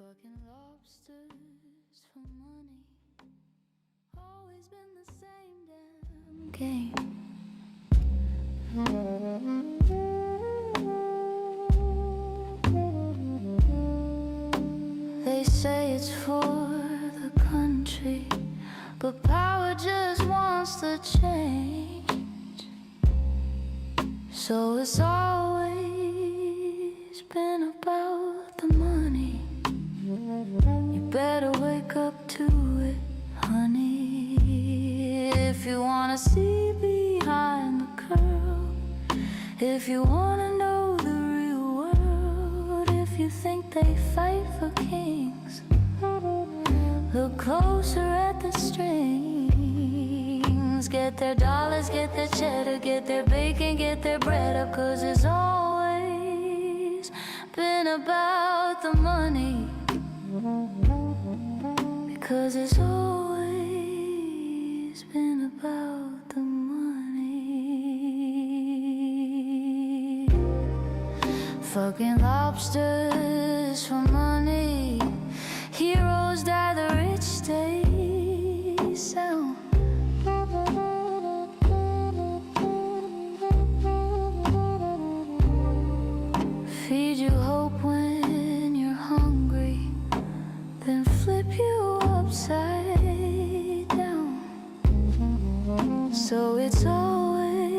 Fucking lobsters for money. Always been the same damn game. They say it's for the country, but power just wants to change. So it's always been about the money. You better wake up to it, honey, if you wanna see behind the curl, if you wanna know the real world, if you think they fight for kings, look closer at the strings. Get their dollars, get their cheddar, get their bacon, get their bread up, 'cause it's always been about the money. Because it's always been about the money. Fucking lobsters for money. Heroes die, the rich stay sound. Feed you hope when you're hungry, then flip you upside down. So it's always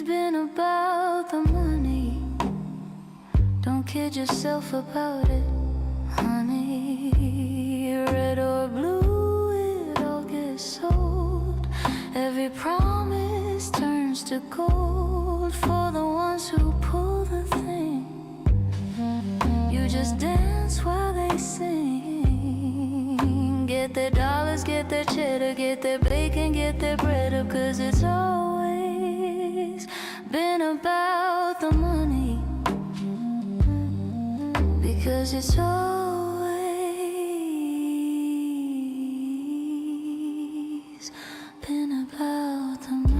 been about the money. Don't kid yourself about it, honey. Red or blue, it all gets sold. Every promise turns to gold for the ones who pull the thing. You just dance while they sing. Get their dollars, get their cheddar, get their bacon, get their bread up, 'cause it's always been about the money. Because it's always been about the money.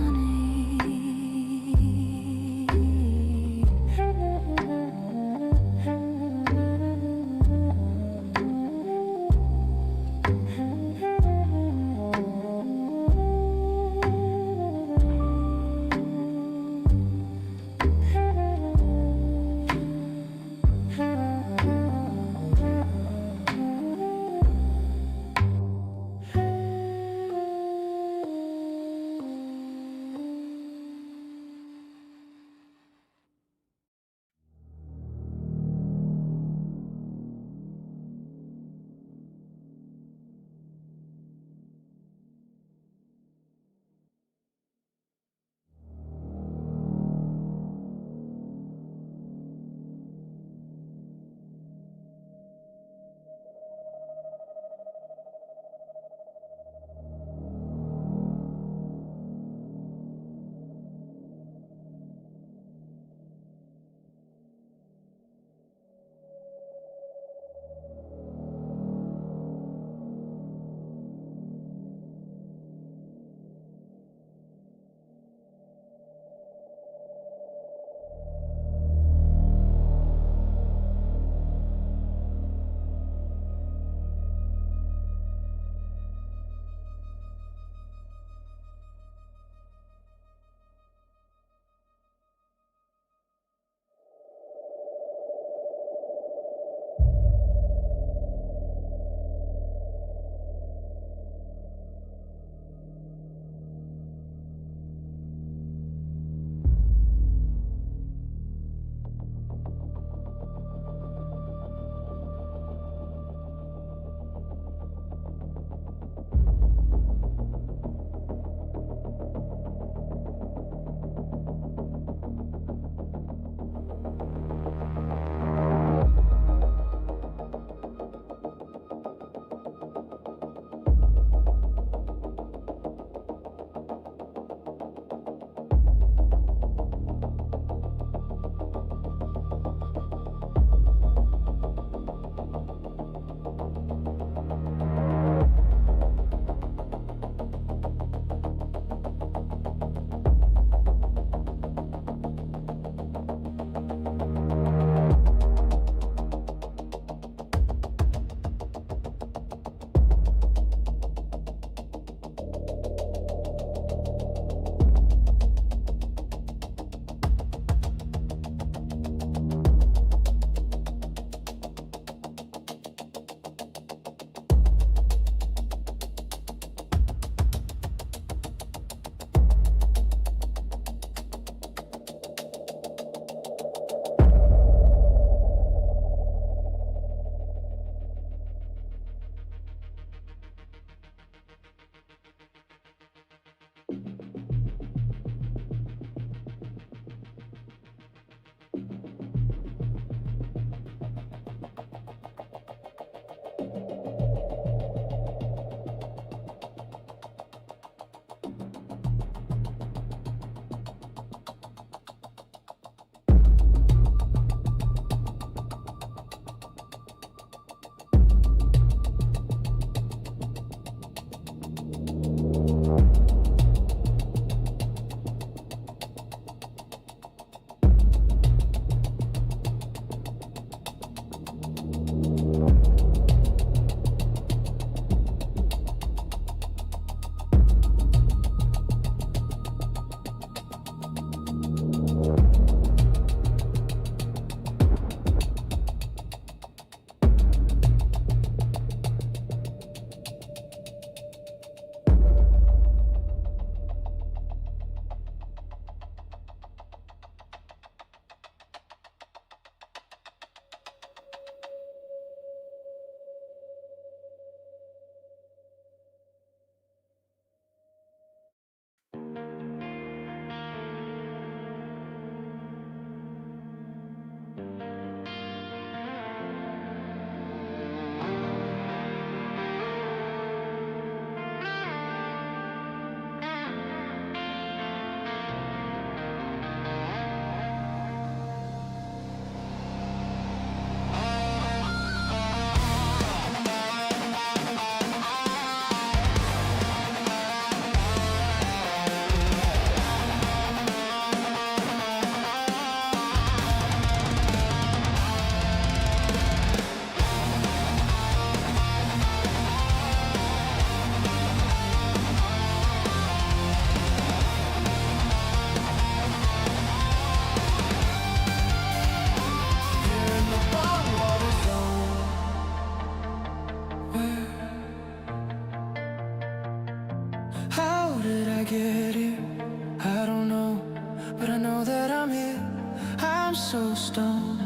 so stoned.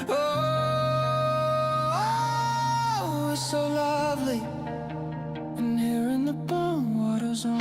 Oh, it's so lovely in here in the bong water zone.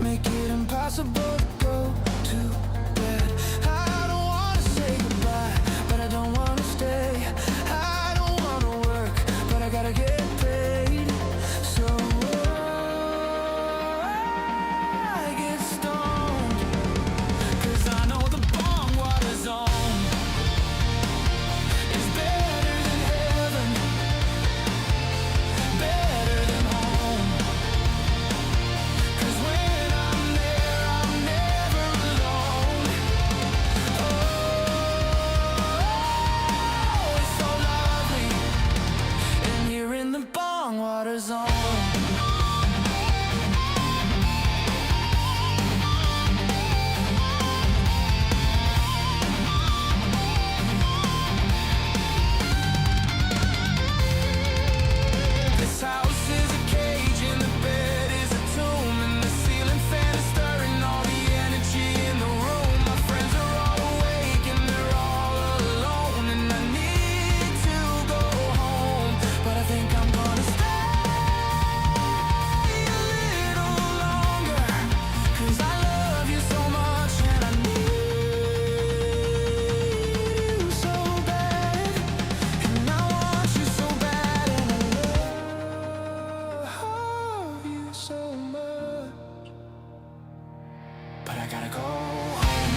Make it impossible to go to bed. I don't wanna say goodbye, but I don't wanna stay. I don't wanna work, but I gotta get paid. So I get stoned, 'cause I know the bong water zone is better than heaven, better than home. 'Cause when I'm there, I'm never alone. Oh, it's so lovely in here in the bong water zone. This house is a cage and the bed is a tomb, and the ceiling fan is stirring all the energy in the room. My friends are all awake and they're all alone, and I need to go home, but I think I'm gonna stay a little longer, 'cause I love you so much and I need you so bad, and I want you so bad, and I love you so much, but I gotta go home.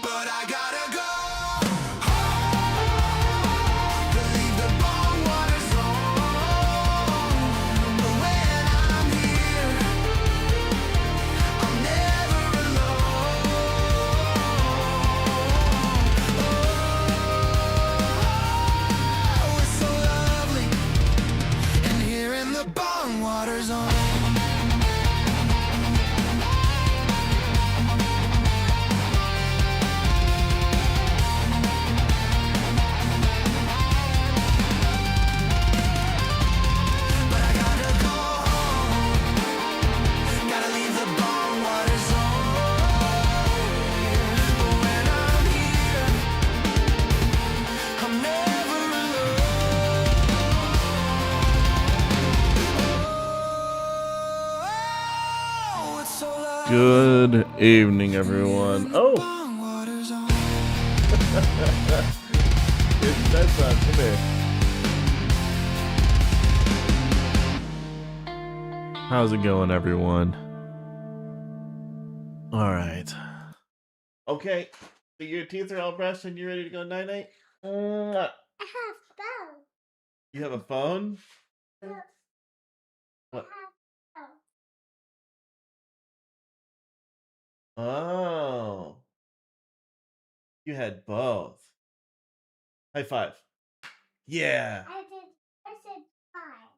But I gotta go home to leave the bong water zone. But when I'm here, I'm never alone. Oh, it's so lovely in here in the bong water zone. But I gotta go home, gotta leave the bong water zone. But when I'm here, I'm never alone. Oh, it's so lovely Good evening, everyone. in the Oh, bong water zone. it's bedtime. Come here. How's it going, everyone? All right. Okay. So your teeth are all brushed and you're ready to go night night? I have both. You have a phone? What? Oh. You had both. High five. Yeah. I said five.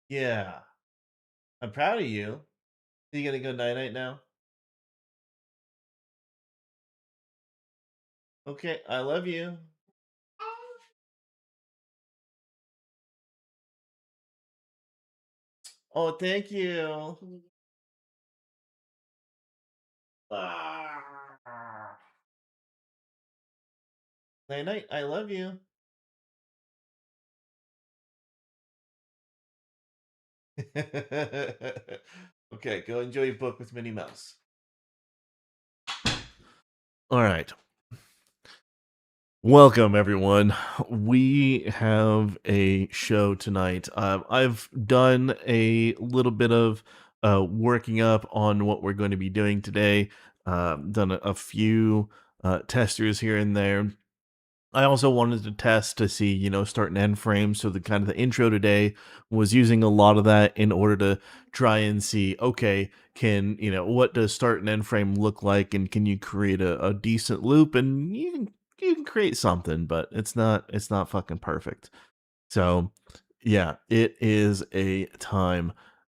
Yeah. I'm proud of you. Are you gonna go night night now? Okay, I love you. Oh, thank you. Ah. Night night. I love you. Okay, go enjoy your book with Minnie Mouse. All right. Welcome, everyone. We have a show tonight. I've done a little bit of working up on what we're going to be doing today. Done a few testers here and there. I also wanted to test to see, start and end frames. So the kind of the intro today was using a lot of that in order to try and see, okay, what does start and end frame look like, and can you create a decent loop? And you can create something, but it's not fucking perfect. So, yeah, it is a time.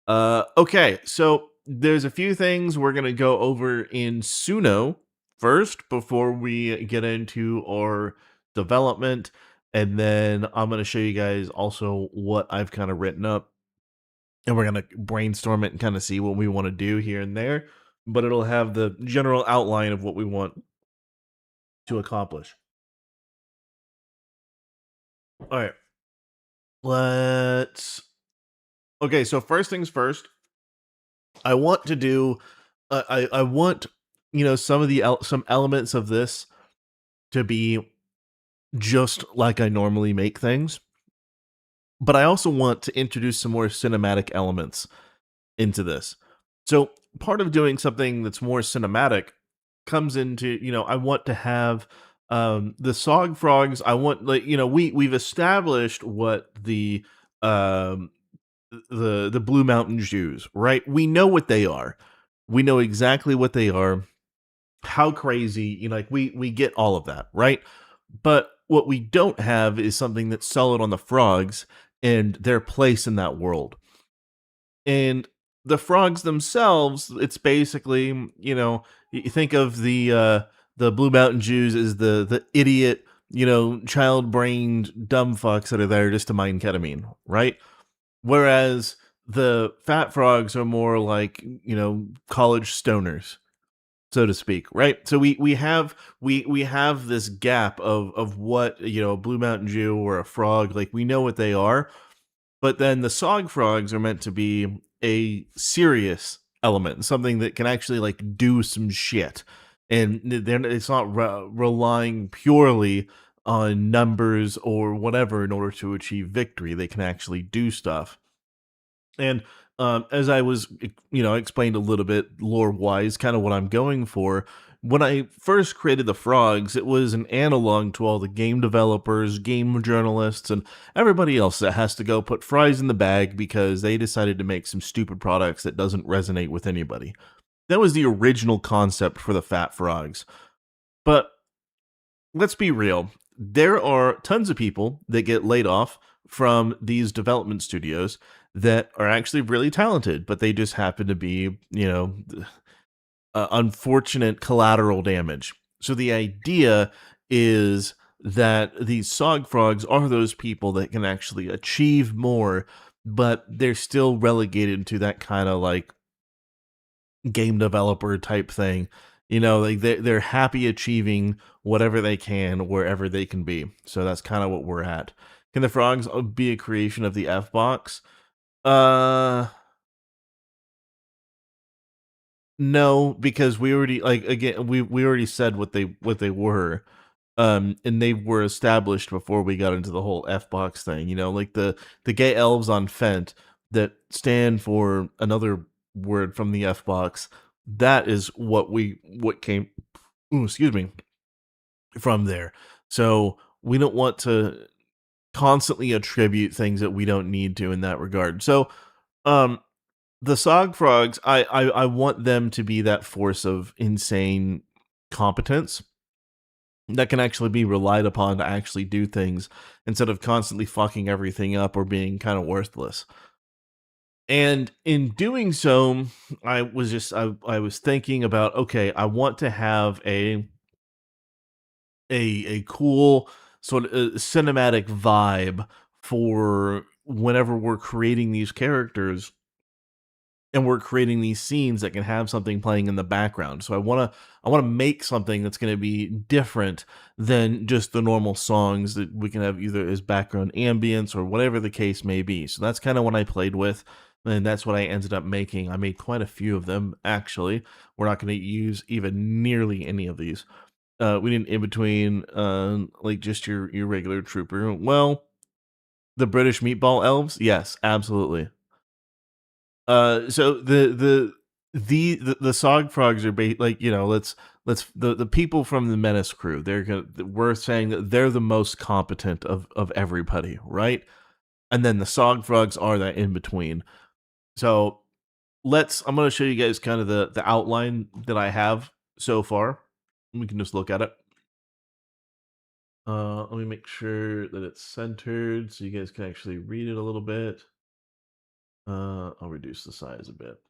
Okay, so there's a few things we're gonna go over in Suno first before we get into our development, and then I'm gonna show you guys also what I've kind of written up, and we're gonna brainstorm it and kind of see what we want to do here and there. But it'll have the general outline of what we want to accomplish. All right, let's. Okay, so first things first. I want to do I want some of some elements of this to be just like I normally make things, but I also want to introduce some more cinematic elements into this. So part of doing something that's more cinematic comes into, I want to have the Sog Frogs. I want, like, we've established what um the Blue Mountain Jews, right? We know what they are. We know exactly what they are. How crazy, like we get all of that, right? But what we don't have is something that's solid on the frogs and their place in that world. And the frogs themselves, it's basically, you think of the Blue Mountain Jews as the idiot, child-brained dumb fucks that are there just to mine ketamine, right? Whereas the fat frogs are more like, college stoners, so to speak, right? So we have this gap of what, a Blue Mountain Jew or a frog, like we know what they are, but then the Sog frogs are meant to be a serious element, something that can actually like do some shit. And it's not relying purely on numbers or whatever in order to achieve victory. They can actually do stuff. And as I was, explained a little bit lore wise, kind of what I'm going for. When I first created the frogs, it was an analog to all the game developers, game journalists, and everybody else that has to go put fries in the bag because they decided to make some stupid products that doesn't resonate with anybody. That was the original concept for the fat frogs. But let's be real. There are tons of people that get laid off from these development studios that are actually really talented, but they just happen to be, unfortunate collateral damage. So the idea is that these Sog Frogs are those people that can actually achieve more, but they're still relegated to that kind of like game developer type thing. Like they're happy achieving whatever they can wherever they can be. So that's kind of what we're at. Can the frogs be a creation of the F box? Uh no, because we already, like, again, we already said what they were. And they were established before we got into the whole F box thing, like the gay elves on Fent that stand for another word from the F box. That is what came, ooh, excuse me, from there. So we don't want to constantly attribute things that we don't need to in that regard. So um the Sog Frogs, I want them to be that force of insane competence that can actually be relied upon to actually do things instead of constantly fucking everything up or being kind of worthless. And in doing so, I was thinking about, okay, I want to have a cool sort of cinematic vibe for whenever we're creating these characters. and we're creating these scenes that can have something playing in the background. So I want to make something that's going to be different than just the normal songs that we can have either as background ambience or whatever the case may be. So that's kind of what I played with, and that's what I ended up making. I made quite a few of them actually. We're not going to use even nearly any of these. We didn't in between like just your regular trooper. Well, the British meatball elves, yes, absolutely. So the Sog frogs are like, let's the people from the Menace crew. We're saying that they're the most competent of everybody, right? And then the Sog frogs are that in between. So I'm going to show you guys kind of the outline that I have so far. We can just look at it. Let me make sure that it's centered so you guys can actually read it a little bit. I'll reduce the size a bit.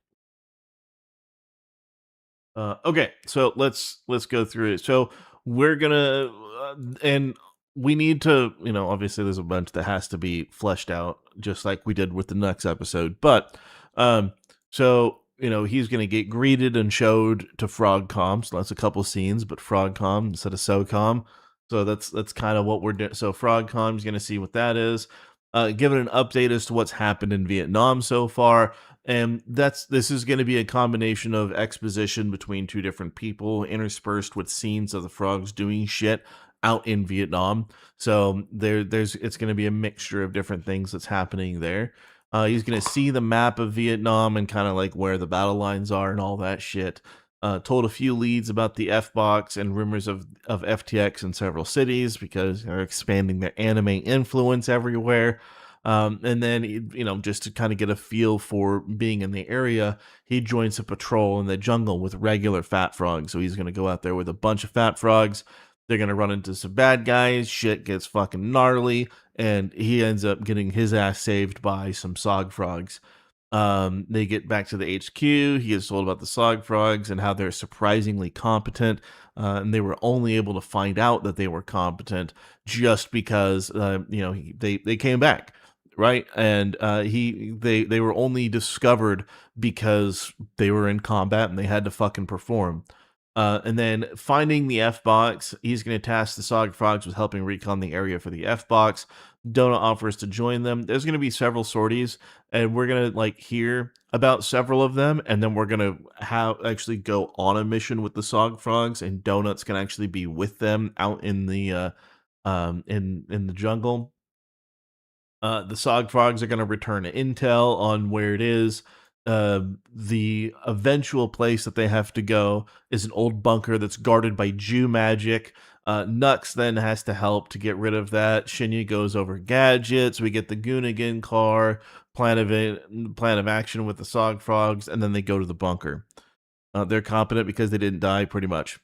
Okay, so let's go through it. So we're gonna and we need to, obviously there's a bunch that has to be fleshed out, just like we did with the next episode. But so he's gonna get greeted and showed to Frogcom. So that's a couple scenes, but Frogcom instead of SOCOM. So that's kind of what we're doing. So Frogcom's gonna see what that is. Give it an update as to what's happened in Vietnam so far, and this is going to be a combination of exposition between two different people interspersed with scenes of the frogs doing shit out in Vietnam. So it's going to be a mixture of different things that's happening there. He's going to see the map of Vietnam and kind of like where the battle lines are and all that shit. Told a few leads about the F-Box and rumors of FTX in several cities because they're expanding their anime influence everywhere. And then, just to kind of get a feel for being in the area, he joins a patrol in the jungle with regular fat frogs. So he's going to go out there with a bunch of fat frogs. They're going to run into some bad guys. Shit gets fucking gnarly. And he ends up getting his ass saved by some Sog frogs. They get back to the HQ. He is told about the Sog frogs and how they're surprisingly competent. And they were only able to find out that they were competent just because, they came back. Right, and they were only discovered because they were in combat and they had to fucking perform. And then finding the F-Box, he's going to task the Sog Frogs with helping recon the area for the F-Box. Donut offers to join them. There's going to be several sorties, and we're going to hear about several of them, and then we're going to actually go on a mission with the Sog Frogs, and Donut's going to actually be with them out in the in the jungle. The Sog Frogs are going to return intel on where it is. The eventual place that they have to go is an old bunker that's guarded by Jew magic. Nux then has to help to get rid of that. Shinya goes over gadgets. We get the Goonigan car, plan of action with the Sog Frogs, and then they go to the bunker. They're competent because they didn't die, pretty much.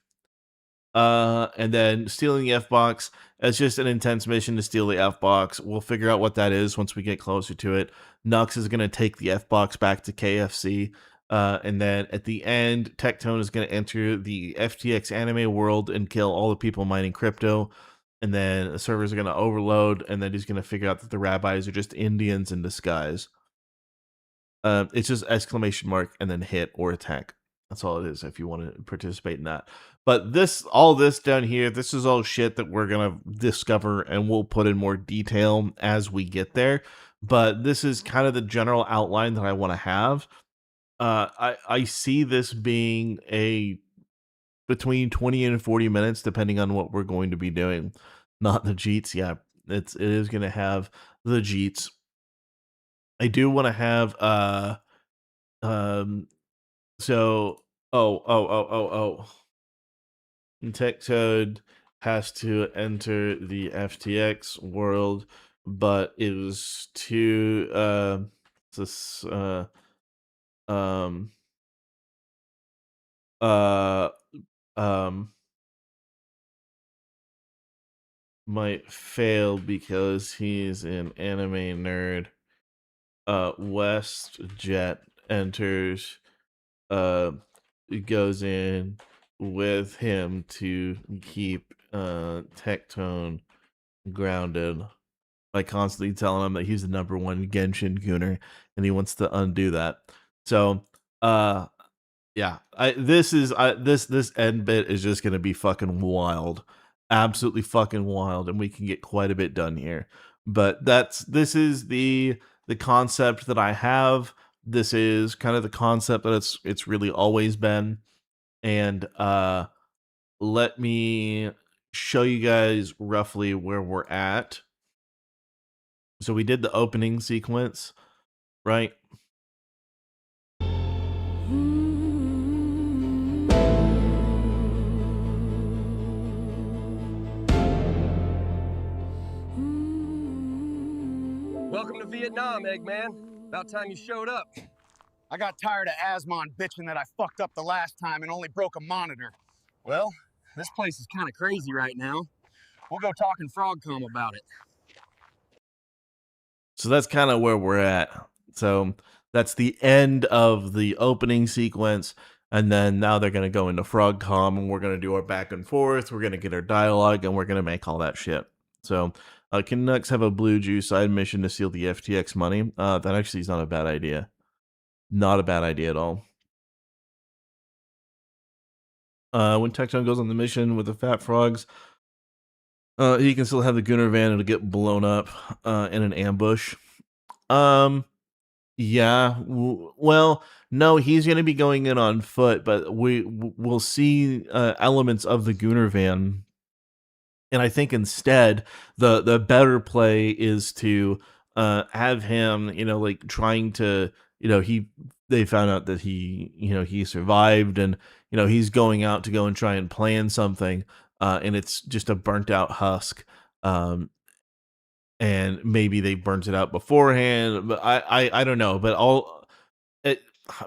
And then stealing the F-Box. It's just an intense mission to steal the F-Box. We'll figure out what that is once we get closer to it. Nux is going to take the F-Box back to KFC. And then at the end, Tectone is going to enter the FTX anime world and kill all the people mining crypto. And then the servers are going to overload. And then he's going to figure out that the rabbis are just Indians in disguise. It's just exclamation mark and then hit or attack. That's all it is if you want to participate in that. But all this down here, this is all shit that we're going to discover and we'll put in more detail as we get there. But this is kind of the general outline that I want to have. I see this being between 20 and 40 minutes, depending on what we're going to be doing. Not the Jeets. Yeah, it is going to have the Jeets. I do want to have, so, Tectone has to enter the FTX world, but it was too, this, might fail because he's an anime nerd. WestJet enters, goes in with him to keep Tectone grounded by constantly telling him that he's the number one Genshin Gooner and he wants to undo that. So Uh, yeah, this end bit is just gonna be fucking wild, absolutely fucking wild, and we can get quite a bit done here. But this is the concept that I have. This is kind of the concept that it's really always been, and let me show you guys roughly where we're at. So we did the opening sequence, right? Welcome to Vietnam, Eggman. About time you showed up. I got tired of Asmon bitching that I fucked up the last time and only broke a monitor. Well, this place is kind of crazy right now. We'll go talk in Frogcom about it. So that's kind of where we're at. So that's the end of the opening sequence. And then now they're going to go into Frogcom and we're going to do our back and forth. We're going to get our dialogue and we're going to make all that shit. So can Nux have a blue juice side mission to steal the FTX money? That actually is not a bad idea. Not a bad idea at all. When Tectone goes on the mission with the fat frogs, he can still have the Gunner van. It'll get blown up in an ambush. Yeah. Well, no, he's going to be going in on foot, but we'll see elements of the Gunner van. And I think instead, the better play is to have him, like trying to, they found out that he survived, and he's going out to go and try and plan something, and it's just a burnt out husk. And maybe they burnt it out beforehand, but I don't know. But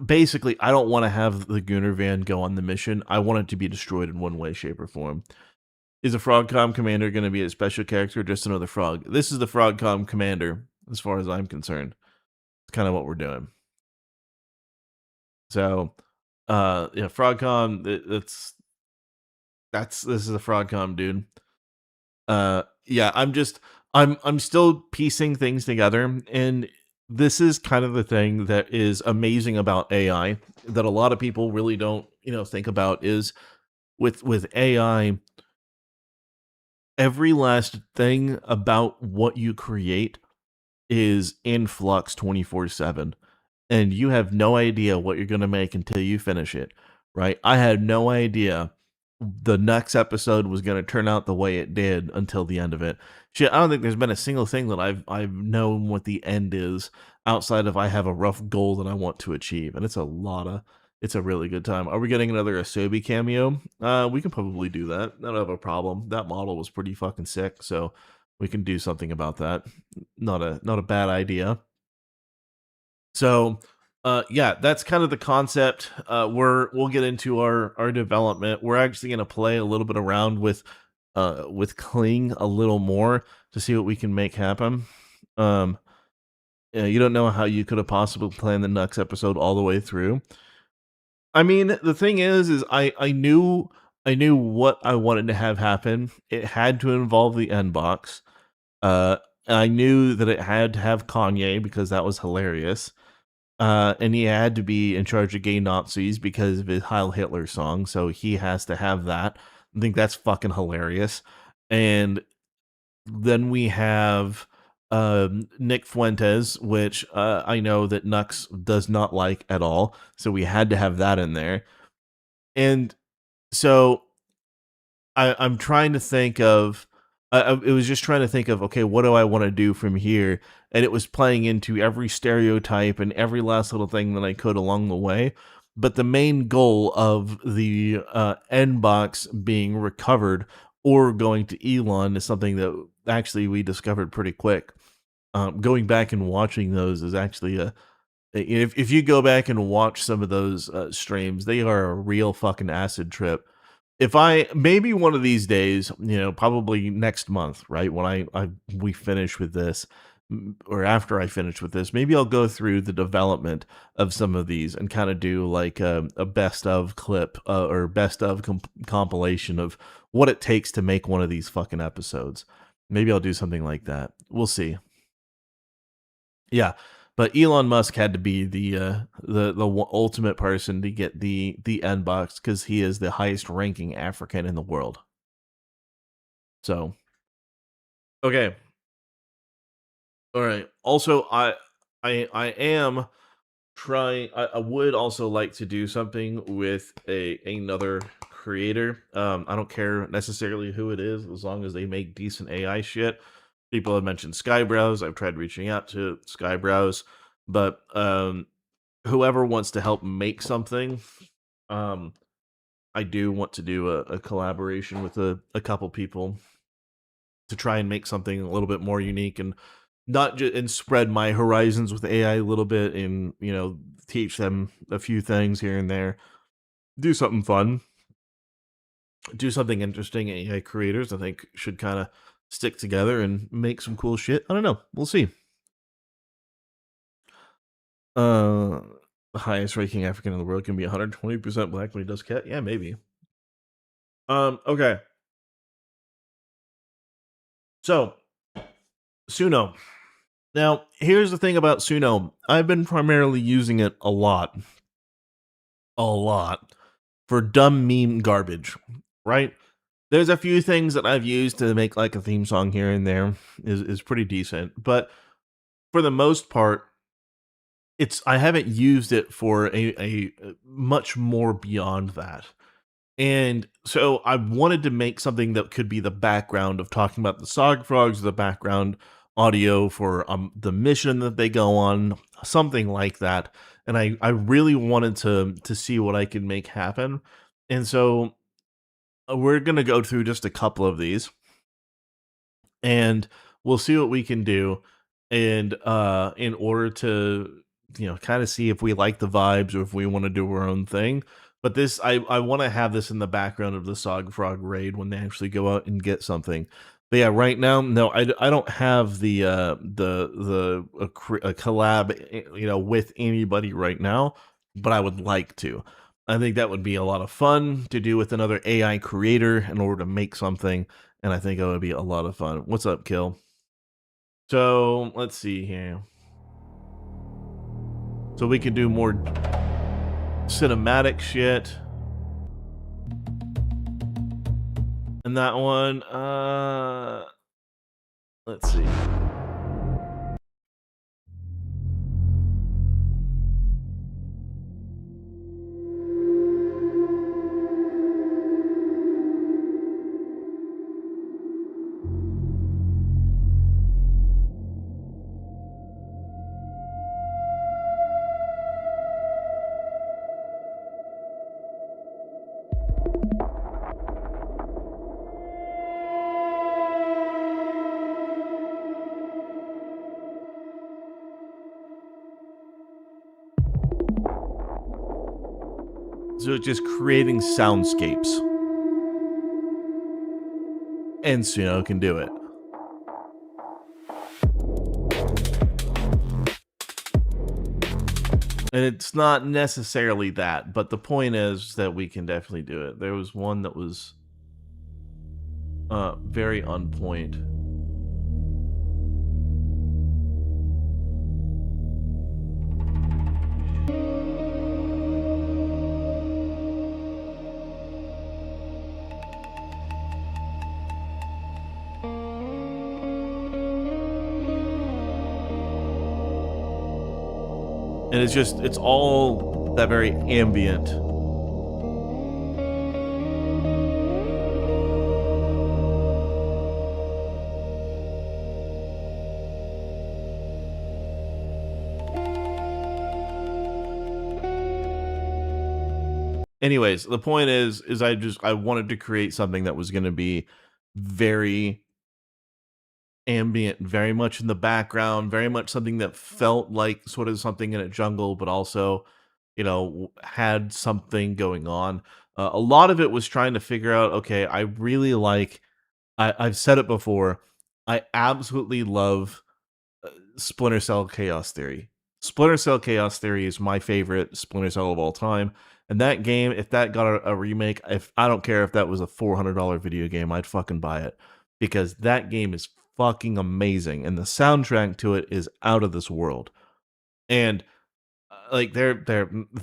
basically, I don't want to have the Gunner van go on the mission. I want it to be destroyed in one way, shape, or form. Is a Frogcom commander going to be a special character or just another frog? This is the Frogcom commander, as far as I'm concerned. It's kind of what we're doing. So, yeah, Frogcom. This is a Frogcom, dude. Yeah, I'm still piecing things together, and this is kind of the thing that is amazing about AI that a lot of people really don't, think about is with AI, every last thing about what you create is in flux 24/7, and you have no idea what you're going to make until you finish it, right? I had no idea the next episode was going to turn out the way it did until the end of it. Shit, I don't think there's been a single thing that I've known what the end is outside of I have a rough goal that I want to achieve, and it's a really good time. Are we getting another Asobi cameo? We can probably do that. I don't have a problem. That model was pretty fucking sick, so we can do something about that. Not a bad idea. So, yeah, that's kind of the concept. We'll get into our development. We're actually going to play a little bit around with Kling a little more to see what we can make happen. You don't know how you could have possibly planned the next episode all the way through. I mean, the thing is I knew what I wanted to have happen. It had to involve the end box. I knew that it had to have Kanye because that was hilarious. And he had to be in charge of gay Nazis because of his Heil Hitler song, so he has to have that. I think that's fucking hilarious. And then we have Nick Fuentes, which I know that Nux does not like at all, so we had to have that in there. And so I'm trying to think of. It was just trying to think of, okay, what do I want to do from here? And it was playing into every stereotype and every last little thing that I could along the way. But the main goal of the end box being recovered or going to Elon is something that actually we discovered pretty quick. Going back and watching those is actually if you go back and watch some of those streams, they are a real fucking acid trip. If I maybe one of these days, probably next month, right when we finish with this, or after I finish with this, maybe I'll go through the development of some of these and kind of do like a best of clip or best of compilation of what it takes to make one of these fucking episodes. Maybe I'll do something like that. We'll see. Yeah. But Elon Musk had to be the ultimate person to get the N box because he is the highest ranking African in the world. So, okay, all right. Also, I am trying. I would also like to do something with another creator. I don't care necessarily who it is, as long as they make decent AI shit. People have mentioned Skybrowse. I've tried reaching out to Skybrowse, but whoever wants to help make something, um, I do want to do a collaboration with a couple people to try and make something a little bit more unique and not just and spread my horizons with AI a little bit and teach them a few things here and there. Do something fun, do something interesting. AI creators, I think, should kind of stick together and make some cool shit. I don't know. We'll see. Uh, the highest ranking African in the world can be 120% black when he does cat. Yeah, maybe. Okay. So, Suno. Now, here's the thing about Suno. I've been primarily using it a lot, for dumb meme garbage, right? There's a few things that I've used to make like a theme song here and there is pretty decent, but for the most part, I haven't used it for a much more beyond that. And so I wanted to make something that could be the background of talking about the Sog Frogs, the background audio for the mission that they go on, something like that. And I really wanted to see what I could make happen. And so we're gonna go through just a couple of these and we'll see what we can do and in order to kind of see if we like the vibes or if we want to do our own thing. But this I want to have this in the background of the Sog Frog raid when they actually go out and get something. But yeah, right now, no, I don't have a collab with anybody right now, but I would like to. I think that would be a lot of fun to do with another AI creator in order to make something, and I think it would be a lot of fun. What's up, Kill? So let's see here. So we can do more cinematic shit. And that one, let's see. So it's just creating soundscapes. And Suno can do it. And it's not necessarily that, but the point is that we can definitely do it. There was one that was very on point. And it's all that very ambient. Anyways, the point is I wanted to create something that was going to be very ambient, very much in the background, very much something that felt like sort of something in a jungle, but also, had something going on. A lot of it was trying to figure out, okay, I really like, I've said it before, I absolutely love Splinter Cell Chaos Theory. Splinter Cell Chaos Theory is my favorite Splinter Cell of all time. And that game, if that got a remake, if I don't care if that was a $400 video game, I'd fucking buy it because that game is fucking amazing and the soundtrack to it is out of this world. And like their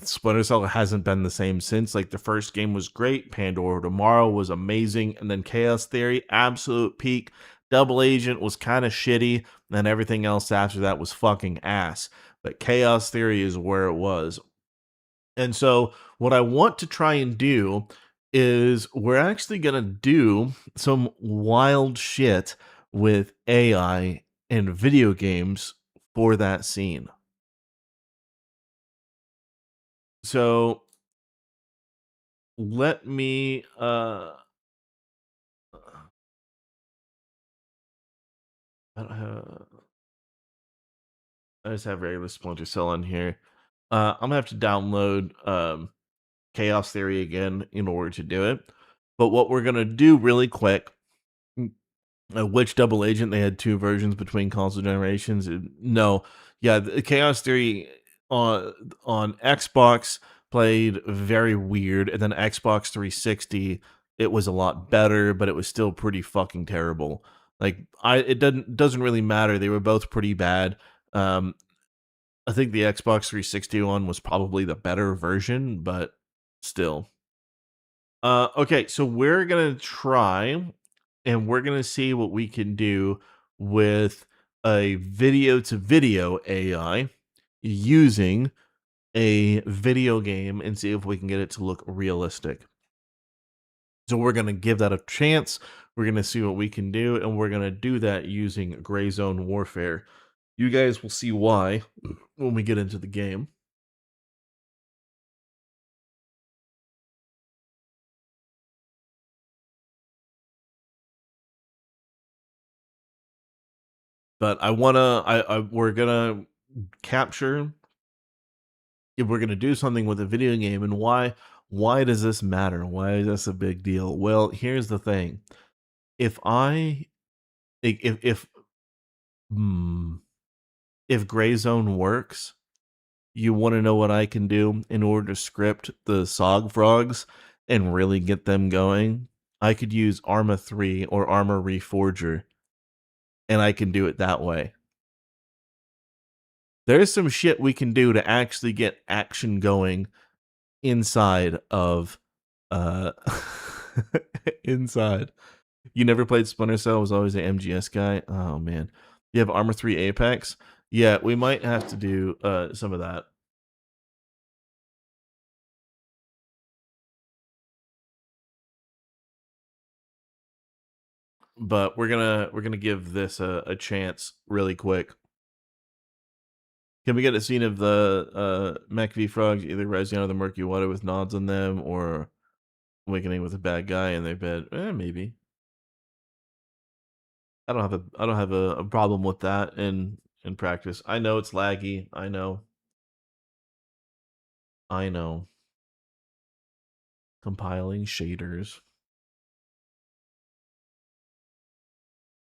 Splinter Cell hasn't been the same since. Like the first game was great, Pandora Tomorrow was amazing, and then Chaos Theory, absolute peak. Double Agent was kind of shitty, and then everything else after that was fucking ass. But Chaos Theory is where it was. And so what I want to try and do is we're actually going to do some wild shit with AI and video games for that scene. So let me I don't have, I just have regular Splinter Cell on here. I'm gonna have to download Chaos Theory again in order to do it. But what we're gonna do really quick, which Double Agent, they had two versions between console generations. No, yeah, the Chaos Theory on Xbox played very weird, and then Xbox 360 it was a lot better, but it was still pretty fucking terrible. Like it doesn't really matter. They were both pretty bad. Um, I think the Xbox 360 one was probably the better version, but still. Okay, so we're gonna try and we're gonna see what we can do with a video to video AI using a video game and see if we can get it to look realistic. So we're gonna give that a chance. We're gonna see what we can do, and we're gonna do that using Gray Zone Warfare. You guys will see why when we get into the game. But we're gonna capture, if we're gonna do something with a video game, and why does this matter? Why is this a big deal? Well, here's the thing. If I if hmm, if Gray Zone works, you want to know what I can do in order to script the Sog Frogs and really get them going? I could use Arma 3 or Armor Reforger, and I can do it that way. There's some shit we can do to actually get action going inside of uh inside. You never played Splinter Cell, was always an MGS guy. Oh man. You have Armor 3 Apex? Yeah, we might have to do some of that. But we're gonna give this a chance really quick. Can we get a scene of the Mech V Frogs either rising out of the murky water with nods on them or awakening with a bad guy in their bed? Maybe. I don't have a problem with that in practice. I know it's laggy. I know. I know. Compiling shaders.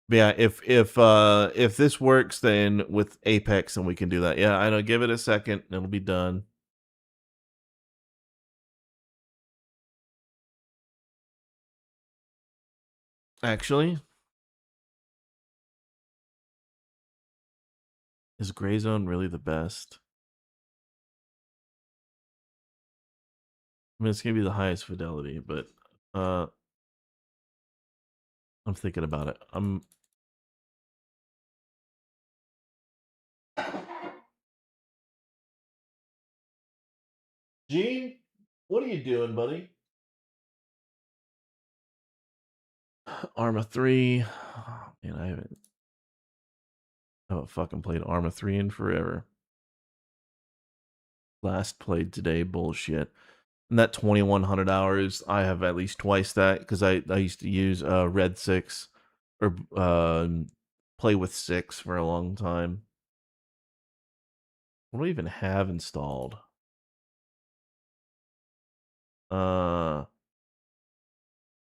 But yeah, if this works, then with Apex, then we can do that. Yeah, I know. Give it a second, it'll be done. Actually, is Gray Zone really the best? I mean, it's gonna be the highest fidelity, but uh, I'm thinking about it. Gene, what are you doing, buddy? Arma 3. Oh, man, I haven't fucking played Arma 3 in forever. Last played today, bullshit. And that 2100 hours, I have at least twice that because I used to use Red 6 or play with 6 for a long time. What do I even have installed? A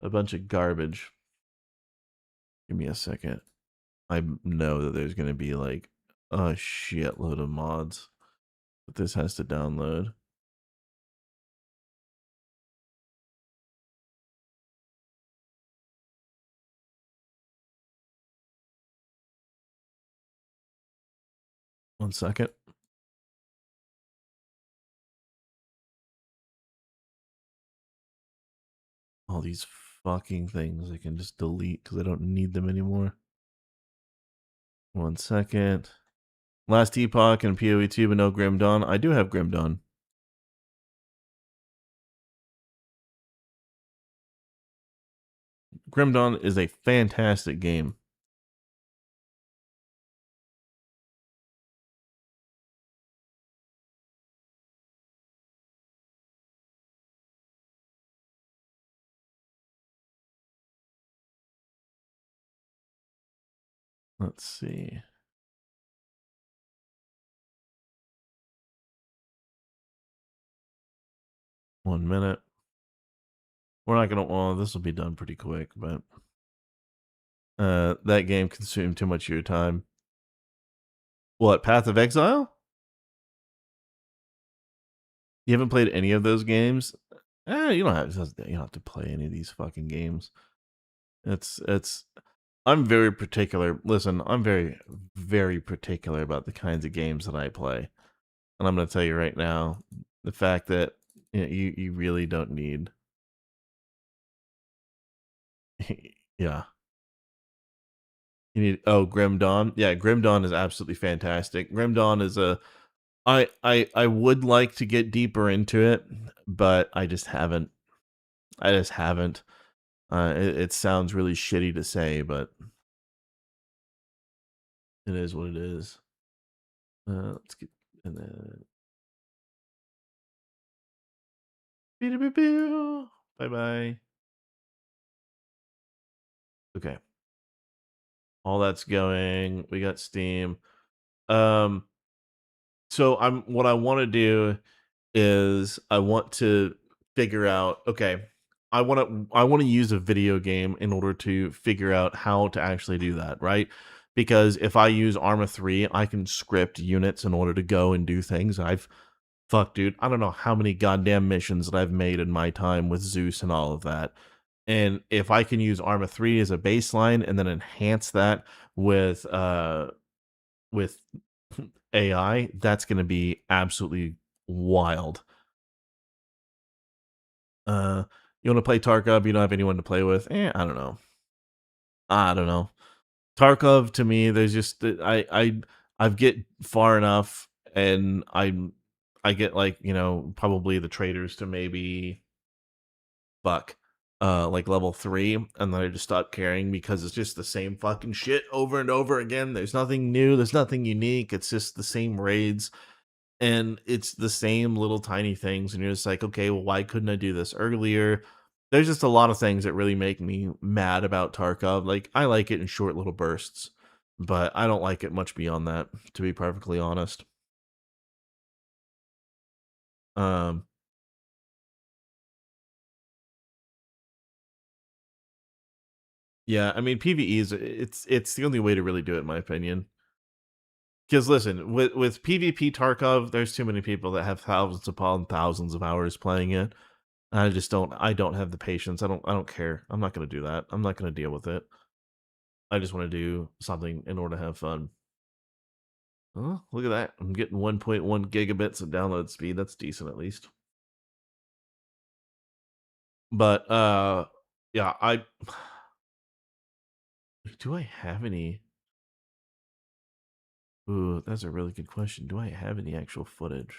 bunch of garbage. Give me a second. I know that there's going to be like a shitload of mods that this has to download. One second. all these fucking things I can just delete because I don't need them anymore. 1 second. Last Epoch and PoE2, but no Grim Dawn. I do have Grim Dawn. Grim Dawn is a fantastic game. Let's see. One minute. We're not gonna. Well, this will be done pretty quick, but that game consumed too much of your time. What? Path of Exile? You haven't played any of those games? You don't have to play any of these fucking games. It's. I'm very particular. Listen, I'm very, very particular about the kinds of games that I play, and I'm going to tell you right now, the fact that you really don't need. Yeah. You need Grim Dawn. Yeah, Grim Dawn is absolutely fantastic. Grim Dawn is a I would like to get deeper into it, but I just haven't. I just haven't. It sounds really shitty to say, but it is what it is. Let's get and then bye bye. Okay. All that's going. We got Steam. Um so what I want to do is I want to figure out, okay, I want to use a video game in order to figure out how to actually do that, right? Because if I use Arma 3, I can script units in order to go and do things. Fuck, dude, I don't know how many goddamn missions that I've made in my time with Zeus and all of that. And if I can use Arma 3 as a baseline and then enhance that with AI, that's going to be absolutely wild. You want to play Tarkov? You don't have anyone to play with? I don't know. I don't know. Tarkov to me, there's just I get far enough, and I get like probably the traders to maybe fuck like level 3, and then I just stop caring because it's just the same fucking shit over and over again. There's nothing new. There's nothing unique. It's just the same raids. And it's the same little tiny things, and you're just like, okay, well, why couldn't I do this earlier? There's just a lot of things that really make me mad about Tarkov. Like, I like it in short little bursts, but I don't like it much beyond that, to be perfectly honest. um yeah, I mean, PvE is it's the only way to really do it, in my opinion. Because listen, with PvP Tarkov, there's too many people that have thousands upon thousands of hours playing it. I don't have the patience. I don't care. I'm not going to do that. I'm not going to deal with it. I just want to do something in order to have fun. Oh, look at that. I'm getting 1.1 gigabits of download speed. That's decent at least. But yeah, I do I have any. Ooh, that's a really good question. Do I have any actual footage?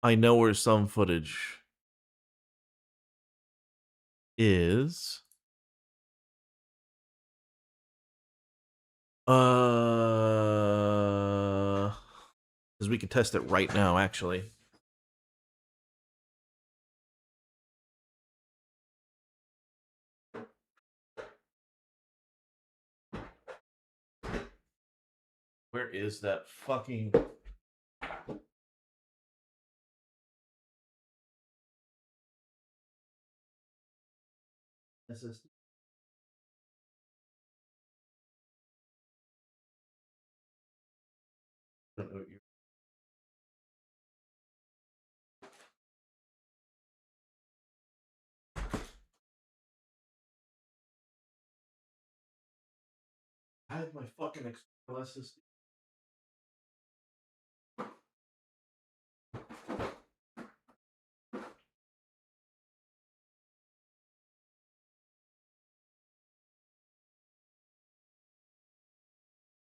I know where some footage is. Because we can test it right now, actually. Where is that fucking? SSD? Don't know what you're. I have my fucking glasses.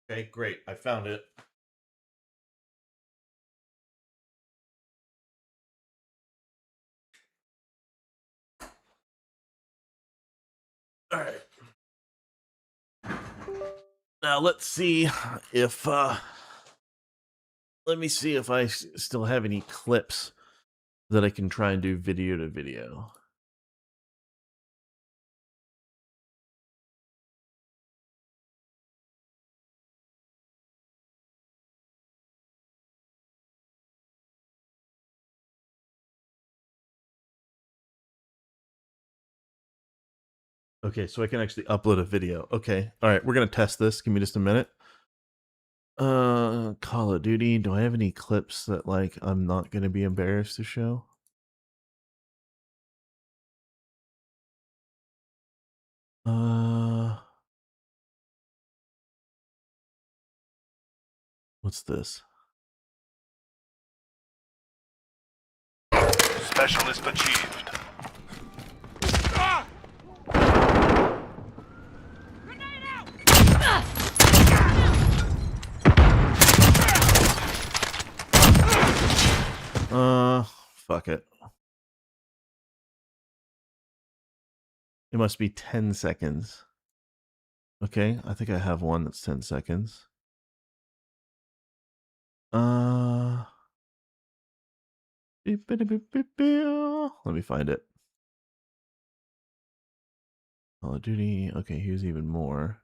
Okay, great. I found it. All right. Now let's see if let me see if I still have any clips that I can try and do video to video. Okay, so I can actually upload a video. Okay. All right, we're going to test this. Give me just a minute. Call of Duty. Do I have any clips that like I'm not going to be embarrassed to show? What's this? Specialist achieved. Fuck it. It must be 10 seconds. Okay, I think I have one that's 10 seconds. Let me find it. Call of Duty. Okay, here's even more.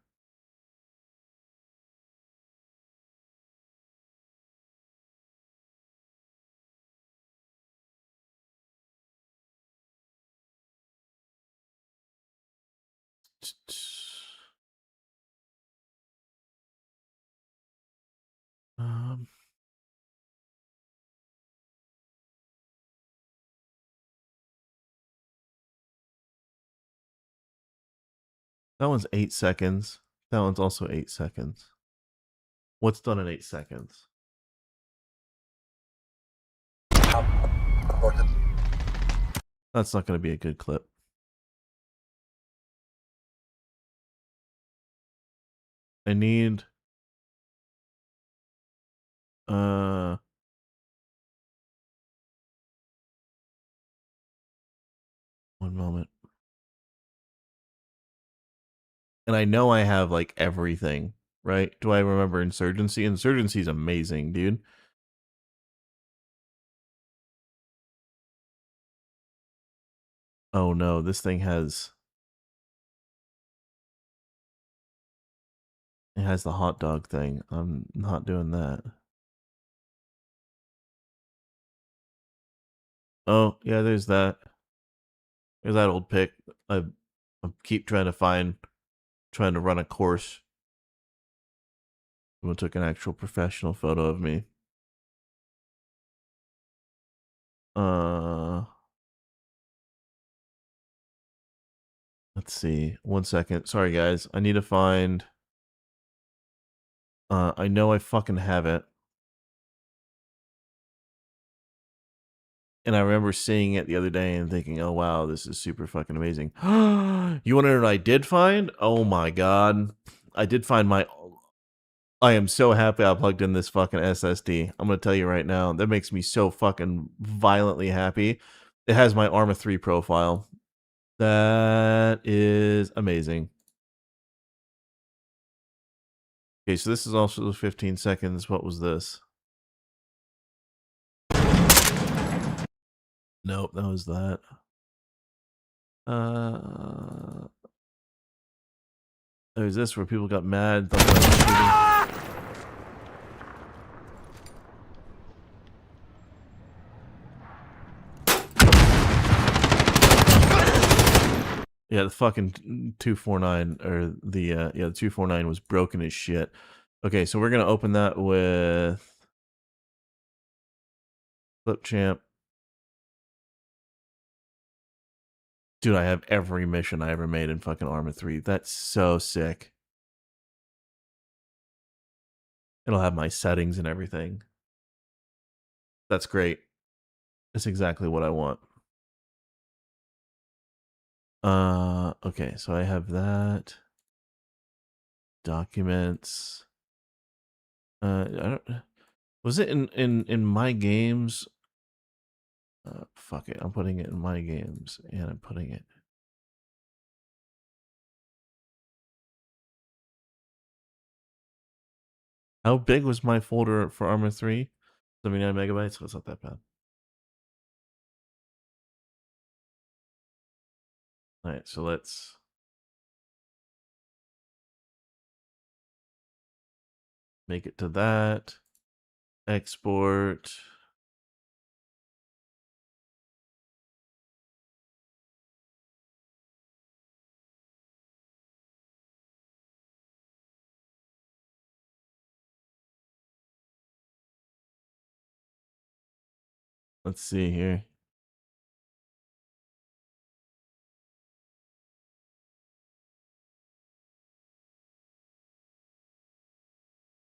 Um, that one's 8 seconds. That one's also 8 seconds. What's done in 8 seconds? That's not going to be a good clip. I need one moment. And I know I have like everything, right? Do I remember Insurgency? Insurgency's amazing, dude. Oh no, this thing has it has the hot dog thing. I'm not doing that. Oh, yeah, there's that. There's that old pic. I keep trying to run a course. Someone took an actual professional photo of me. Let's see. 1 second. Sorry guys. I need to find I know I fucking have it. And I remember seeing it the other day and thinking, oh wow, this is super fucking amazing. You want to know what I did find? Oh my god. I did find my I am so happy I plugged in this fucking SSD. I'm going to tell you right now. That makes me so fucking violently happy. It has my Arma 3 profile. That is amazing. Okay, so this is also the 15 seconds. What was this? Nope, that was that. There's this where people got mad. Thought I was shooting. Yeah, the fucking 249 or the the 249 was broken as shit. Okay, so we're gonna open that with Clipchamp. Dude, I have every mission I ever made in fucking Arma 3. That's so sick. It'll have my settings and everything. That's great. That's exactly what I want. Okay, so I have that. Documents. I don't. Was it in my games? Fuck it. I'm putting it in my games, and I'm putting it. How big was my folder for Armor 3? 79 megabytes. So it's not that bad. All right, so let's make it to that. Export. Let's see here.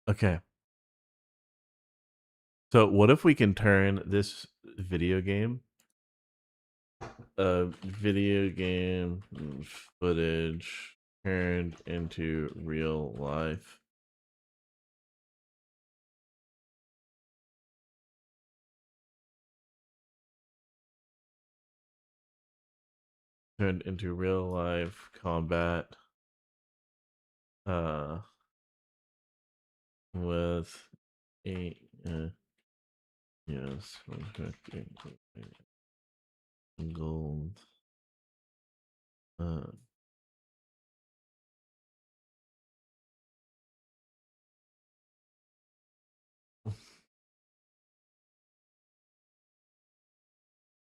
Okay. So what if we can turn this video game footage turned into real life? Turned into real life combat with a yes, gold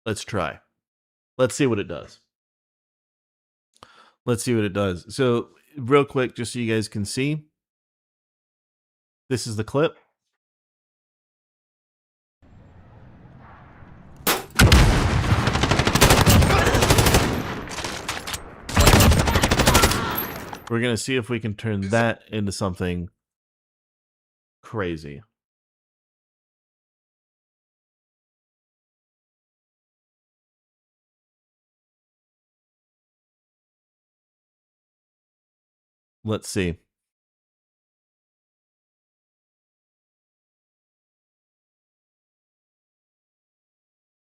let's try. Let's see what it does. Let's see what it does. So real quick, just so you guys can see, this is the clip. We're going to see if we can turn that into something crazy. Let's see.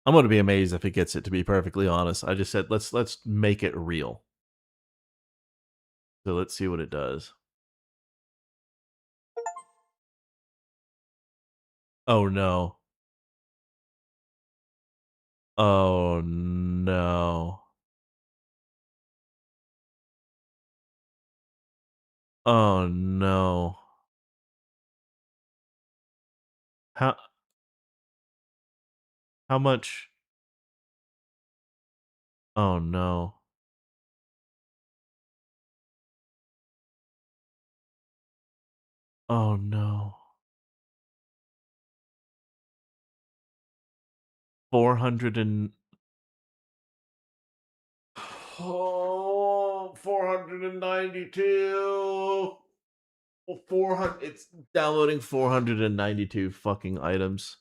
I'm going to be amazed if it gets it, to be perfectly honest. I just said let's make it real. So let's see what it does. Oh no. Oh no. Oh no. How much? Oh no. Oh no. 400 and 492. 400. It's downloading 492 fucking items.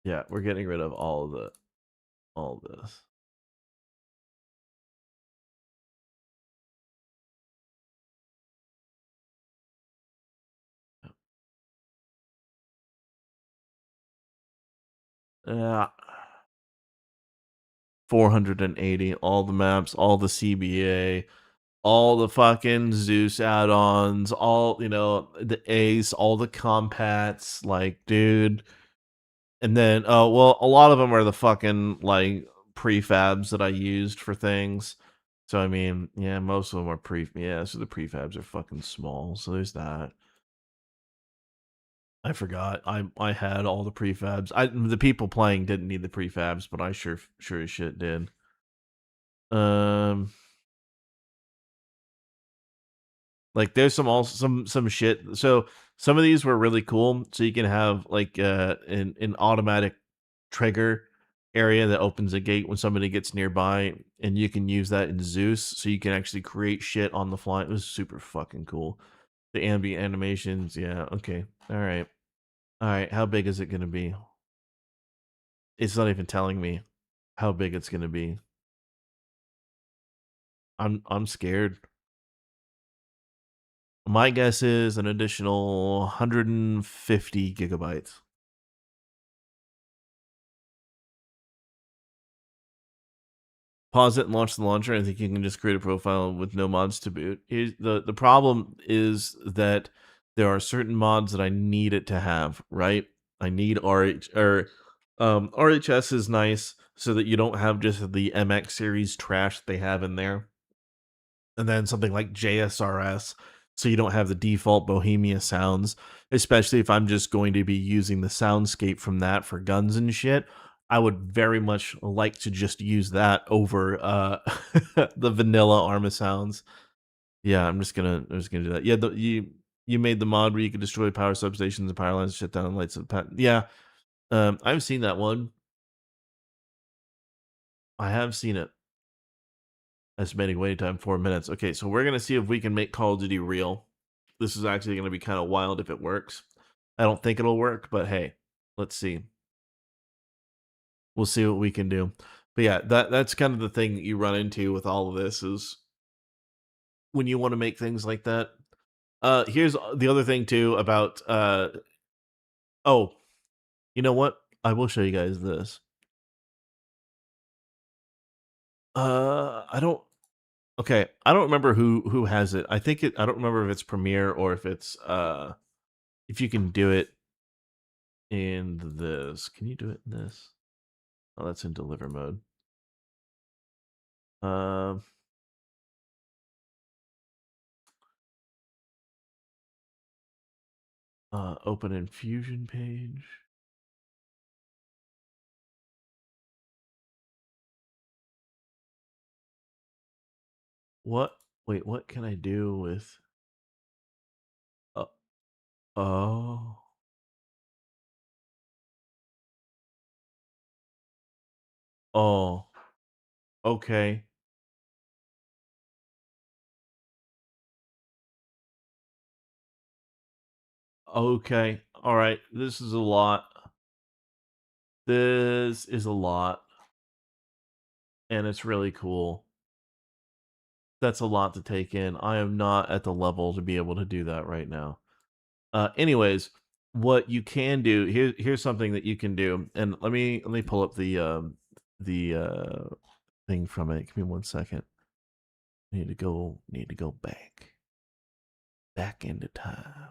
Yeah, we're getting rid of all this. Yeah. 480, all the maps, all the CBA, all the fucking Zeus add-ons, all, the Ace, all the compats, like, dude. And then, well, a lot of them are the fucking, like, prefabs that I used for things. So, I mean, yeah, most of them are so the prefabs are fucking small. So there's that. I forgot. I had all the prefabs. The people playing didn't need the prefabs, but I sure as shit did. Like there's some shit. So some of these were really cool. So you can have like an automatic trigger area that opens a gate when somebody gets nearby, and you can use that in Zeus, so you can actually create shit on the fly. It was super fucking cool. The ambient animations, yeah, okay. Alright. Alright, how big is it gonna be? It's not even telling me how big it's gonna be. I'm scared. My guess is an additional 150 gigabytes. Pause it and launch the launcher. I think you can just create a profile with no mods to boot. The problem is that there are certain mods that I need it to have, right? I need RHS is nice so that you don't have just the MX series trash they have in there. And then something like JSRS, so you don't have the default Bohemia sounds, especially if I'm just going to be using the soundscape from that for guns and shit. I would very much like to just use that over the vanilla Arma sounds. Yeah, I'm just gonna do that. Yeah, you made the mod where you could destroy power substations and power lines, shut down lights of yeah. I've seen that one. I have seen it. Estimating waiting time 4 minutes. Okay, so we're gonna see if we can make Call of Duty real. This is actually gonna be kind of wild if it works. I don't think it'll work, but hey, let's see. We'll see what we can do. But yeah, that's kind of the thing that you run into with all of this is when you want to make things like that. Here's the other thing too about oh, you know what? I will show you guys this. I don't okay, I don't remember who has it. I don't remember if it's Premiere or if it's if you can do it in this. Can you do it in this? Oh, that's in deliver mode. Um open infusion page. What? Wait, what can I do with uh, oh. Oh, okay. Okay. All right. This is a lot. This is a lot, and it's really cool. That's a lot to take in. I am not at the level to be able to do that right now. Anyways, what you can do here's something that you can do, and let me pull up the thing from it. Give me 1 second. Need to go back into time.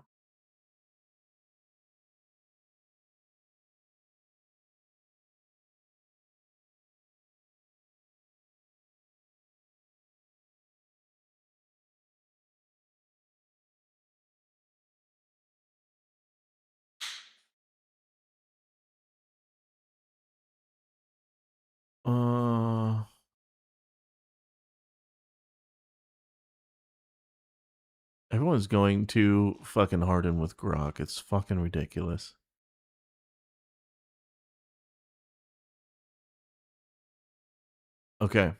Uh, everyone's going too fucking harden with Grok. It's fucking ridiculous. Okay.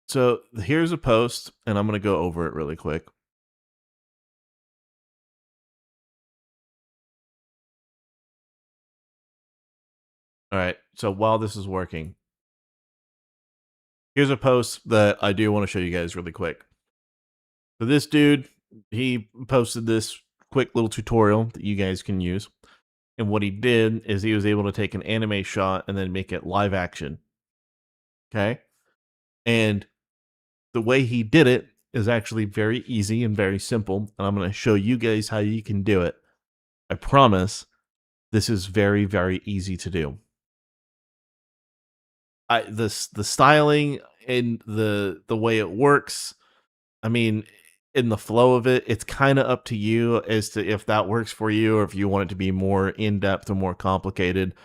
So here's a post, and I'm gonna go over it really quick. All right. So while this is working, here's a post that I do want to show you guys really quick. So this dude, he posted this quick little tutorial that you guys can use. And what he did is he was able to take an anime shot and then make it live action. Okay? And the way he did it is actually very easy and very simple. And I'm going to show you guys how you can do it. I promise this is very, very easy to do. The styling and the way it works, I mean, in the flow of it, it's kind of up to you as to if that works for you or if you want it to be more in depth or more complicated,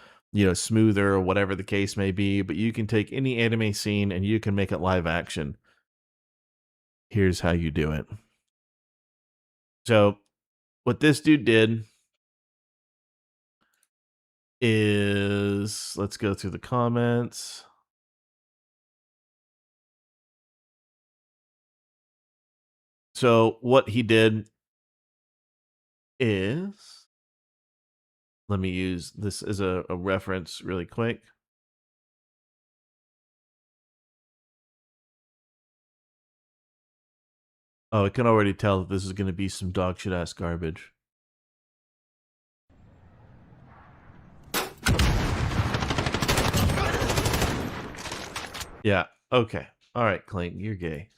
smoother or whatever the case may be. But you can take any anime scene and you can make it live action. Here's how you do it. So, what this dude did is, let's go through the comments. So what he did is, let me use this as a reference really quick. Oh, I can already tell that this is going to be some dog shit ass garbage. Yeah. Okay. All right, Clink, you're gay.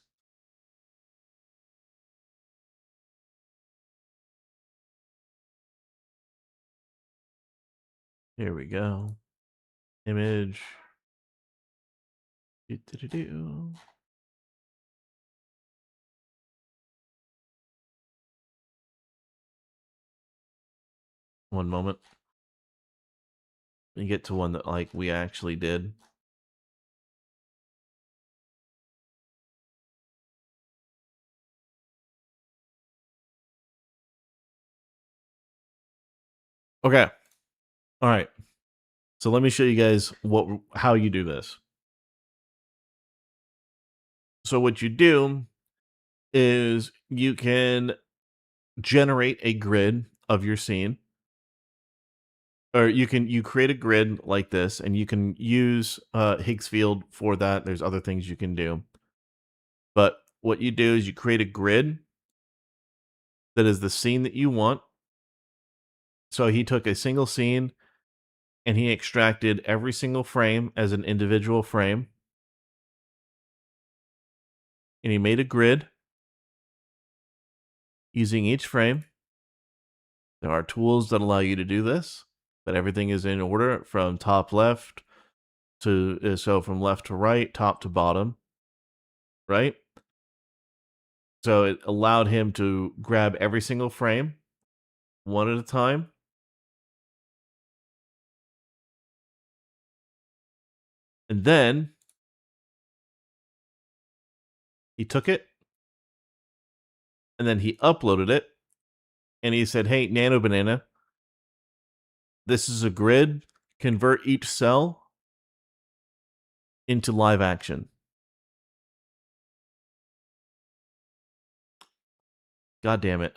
Here we go. Image. Do-do-do-do. One moment. You get to one that like we actually did. Okay. All right. So let me show you guys how you do this. So what you do is you can generate a grid of your scene, or you create a grid like this, and you can use Higgs field for that. There's other things you can do, but what you do is you create a grid that is the scene that you want. So he took a single scene and he extracted every single frame as an individual frame, and he made a grid using each frame. There are tools that allow you to do this, but everything is in order from top left to so from left to right, top to bottom, right? So it allowed him to grab every single frame one at a time. And then he took it and then he uploaded it and he said, "Hey, Nano Banana, this is a grid. Convert each cell into live action." God damn it.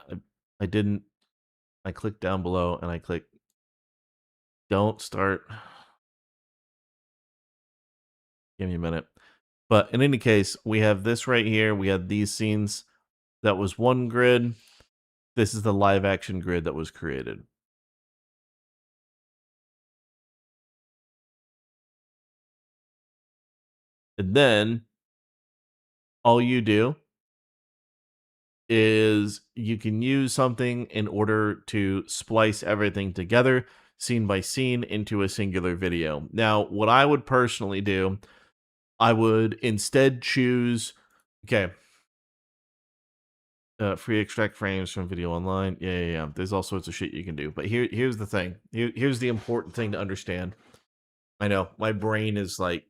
I didn't. I clicked down below and I clicked don't start. Give me a minute. But in any case, we have this right here. We have these scenes. That was one grid. This is the live action grid that was created. And then all you do is you can use something in order to splice everything together, scene by scene, into a singular video. Now, what I would personally do, I would instead choose, okay, free extract frames from video online. Yeah. There's all sorts of shit you can do. But here's the thing. Here's the important thing to understand. I know my brain is like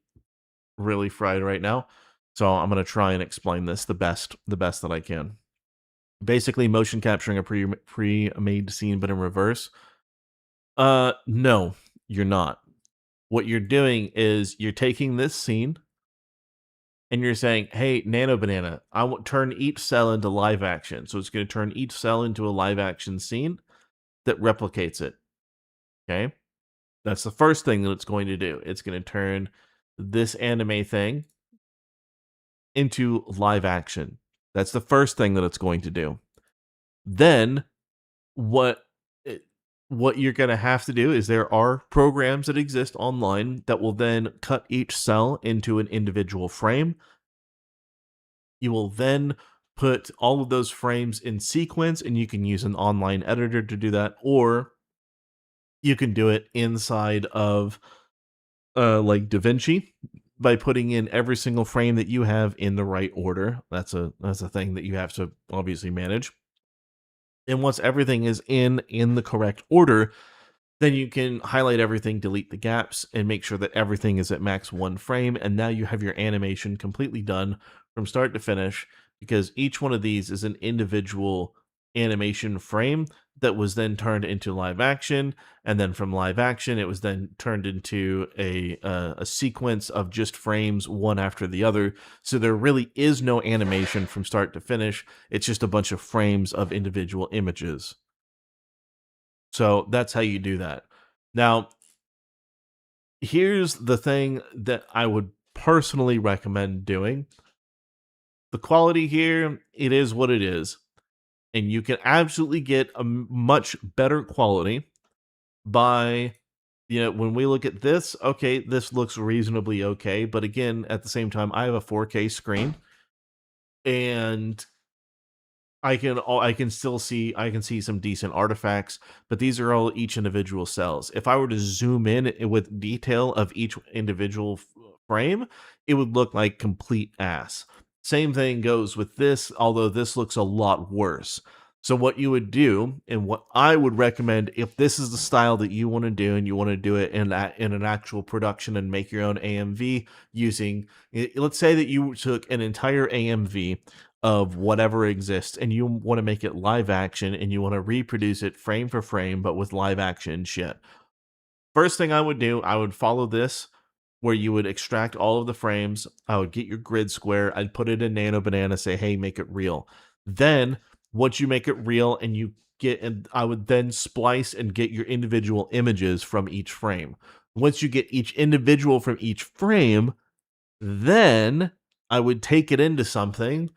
really fried right now, so I'm gonna try and explain this the best that I can. Basically, motion capturing a pre-made scene, but in reverse. No, you're not. What you're doing is you're taking this scene and you're saying, "Hey, Nano Banana, I want turn each cell into live action." So it's going to turn each cell into a live action scene that replicates it. Okay, that's the first thing that it's going to do. It's going to turn this anime thing into live action. That's the first thing that it's going to do. Then what you're going to have to do is there are programs that exist online that will then cut each cell into an individual frame. You will then put all of those frames in sequence, and you can use an online editor to do that, or you can do it inside of like DaVinci by putting in every single frame that you have in the right order. That's a thing that you have to obviously manage. And once everything is in the correct order, then you can highlight everything, delete the gaps, and make sure that everything is at max 1 frame. And now you have your animation completely done from start to finish, because each one of these is an individual animation frame that was then turned into live action, and then from live action it was then turned into a sequence of just frames one after the other. So there really is no animation from start to finish. It's just a bunch of frames of individual images. So that's how you do that. Now, here's the thing that I would personally recommend doing. The quality here, it is what it is. And you can absolutely get a much better quality by, when we look at this, okay, this looks reasonably okay. But again, at the same time, I have a 4K screen, and I can see some decent artifacts, but these are all each individual cells. If I were to zoom in with detail of each individual frame, it would look like complete ass. Same thing goes with this, although this looks a lot worse. So what you would do, and what I would recommend, if this is the style that you want to do, and you want to do it in an actual production and make your own AMV using, let's say that you took an entire AMV of whatever exists and you want to make it live action and you want to reproduce it frame for frame, but with live action shit. First thing I would do, I would follow this, where you would extract all of the frames. I would get your grid square. I'd put it in Nano Banana, say, hey, make it real. Then once you make it real and I would then splice and get your individual images from each frame. Once you get each individual from each frame, then I would take it into something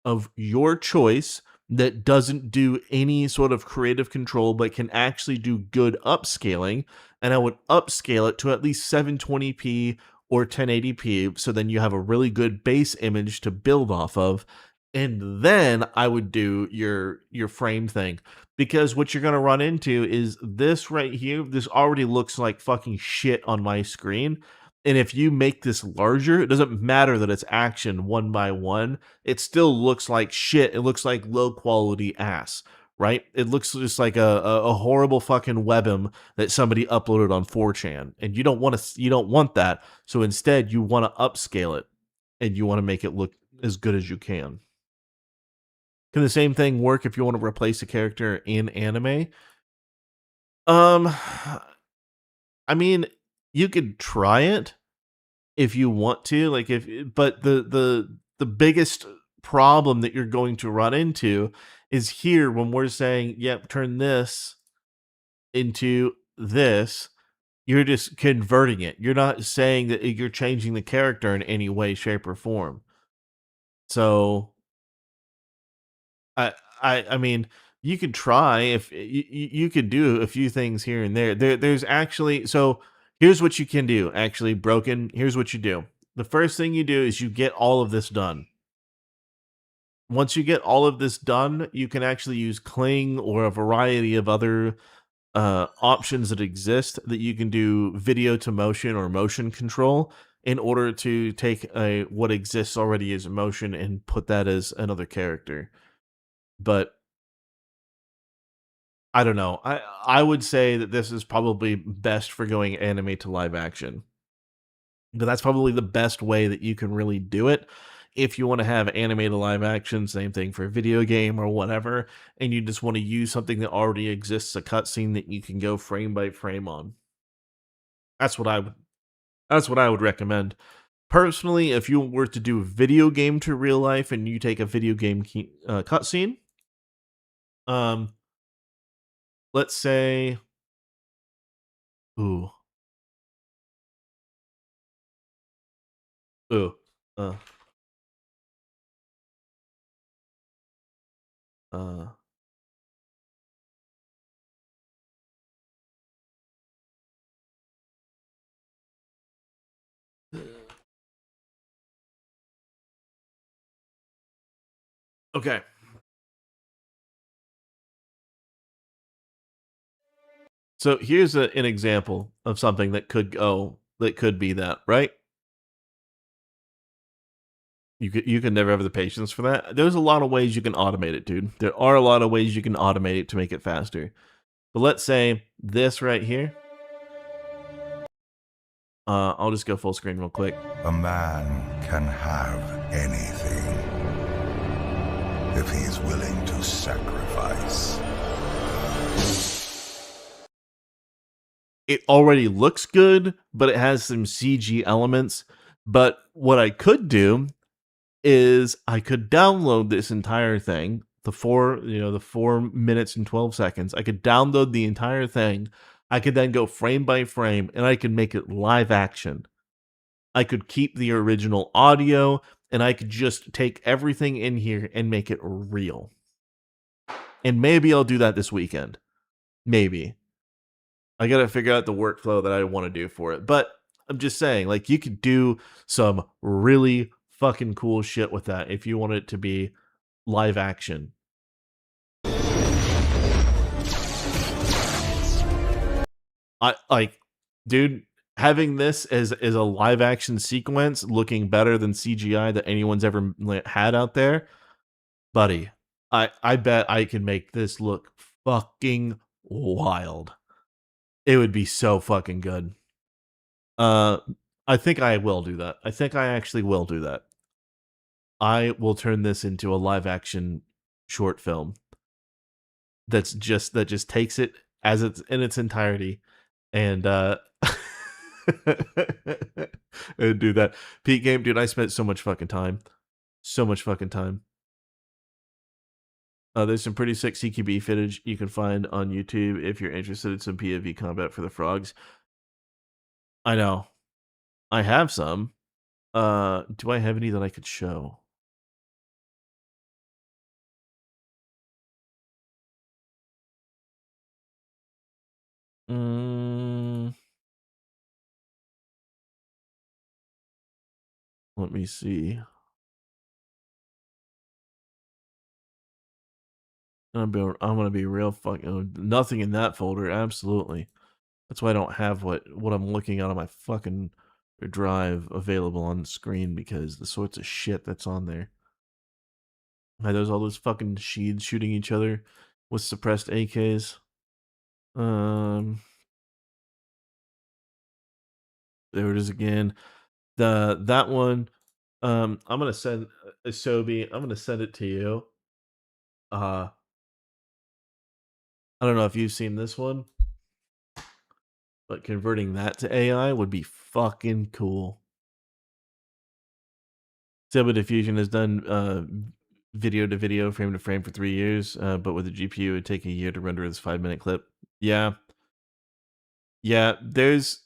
of your choice that doesn't do any sort of creative control but can actually do good upscaling, and I would upscale it to at least 720p or 1080p, so then you have a really good base image to build off of. And then I would do your frame thing, because what you're going to run into is this right here. This already looks like fucking shit on my screen. And if you make this larger, it doesn't matter that it's action one by one. It still looks like shit. It looks like low quality ass, right? It looks just like a horrible fucking webm that somebody uploaded on 4chan. And you don't want that. So instead you want to upscale it and you want to make it look as good as you can. Can the same thing work if you want to replace a character in anime? I mean, you could try it if you want to, but the biggest problem that you're going to run into is here when we're saying, yep, turn this into this. You're just converting it. You're not saying that you're changing the character in any way, shape, or form. So I mean, you could try, if you could do a few things here and there. There's actually, so here's what you can do. Actually, Broken, here's what you do. The first thing you do is you get all of this done. Once you get all of this done, you can actually use Kling or a variety of other options that exist that you can do video to motion or motion control in order to take what exists already as motion and put that as another character. But I don't know. I would say that this is probably best for going anime to live action. But that's probably the best way that you can really do it. If you want to have anime to live action, same thing for a video game or whatever, and you just want to use something that already exists, a cutscene that you can go frame by frame on. That's what I would recommend. Personally, if you were to do a video game to real life and you take a video game cutscene, let's say, ooh, uh, uh, okay. So here's an example of something that could be that, right? You can never have the patience for that. There's a lot of ways you can automate it, dude. There are a lot of ways you can automate it to make it faster. But let's say this right here. I'll just go full screen real quick. A man can have anything if he's willing to sacrifice. It already looks good, but it has some CG elements. But what I could do is I could download this entire thing, the 4 minutes and 12 seconds. I could download the entire thing. I could then go frame by frame and I could make it live action. I could keep the original audio and I could just take everything in here and make it real. And maybe I'll do that this weekend. Maybe. I got to figure out the workflow that I want to do for it. But I'm just saying, like, you could do some really fucking cool shit with that if you want it to be live action. Dude, having this as a live action sequence looking better than CGI that anyone's ever had out there, buddy, I bet I can make this look fucking wild. It would be so fucking good. I think I will do that. I think I actually will do that. I will turn this into a live action short film that just takes it as it's in its entirety and and do that. Pete Game, dude, I spent so much fucking time. So much fucking time. There's some pretty sick CQB footage you can find on YouTube if you're interested in some POV combat for the frogs. I know. I have some. Do I have any that I could show? Let me see. I'm gonna be real fucking nothing in that folder. Absolutely. That's why I don't have what I'm looking at on my fucking drive available on the screen because the sorts of shit that's on there. There's all those fucking Sheeds shooting each other with suppressed AKs. There it is again. That one. I'm gonna send Asobi. I'm gonna send it to you. I don't know if you've seen this one, but converting that to AI would be fucking cool. Stable Diffusion has done video to video, frame to frame for 3 years, but with a GPU, it would take a year to render this 5-minute clip. Yeah, there's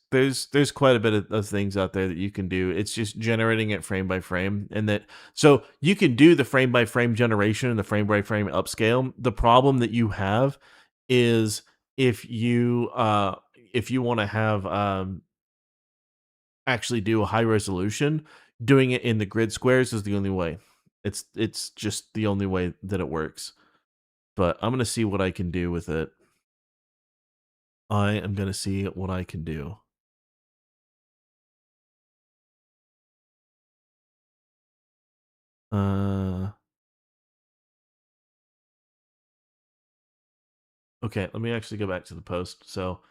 quite a bit of things out there that you can do. It's just generating it frame by frame, and that so you can do the frame by frame generation and the frame by frame upscale. The problem that you have is if you want to have actually do a high resolution, doing it in the grid squares is the only way. It's just the only way that it works. But I'm gonna see what I can do with it. I am gonna see what I can do. Okay, let me actually go back to the post. So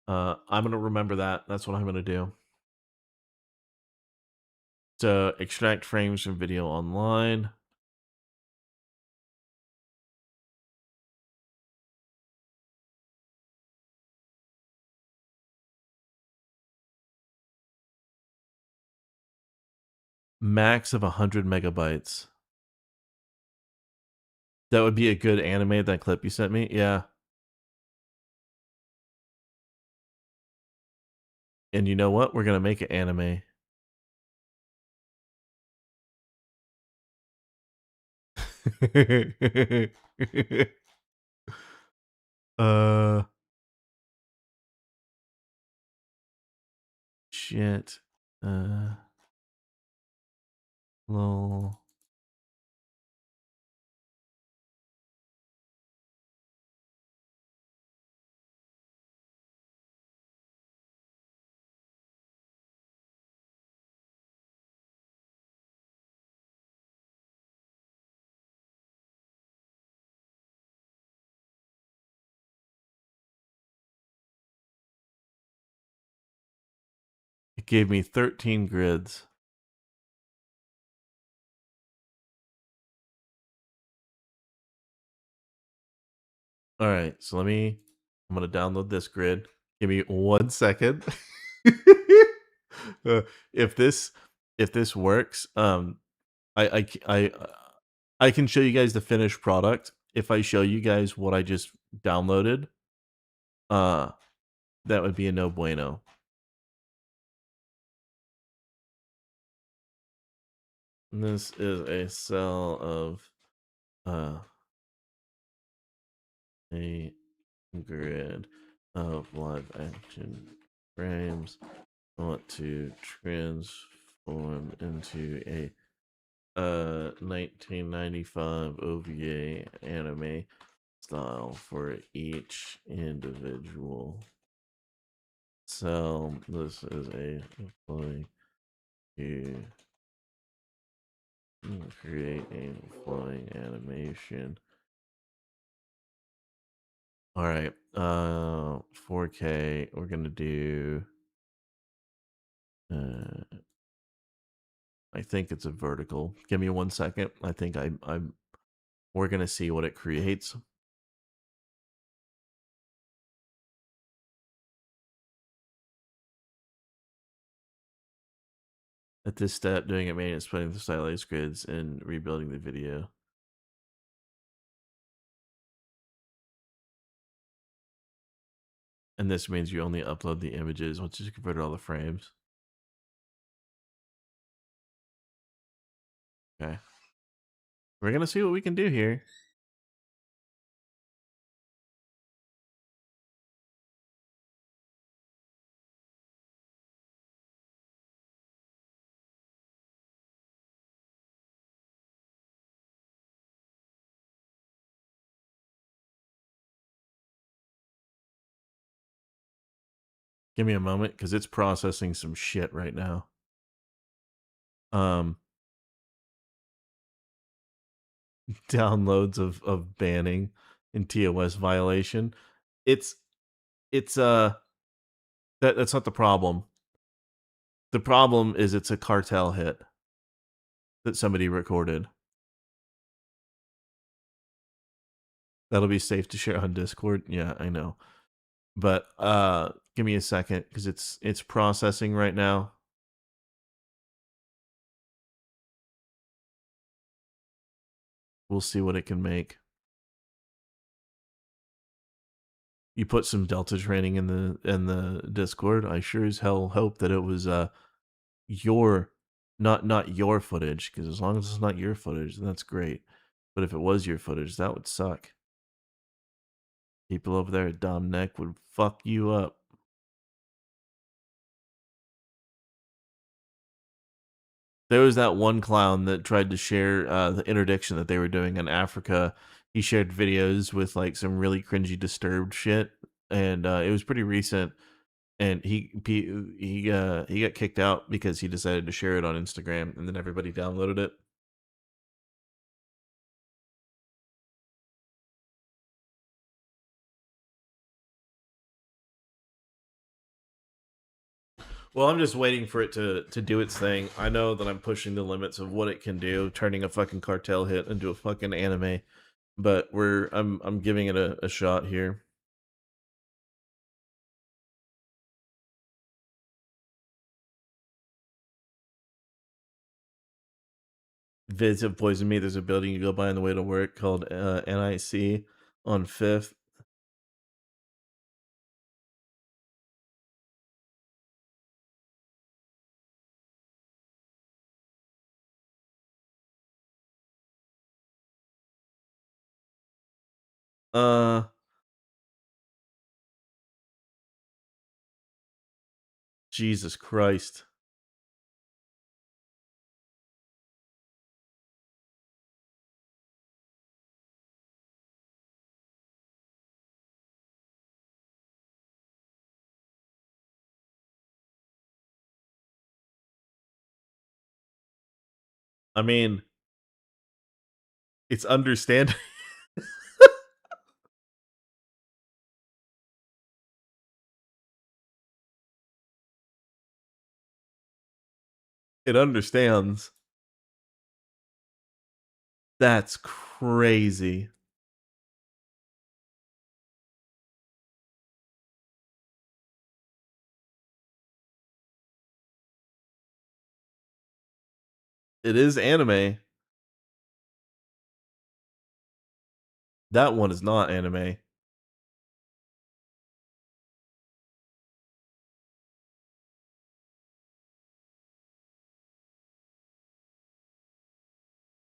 I'm gonna remember that. That's what I'm gonna do. So extract frames from video online. Max of 100 megabytes. That would be a good anime, that clip you sent me. Yeah. And you know what? We're gonna make it anime. uh shit. Lol. It gave me 13 grids. All right, so I'm gonna download this grid. Give me 1 second. Uh, if this works, I can show you guys the finished product. If I show you guys what I just downloaded, uh, that would be a no bueno. And this is a cell of a grid of live action frames. I want to transform into a 1995 OVA anime style for each individual cell. This is a flowing to create a flowing animation. All right, 4K. We're gonna do. I think it's a vertical. Give me 1 second. I think I'm. We're gonna see what it creates. At this step, doing it maintenance, putting the stylized grids, and rebuilding the video. And this means you only upload the images once you convert all the frames. Okay. We're gonna see what we can do here. Give me a moment because it's processing some shit right now. Downloads of banning and TOS violation. It's that's not the problem. The problem is it's a cartel hit that somebody recorded. That'll be safe to share on Discord. Yeah, I know. But give me a second because it's processing right now. We'll see what it can make. You put some Delta training in the Discord. I sure as hell hope that it was your not your footage, because as long as it's not your footage, then that's great. But if it was your footage, that would suck. People over there at Dom Neck would fuck you up. There was that one clown that tried to share the interdiction that they were doing in Africa. He shared videos with like some really cringy, disturbed shit, and it was pretty recent. And he got kicked out because he decided to share it on Instagram, and then everybody downloaded it. Well, I'm just waiting for it to do its thing. I know that I'm pushing the limits of what it can do, turning a fucking cartel hit into a fucking anime. But I'm giving it a shot here. Vids have poisoned me. There's a building you go by on the way to work called NIC on 5th. Jesus Christ. I mean, it's understandable. It understands. That's crazy. It is anime. That one is not anime.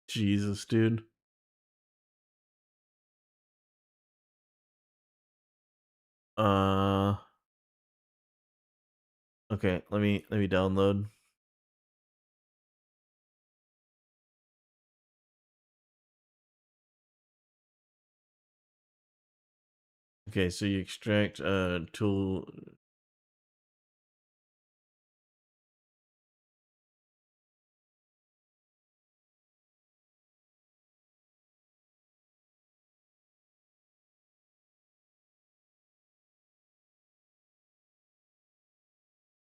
Jesus, dude. Uh okay, let me download. Okay, so you extract tool.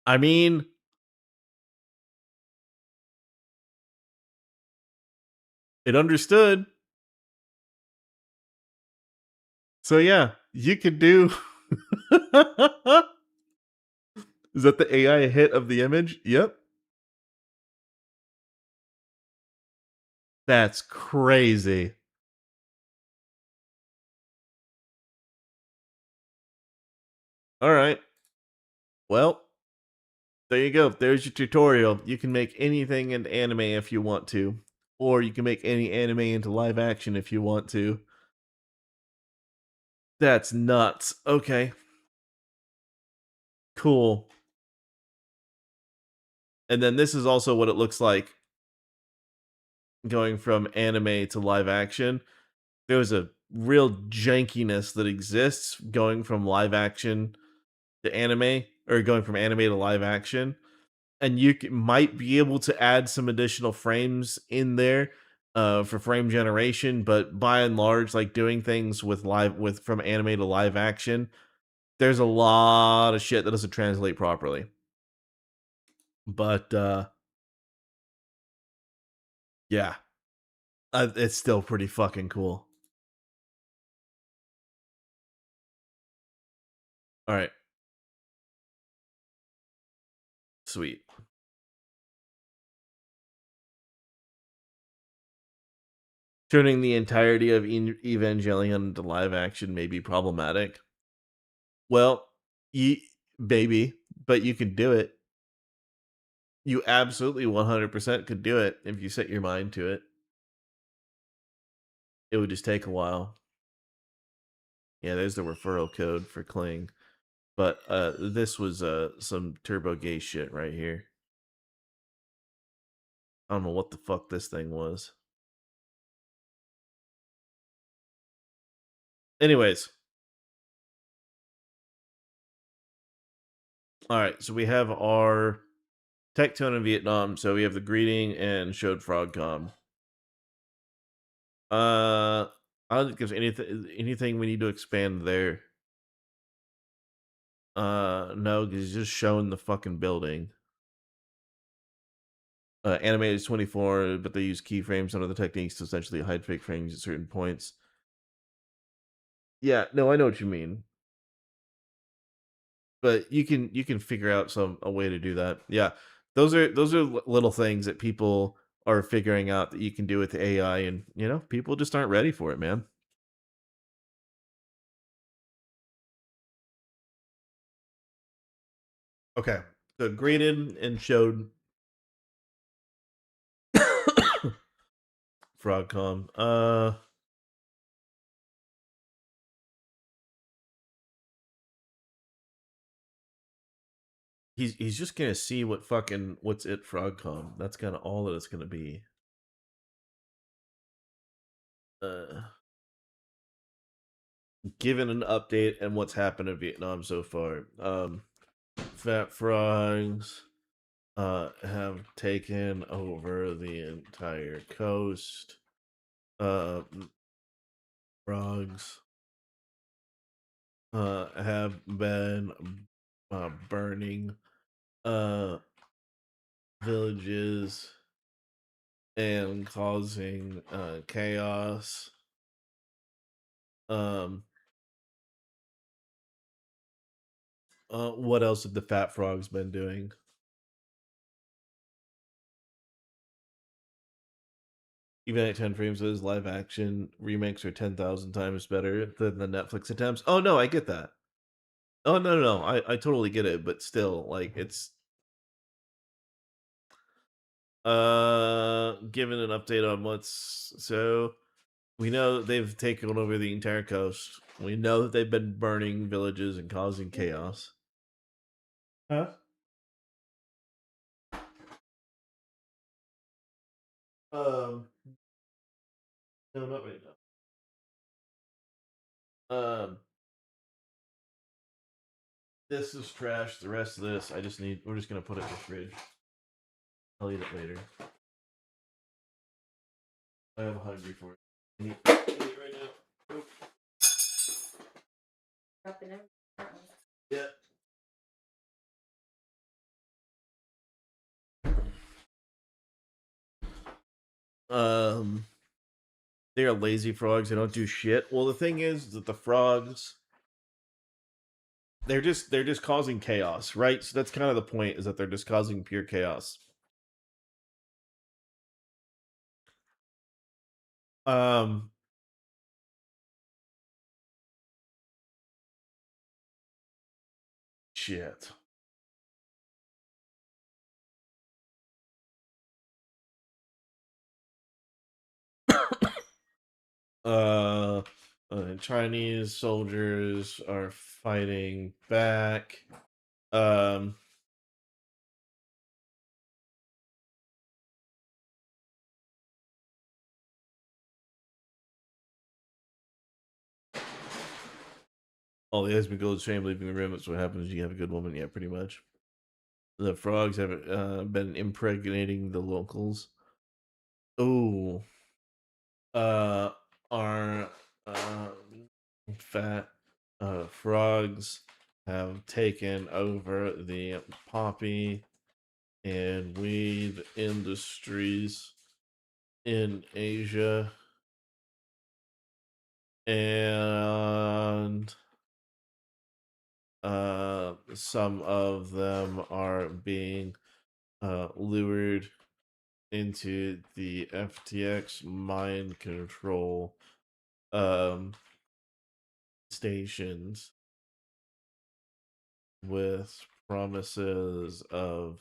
I mean, it understood. So yeah, you could do. Is that the AI hit of the image? Yep. That's crazy. All right. Well, there you go. There's your tutorial. You can make anything into anime if you want to, or you can make any anime into live action if you want to. That's nuts. Okay. Cool. And then this is also what it looks like going from anime to live action. There's a real jankiness that exists going from live action to anime, or going from anime to live action. And you might be able to add some additional frames in there for frame generation, but by and large, like doing things with from anime to live action, there's a lot of shit that doesn't translate properly. But yeah, it's still pretty fucking cool. All right, sweet. Turning the entirety of Evangelion into live action may be problematic. Well, you baby, but you could do it. You absolutely 100% could do it if you set your mind to it. It would just take a while. Yeah, there's the referral code for Kling. But this was some turbo gay shit right here. I don't know what the fuck this thing was. Anyways. All right, so we have our Tectone in Vietnam. So we have the greeting and showed Frogcom. I don't think there's anything we need to expand there. No, because he's just showing the fucking building. Animated is 24, but they use keyframes and other techniques to essentially hide fake frames at certain points. Yeah, no, I know what you mean. But you can figure out a way to do that. Yeah. Those are little things that people are figuring out that you can do with AI, and people just aren't ready for it, man. Okay. So graded and showed Frogcom. He's just gonna see what's it Frogcom. That's kind of all that it's gonna be. Given an update and what's happened in Vietnam so far. Fat frogs have taken over the entire coast. Frogs have been burning villages and causing chaos. What else have the fat frogs been doing? Even at 10 frames, those live action remakes are 10,000 times better than the Netflix attempts. Oh no, I get that. Oh no, I totally get it, but still, like it's giving an update on what's so we know they've taken over the entire coast. We know that they've been burning villages and causing chaos. Huh? No, not right now. This is trash. The rest of this, we're just gonna put it in the fridge. I'll eat it later. I am hungry for it. I need right now. Yeah. They are lazy frogs. They don't do shit. Well, the thing is that the frogs, they're just causing chaos, right? So that's kind of the point, is that they're just causing pure chaos. Um, shit. Uh, Chinese soldiers are fighting back. Um, all the husband goes shame leaving the room. That's what happens. You have a good woman. Yeah, pretty much. The frogs have been impregnating the locals. Oh, uh, our fat frogs have taken over the poppy and weed industries in Asia, and some of them are being lured into the FTX mind control stations with promises of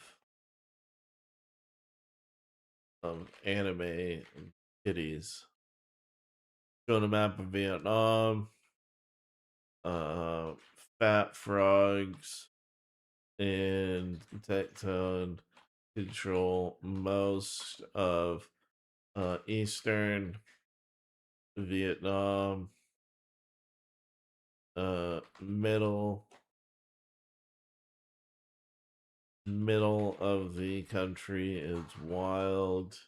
anime kitties. Showing a map of Vietnam, uh, fat frogs and Tectone control most of Eastern Vietnam, middle of the country is wild.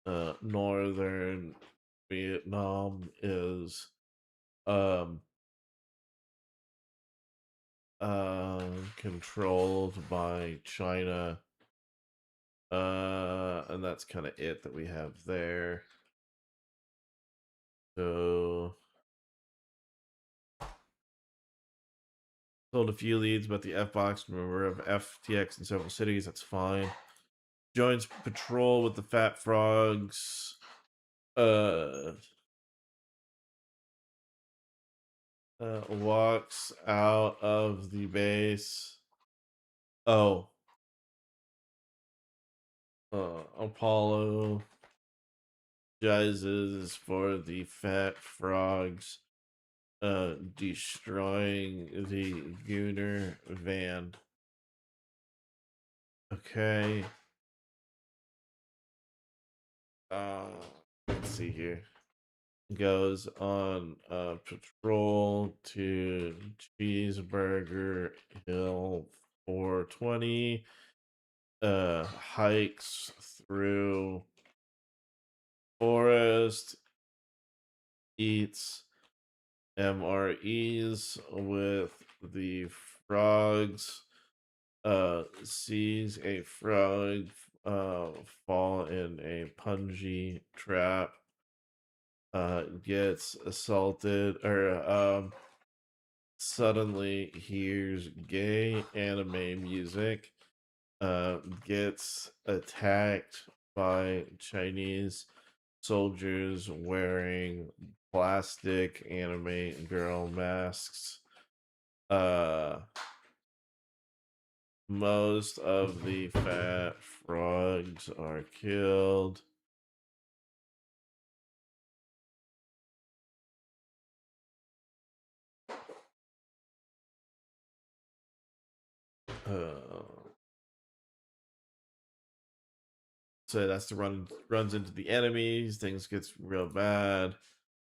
Northern Vietnam is um controlled by China. And that's kind of it that we have there. So sold a few leads about the F-Box member of FTX in several cities. That's fine. Joins patrol with the Fat Frogs. Walks out of the base. Oh. Apollo apologizes for the Fat Frogs destroying the Gooner van. Okay. Let's see here. Goes on patrol to Cheeseburger Hill 420. Hikes through forest, eats MREs with the frogs, sees a frog fall in a punji trap, gets assaulted, or suddenly hears gay anime music, gets attacked by Chinese soldiers wearing plastic anime girl masks. Most of the fat frogs are killed. So that's the runs into the enemies. Things gets real bad.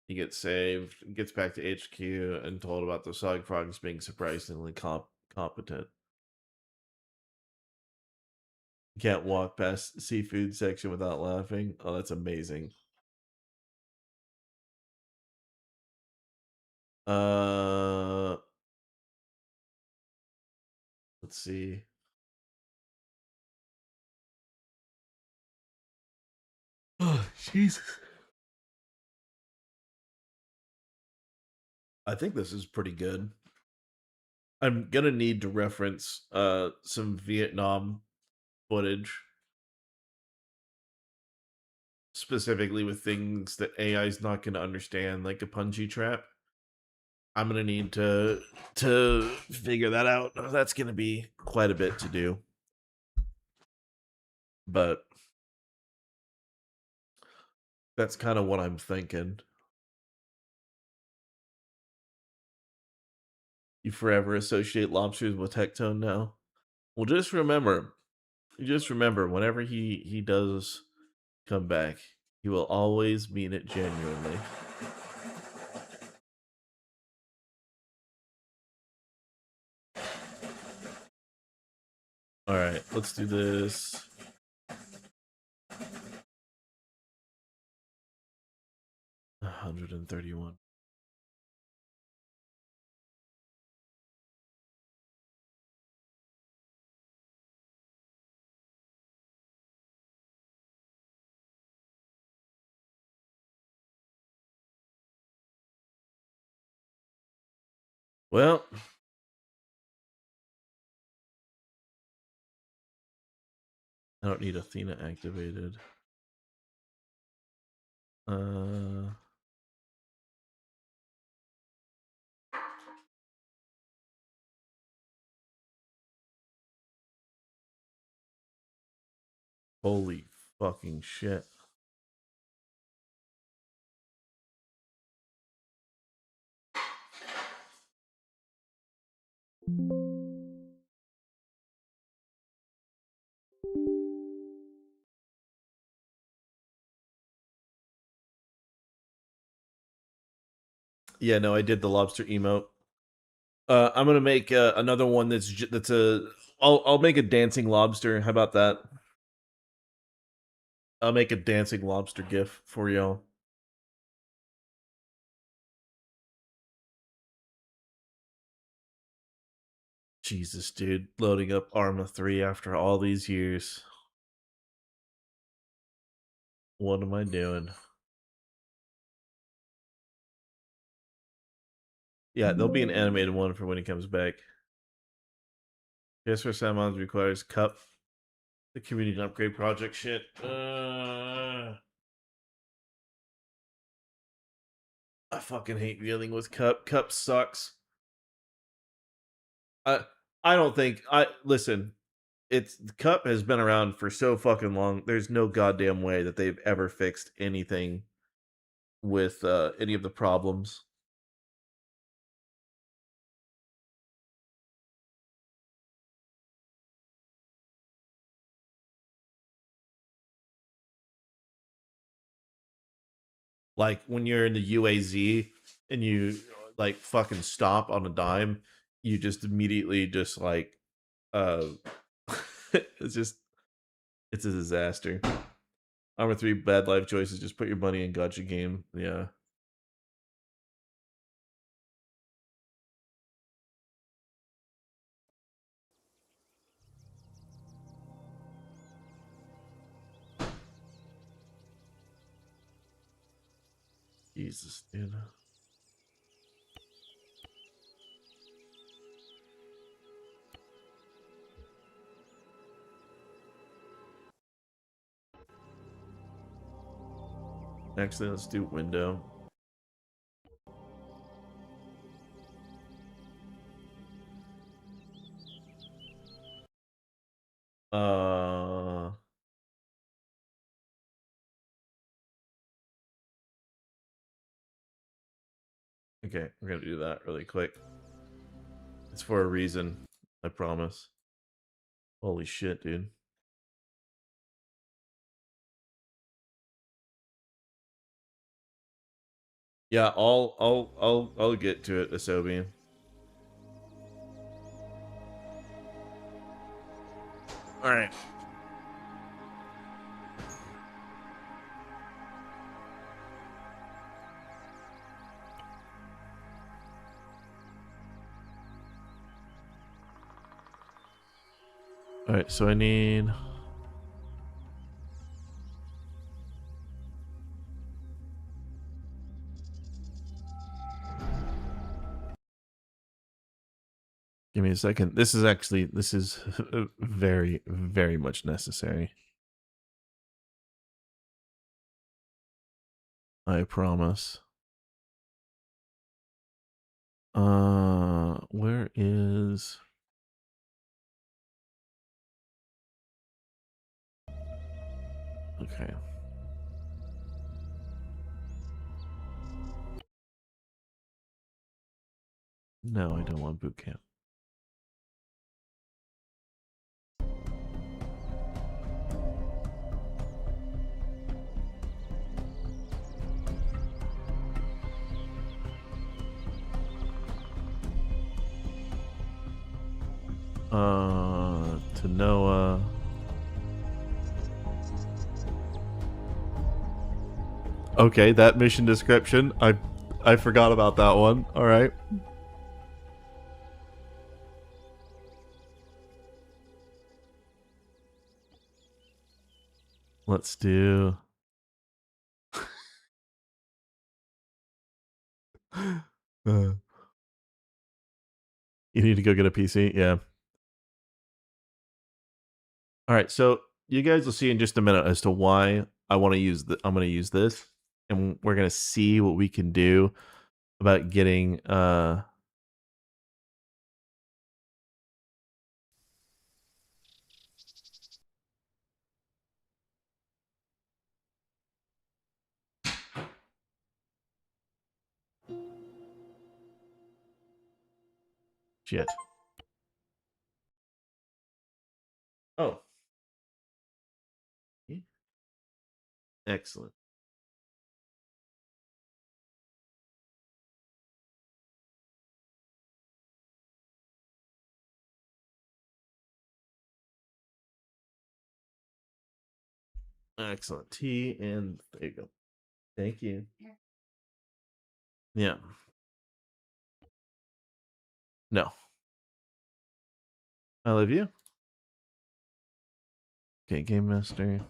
He gets saved, gets back to HQ, and told about the Sog Frogs being surprisingly competent. Can't walk past the seafood section without laughing. Oh, that's amazing. Let's see. Oh, Jesus. I think this is pretty good. I'm gonna need to reference some Vietnam footage, specifically with things that AI is not gonna understand, like a punji trap. I'm gonna need to figure that out. That's gonna be quite a bit to do, but that's kind of what I'm thinking. You forever associate lobsters with Tectone now. Well, just remember, whenever he does come back, he will always mean it genuinely. All right, let's do this. $131. Well, I don't need Athena activated. Holy fucking shit. Yeah, no, I did the lobster emote. I'm gonna make another one that's a. I'll make a dancing lobster. How about that? I'll make a dancing lobster gif for y'all. Jesus, dude, loading up Arma 3 after all these years. What am I doing? Yeah, there'll be an animated one for when he comes back. Just for Salmons requires cup. The community upgrade project shit. I fucking hate dealing with cup. Cup sucks. I don't think I listen. It's cup has been around for so fucking long. There's no goddamn way that they've ever fixed anything with any of the problems. Like when you're in the UAZ and you like fucking stop on a dime, you just immediately just like uh it's a disaster. Armor 3 bad life choices, just put your money in gotcha game. Yeah. Jesus, dude. Actually, let's do window. Okay, we're gonna do that really quick. It's for a reason, I promise. Holy shit, dude. Yeah, I'll get to it, Asobi. All right. All right, so I need. Give me a second. This is very, very much necessary. I promise. Where is... Okay. No, I don't want boot camp. To Noah. Okay, that mission description. I forgot about that one. All right. Let's do... you need to go get a PC? Yeah. All right, so you guys will see in just a minute as to why I want to use I'm going to use this, and we're going to see what we can do about getting shit. Oh. Excellent. Excellent. T, and there you go. Thank you. Yeah. No. I love you. Okay, Game Master.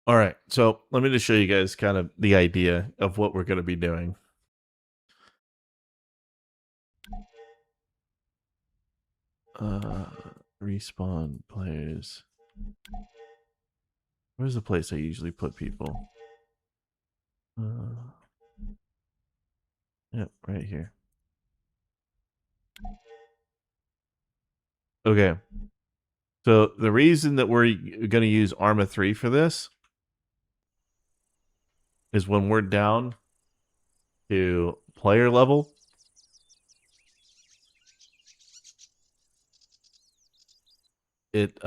All right, so let me just show you guys kind of the idea of what we're going to be doing. Respawn players. Where's the place I usually put people? Yep, right here. Okay. So the reason that we're going to use Arma 3 for this is when we're down to player level, it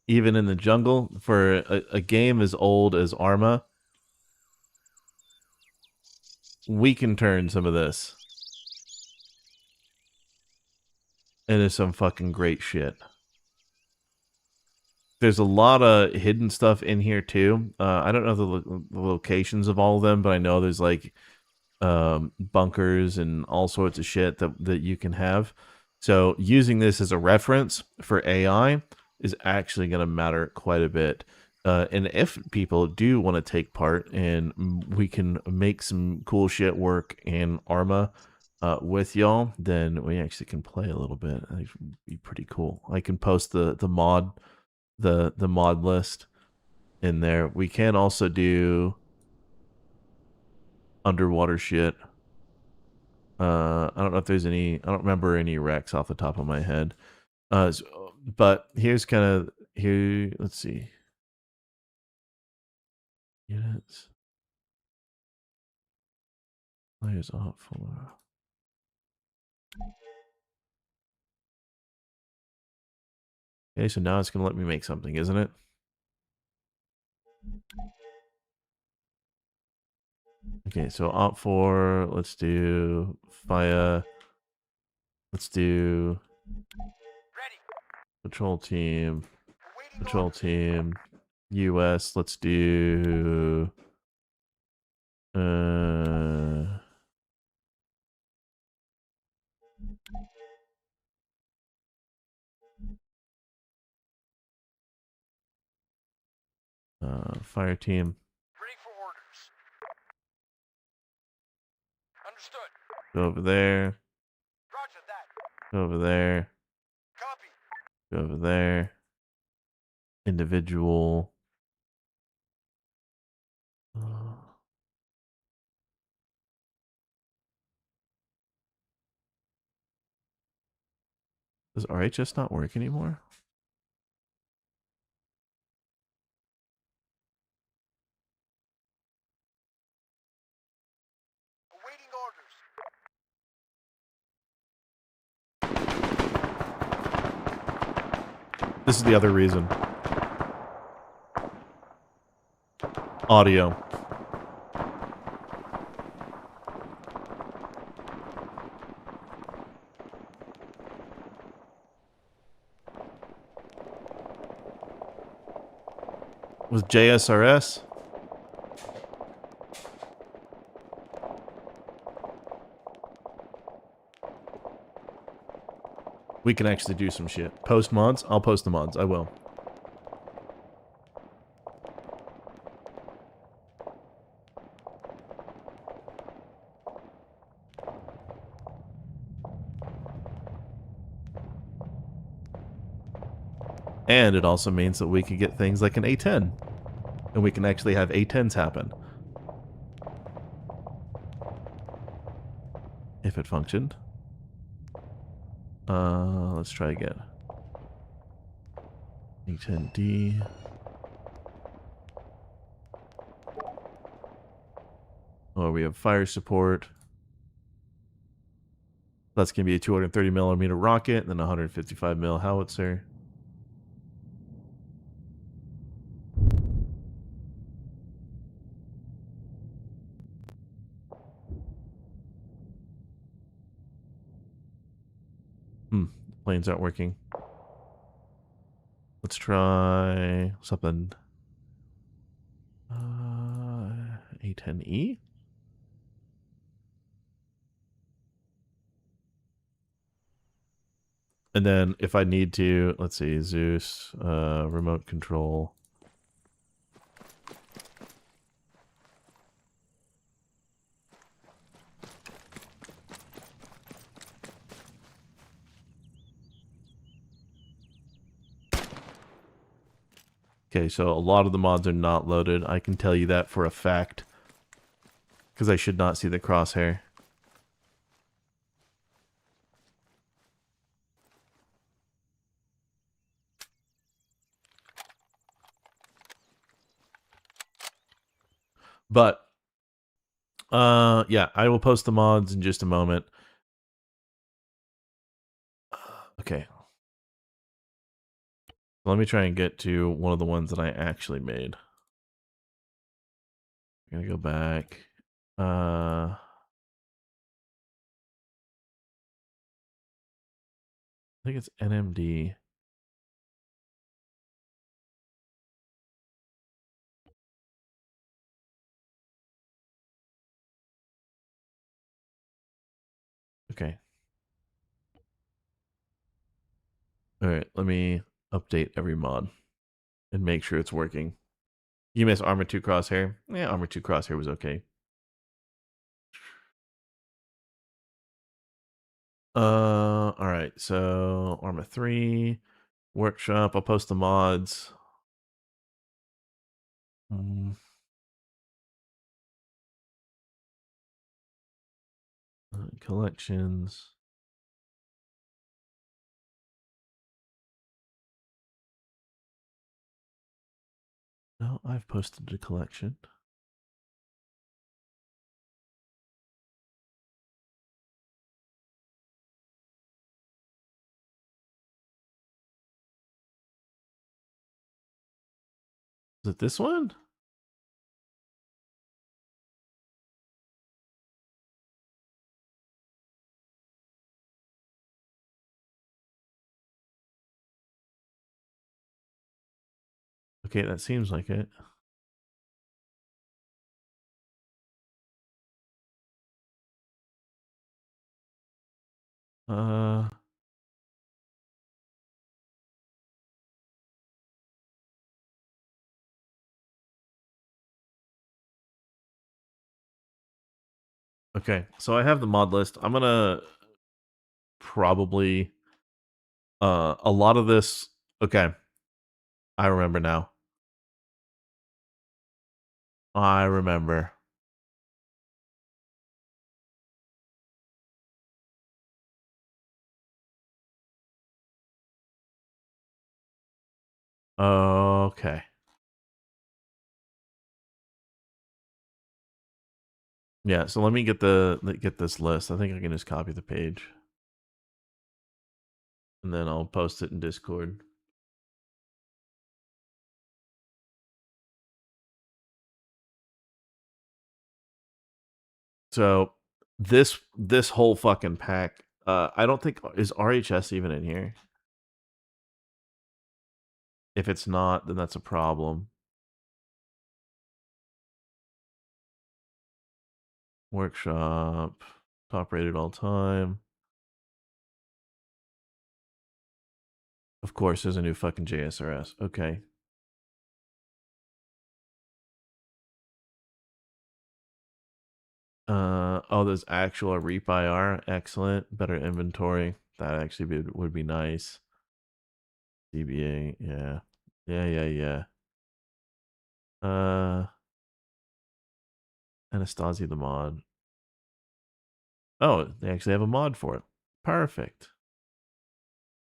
even in the jungle for a game as old as Arma, we can turn some of this into some fucking great shit. There's a lot of hidden stuff in here too. I don't know the locations of all of them, but I know there's like bunkers and all sorts of shit that you can have. So using this as a reference for AI is actually going to matter quite a bit. And if people do want to take part and we can make some cool shit work in Arma with y'all, then we actually can play a little bit. I think it would be pretty cool. I can post the mod list in there. We can also do underwater shit. I don't know if there's any. I don't remember any wrecks off the top of my head. But here's kind of here. Let's see. Units. Players off for. Okay, so now it's gonna let me make something, isn't it? Okay, so opt for. Let's do fire. Let's do patrol team. Patrol team. US. Let's do. Fire team. Ready for orders. Understood. Go over there. Roger that. Go over there. Copy. Go over there. Individual. Does RHS not work anymore? Awaiting orders. This is the other reason. Audio. With JSRS? We can actually do some shit. Post mods? I'll post the mods. I will. And it also means that we could get things like an A10. And we can actually have A10s happen. If it functioned. Let's try again. A10D. Oh, we have fire support. That's going to be a 230 millimeter rocket and then a 155 mil howitzer. Planes aren't working. Let's try something. A10E? And then if I need to, let's see, Zeus, remote control. Okay, so a lot of the mods are not loaded. I can tell you that for a fact. Because I should not see the crosshair. But, yeah, I will post the mods in just a moment. Okay. Let me try and get to one of the ones that I actually made. I'm gonna go back. I think it's NMD. Okay. All right, let me update every mod and make sure it's working. You miss Armor 2 Crosshair? Yeah, Armor 2 Crosshair was okay. Alright, so Arma 3, Workshop, I'll post the mods. Mm. Collections. No, I've posted the collection. Is it this one? Okay, that seems like it. Uh, okay, so I have the mod list. I'm gonna probably a lot of this. Okay, I remember now. I remember. Okay. Yeah, so let me get get this list. I think I can just copy the page. And then I'll post it in Discord. So this whole fucking pack, I don't think is RHS even in here. If it's not, then that's a problem. Workshop, top rated all time. Of course, there's a new fucking JSRS. Okay. Oh, there's actual Reap IR. Excellent. Better inventory. That actually would be nice. CBA, yeah. Yeah. Anastasia the mod. Oh, they actually have a mod for it. Perfect.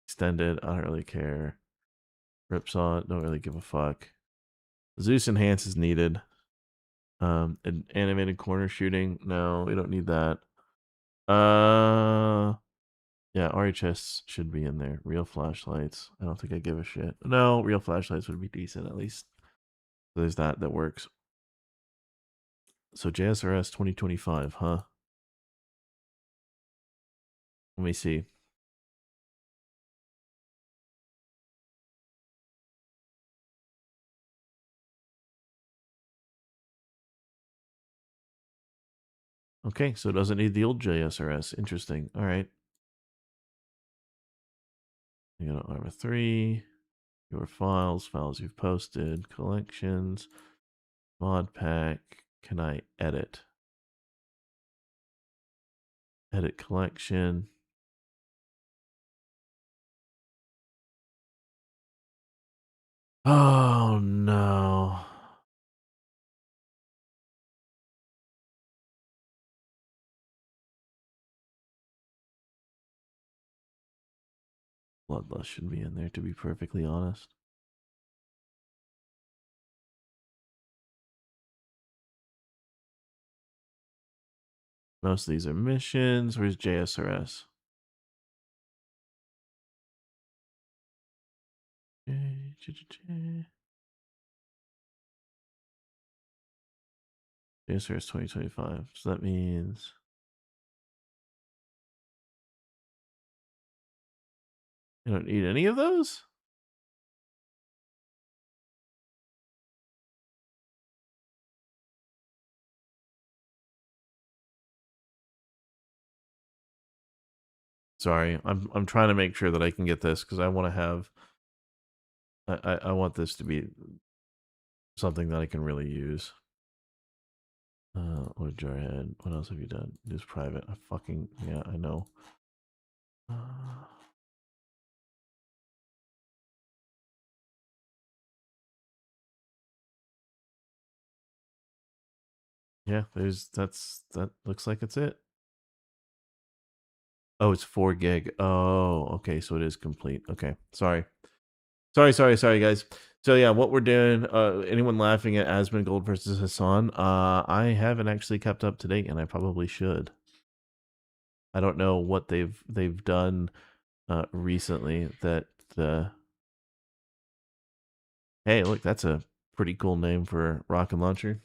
Extended, I don't really care. Ripsaw, don't really give a fuck. Zeus Enhance is needed. An animated corner shooting. No, we don't need that. Yeah, RHS should be in there. Real flashlights. I don't think I give a shit. No, real flashlights would be decent at least. So there's that works. So JSRS 2025, huh? Let me see. Okay, so it doesn't need the old JSRS. Interesting. All right. You got Armor 3, your files you've posted, collections, mod pack. Can I edit? Edit collection. Oh no. Bloodlust should be in there, to be perfectly honest. Most of these are missions. Where's JSRS? JSRS 2025. So that means I don't need any of those? Sorry, I'm trying to make sure that I can get this because I want to have I want this to be something that I can really use. What Jarhead? What else have you done? News private. I fucking yeah, I know. Yeah, that looks like it's it. Oh, it's 4 gig. Oh, okay, so it is complete. Okay. Sorry, guys. So yeah, what we're doing, anyone laughing at Asmongold versus Hassan, I haven't actually kept up to date and I probably should. I don't know what they've done recently that the hey, look, that's a pretty cool name for a rocket launcher.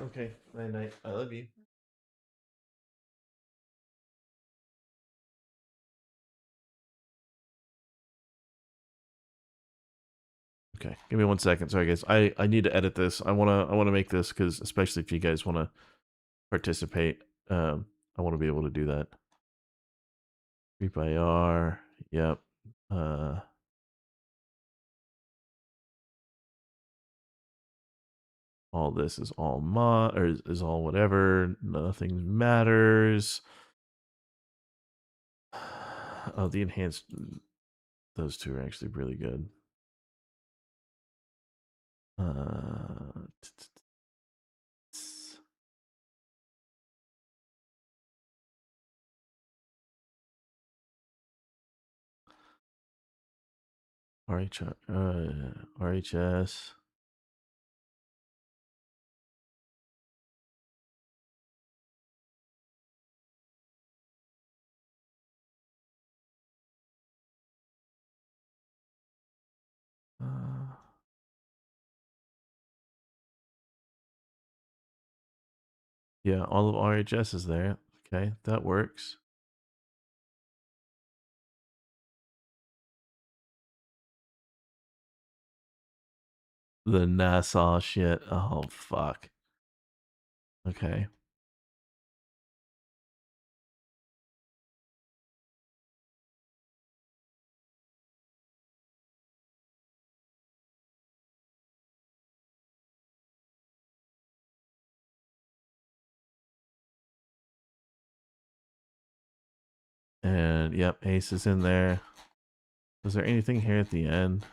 Okay, night night. I love you. Okay, give me 1 second. Sorry, guys. I need to edit this. I wanna make this because especially if you guys wanna participate, I want to be able to do that. Creep IR. Yep. All this is all or is all whatever. Nothing matters. Oh, the enhanced. Those two are actually really good. RHS. Yeah, all of RHS is there. Okay, that works. The Nassau shit. Oh, fuck. Okay. And yep, Ace is in there. Was there anything here at the end?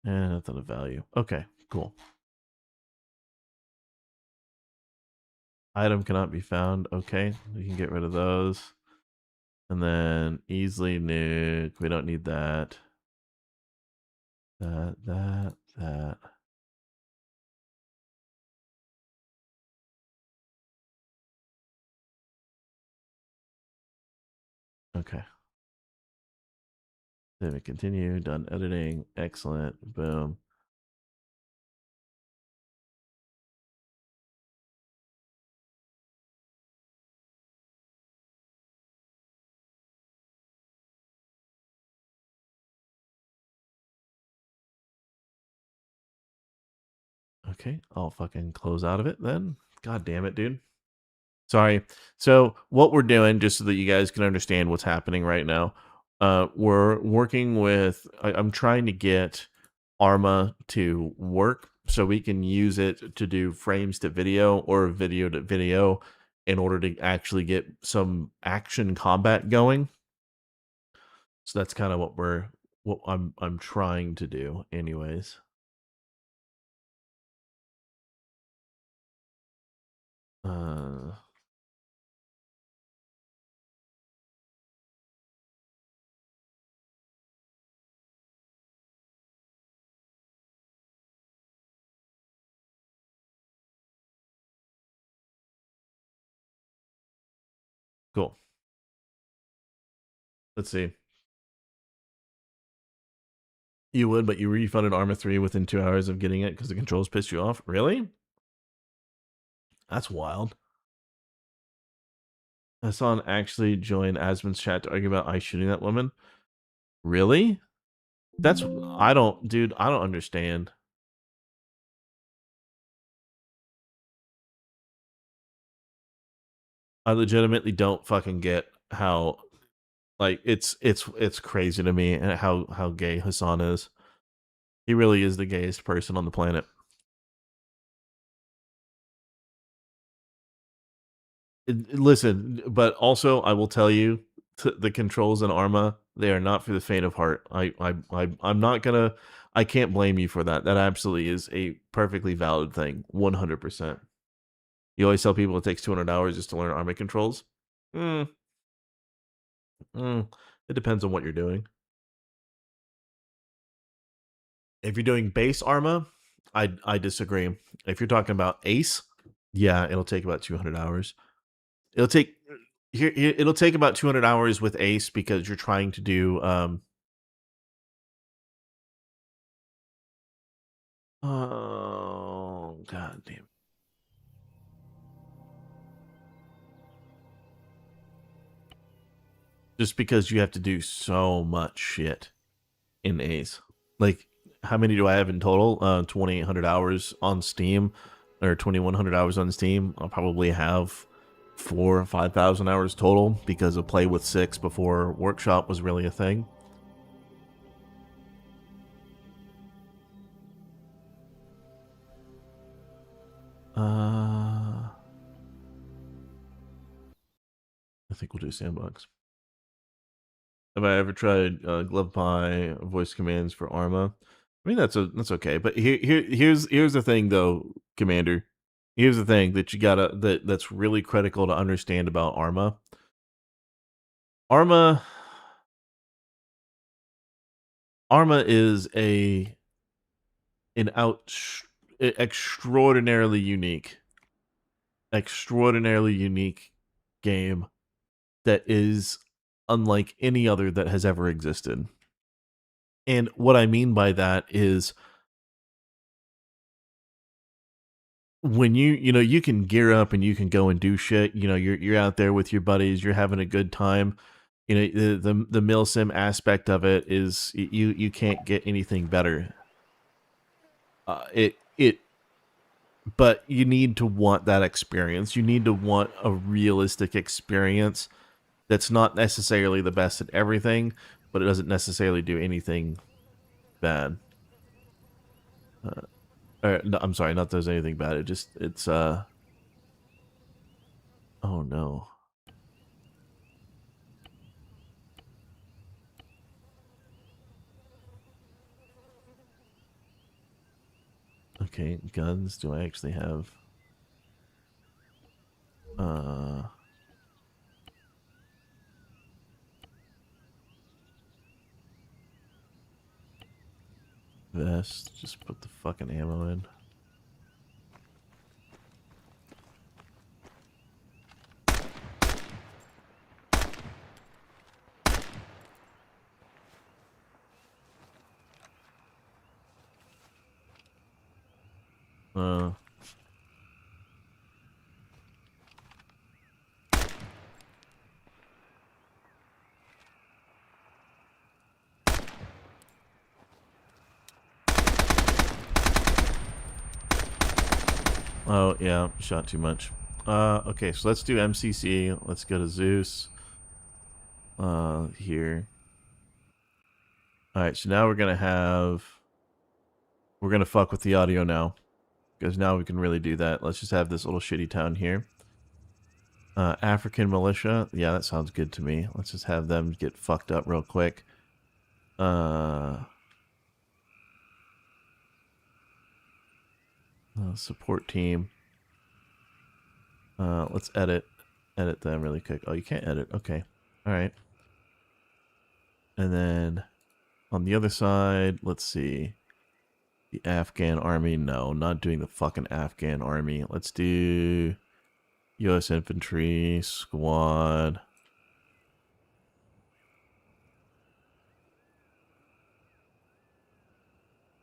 And nothing of value. Okay, cool. Item cannot be found. Okay, we can get rid of those. And then easily nuke. We don't need that. That. Okay. Then we continue. Done editing. Excellent. Boom. Okay, I'll fucking close out of it then. God damn it, dude. Sorry. So what we're doing, just so that you guys can understand what's happening right now, we're working with. I'm trying to get Arma to work so we can use it to do frames to video or video to video in order to actually get some action combat going. So that's kind of what I'm trying to do, anyways. Cool. Let's see. You would, but you refunded Arma 3 within 2 hours of getting it because the controls pissed you off. Really? That's wild. Hassan actually joined Asmon's chat to argue about ice shooting that woman. Really? I don't understand. I legitimately don't fucking get how Like it's crazy to me and how gay Hassan is. He really is the gayest person on the planet. Listen, but also I will tell you, the controls in Arma, they are not for the faint of heart. I'm not gonna. I can't blame you for that. That absolutely is a perfectly valid thing, 100%. You always tell people it takes 200 hours just to learn Arma controls. Mm, it depends on what you're doing. If you're doing base Arma, I disagree. If you're talking about Ace, yeah, it'll take about 200 hours. It'll take it'll take about 200 hours with Ace because you're trying to do oh god damn. Just because you have to do so much shit in Ace. Like, how many do I have in total? 2,800 hours on Steam, or 2,100 hours on Steam. I'll probably have 4,000 or 5,000 hours total because of Play with 6 before Workshop was really a thing. I think we'll do Sandbox. Have I ever tried GlovePie voice commands for Arma? I mean that's okay, but here's the thing though, Commander. Here's the thing that you gotta that's really critical to understand about Arma. Arma is an extraordinarily unique game that is unlike any other that has ever existed. And what I mean by that is when you can gear up and you can go and do shit, you're out there with your buddies, you're having a good time. The milsim aspect of it is you can't get anything better. But you need to want that experience. You need to want a realistic experience that's not necessarily the best at everything, but it doesn't necessarily do anything bad. No, I'm sorry, not there's anything bad. It's oh no. Okay, guns. Do I actually have vest? Just put the fucking ammo in. Oh yeah, shot too much. Okay, so let's do MCC. Let's go to Zeus. Here. Alright, so now we're gonna fuck with the audio now. Because now we can really do that. Let's just have this little shitty town here. African militia. Yeah, that sounds good to me. Let's just have them get fucked up real quick. Support team. Let's edit them really quick. Oh, you can't edit. Okay. Alright. And then on the other side, let's see. The Afghan army. No, not doing the fucking Afghan army. Let's do U.S. infantry squad.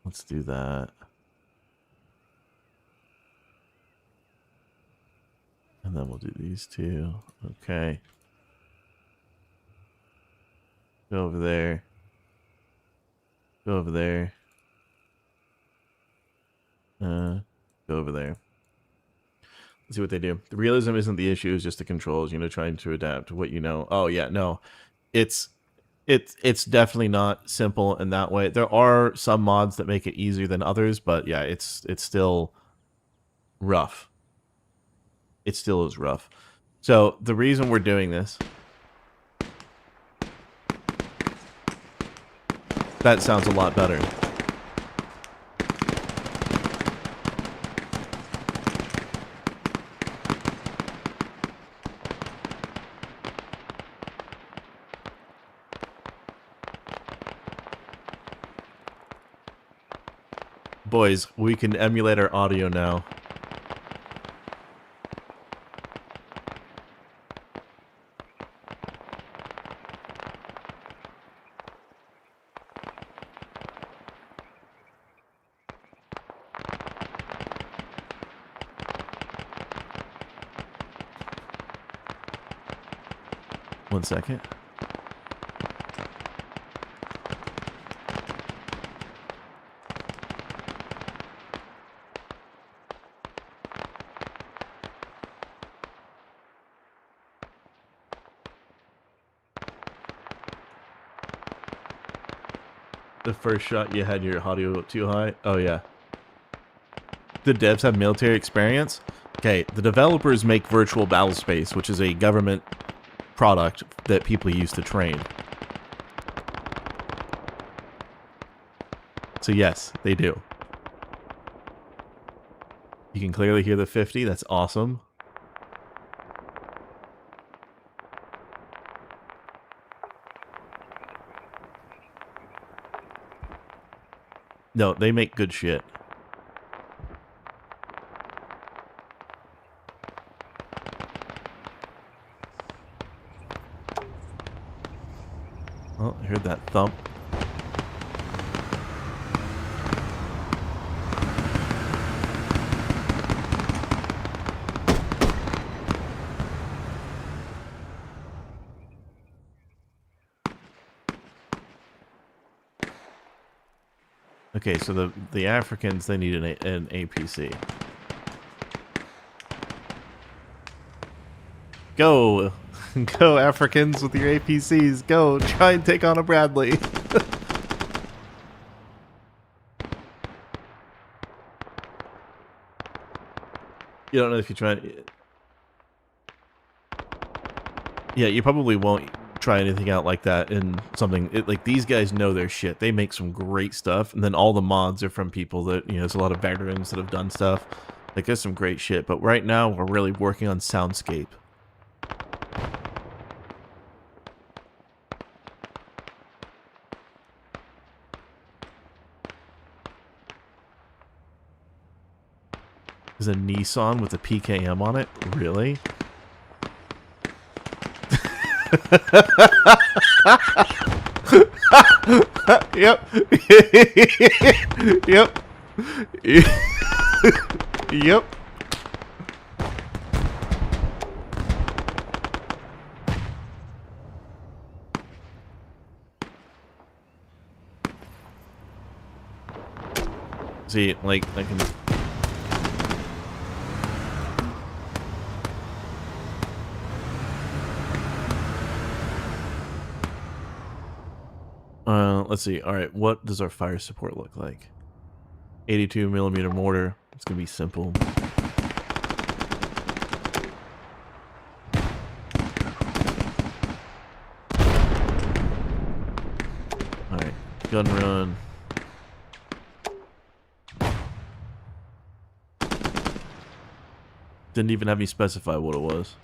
Let's do that. And then we'll do these two. Okay. Go over there. Go over there. Go over there. See what they do. The realism isn't the issue, it's just the controls, trying to adapt to what you know. Oh, yeah, no. it's definitely not simple in that way. There are some mods that make it easier than others, but yeah, it's still rough. It still is rough. So the reason we're doing this, that sounds a lot better. Boys, we can emulate our audio now. One second. The first shot you had your audio too high? Oh yeah. The devs have military experience? Okay, the developers make Virtual Battle Space, which is a government product that people use to train. So yes, they do. You can clearly hear the 50. That's awesome. No, they make good shit. Oh, I heard that thump. Okay, so the Africans, they need an APC. Go! Go, Africans, with your APCs. Go, try and take on a Bradley. You don't know if you try... Yeah, you probably won't try anything out like that in something... like, these guys know their shit. They make some great stuff, and then all the mods are from people that, you know, there's a lot of veterans that have done stuff. Like, there's some great shit, but right now, we're really working on soundscape. Is a Nissan with a PKM on it? Really? Yep. Yep. Yep. See, like, I can... let's see. All right, what does our fire support look like? 82 millimeter mortar. It's gonna be simple. All right, gun run. Didn't even have me specify what it was.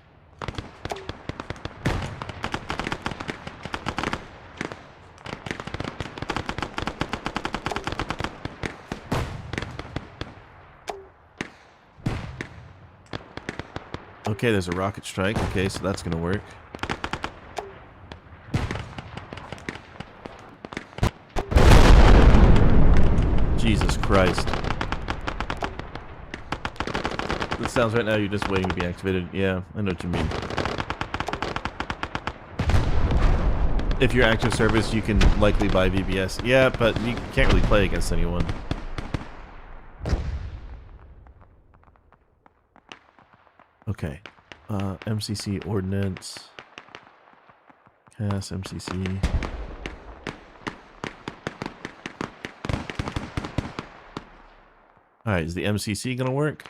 Okay, there's a rocket strike. Okay, so that's gonna work. Jesus Christ. It sounds right now you're just waiting to be activated. Yeah, I know what you mean. If you're active service, you can likely buy VBS. Yeah, but you can't really play against anyone. Okay. MCC ordnance. Yes, MCC. Alright, is the MCC gonna work?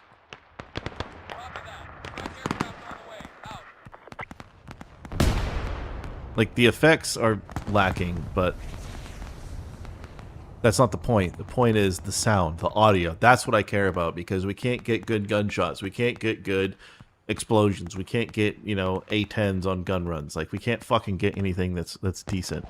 Like, the effects are lacking, but that's not the point. The point is the sound, the audio. That's what I care about, because we can't get good gunshots. We can't get good explosions. We can't get, you know, A10s on gun runs. Like, we can't fucking get anything that's decent.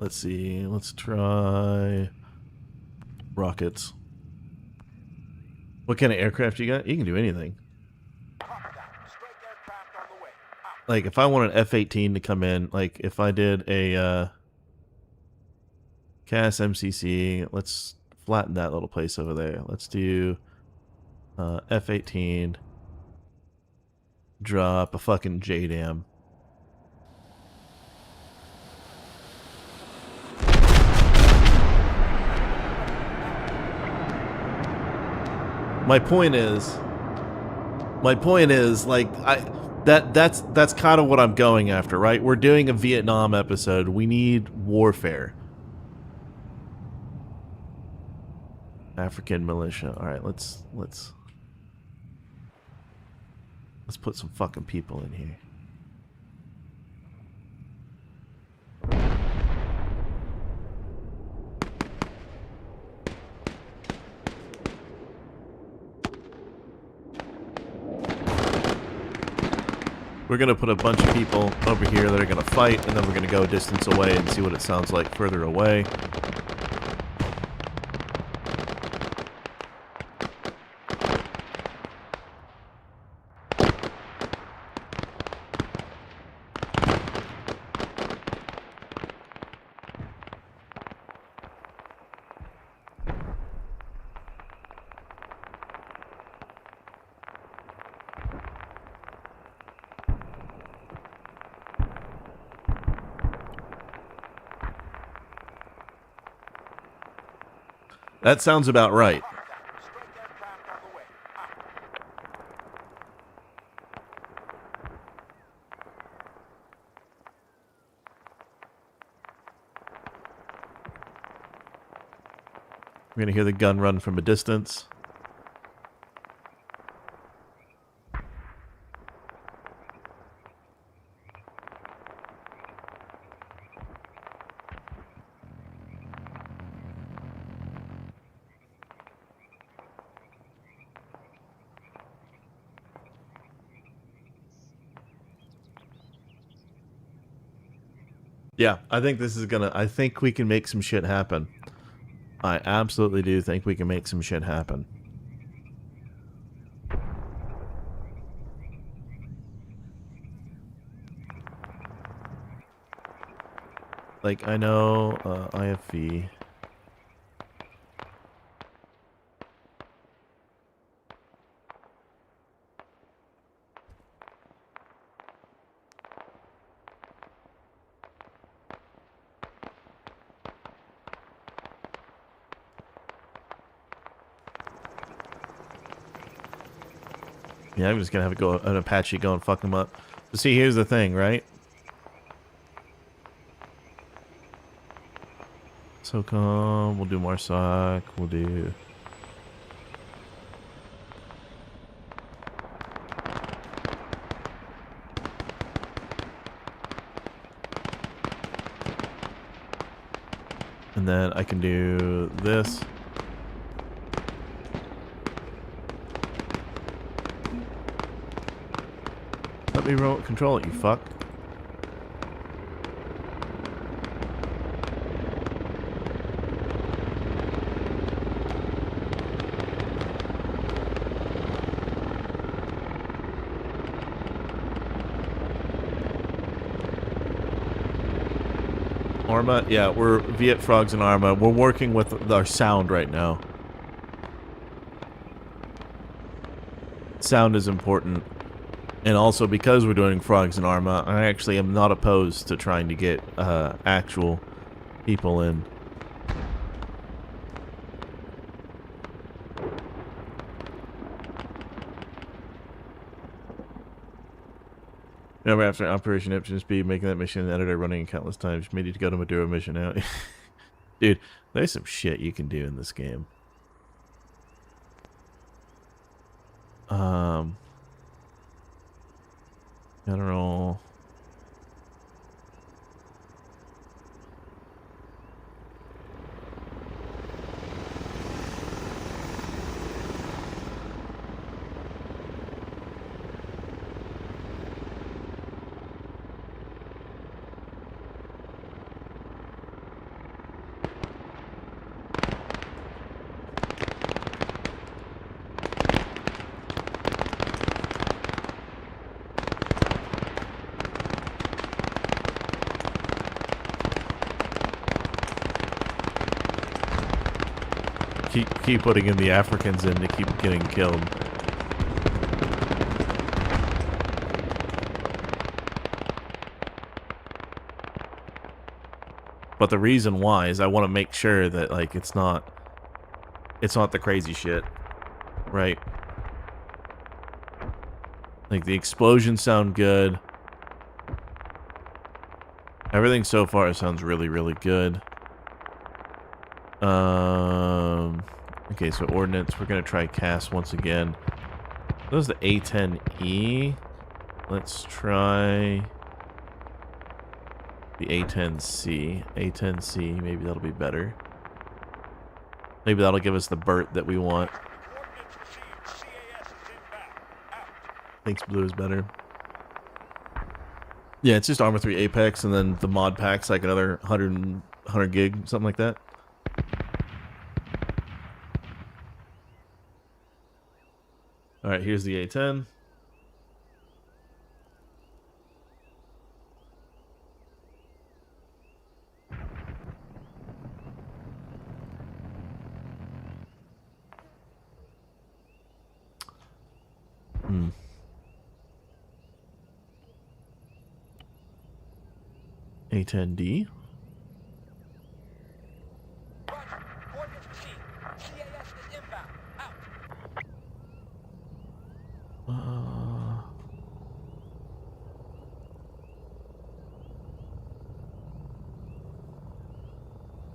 Let's see. Let's try rockets. What kind of aircraft you got? You can do anything. Like, if I want an F-18 to come in, like, if I did a CAS MCC, let's flatten that little place over there. Let's do F-18, drop a fucking JDAM. My point is, like, that's kind of what I'm going after, right? We're doing a Vietnam episode. We need warfare. African militia. All right, let's put some fucking people in here. We're going to put a bunch of people over here that are going to fight, and then we're going to go a distance away and see what it sounds like further away. That sounds about right. We're gonna hear the gun run from a distance. Yeah, I think this is gonna... I think we can make some shit happen. I absolutely do think we can make some shit happen. Like, I know, IFV... Yeah, I'm just gonna have an Apache go and fuck them up. But see, here's the thing, right? SOCOM, we'll do MARSOC, we'll do... And then I can do this. Let me remote control it, you fuck. Arma? Yeah, we're Viet Frogs and Arma. We're working with our sound right now. sound is important. And also, because we're doing Frogs and Arma, I actually am not opposed to trying to get actual people in. Remember, after Operation Epson Speed, making that mission editor running countless times, made you to go to Maduro mission now. Dude, there's some shit you can do in this game. General. Keep putting in the Africans in to keep getting killed. But the reason why is I want to make sure that like it's not the crazy shit, right? Like the explosions sound good. Everything so far sounds really, really good. Okay, so ordnance, we're gonna try CAS once again. That was the A10E. Let's try the A10C. A10C, maybe that'll be better. Maybe that'll give us the BERT that we want. Thinks blue is better. Yeah, it's just Arma 3 Apex, and then the mod pack's like another 100 gig, something like that. Alright, here's the A10. A10D.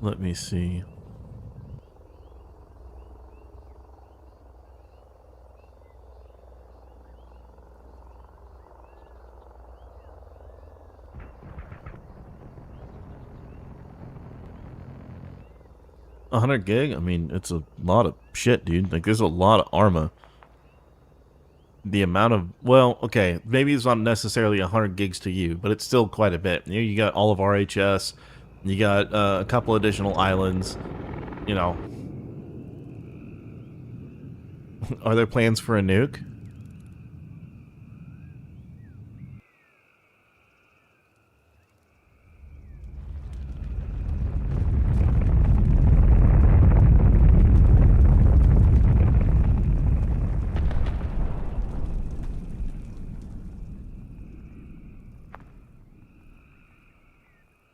Let me see. A 100 gig? I mean, it's a lot of shit, dude. Like, there's a lot of Arma. The amount of, well, okay, maybe it's not necessarily 100 gigs to you, but it's still quite a bit. You know, you got all of RHS, you got a couple additional islands, you know. Are there plans for a nuke?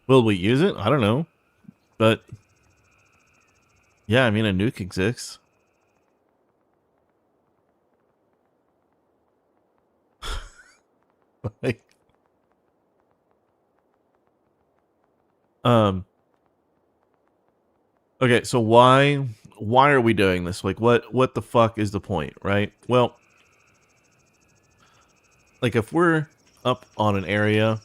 Will we use it? I don't know. But, yeah, I mean, a nuke exists. Like, okay, so why are we doing this? Like, what the fuck is the point, right? Well, like, if we're up on an area,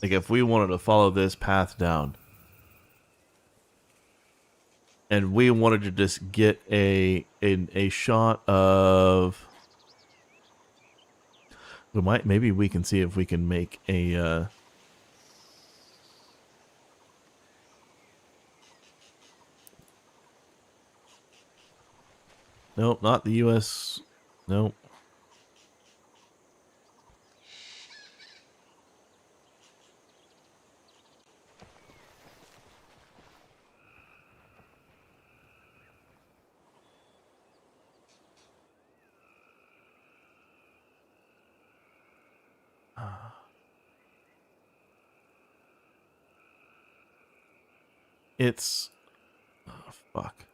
like, if we wanted to follow this path down, and we wanted to just get a shot of, maybe we can see if we can make a nope, not the US. Nope. it's... Oh, fuck.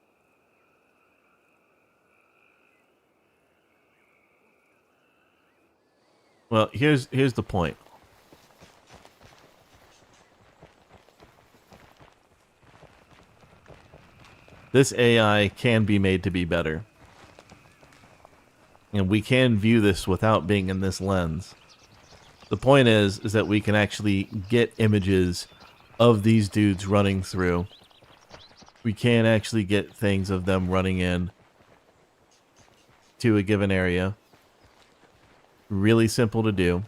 Well, here's the point. This AI can be made to be better. And we can view this without being in this lens. The point is that we can actually get images of these dudes running through. We can actually get things of them running in to a given area. Really simple to do.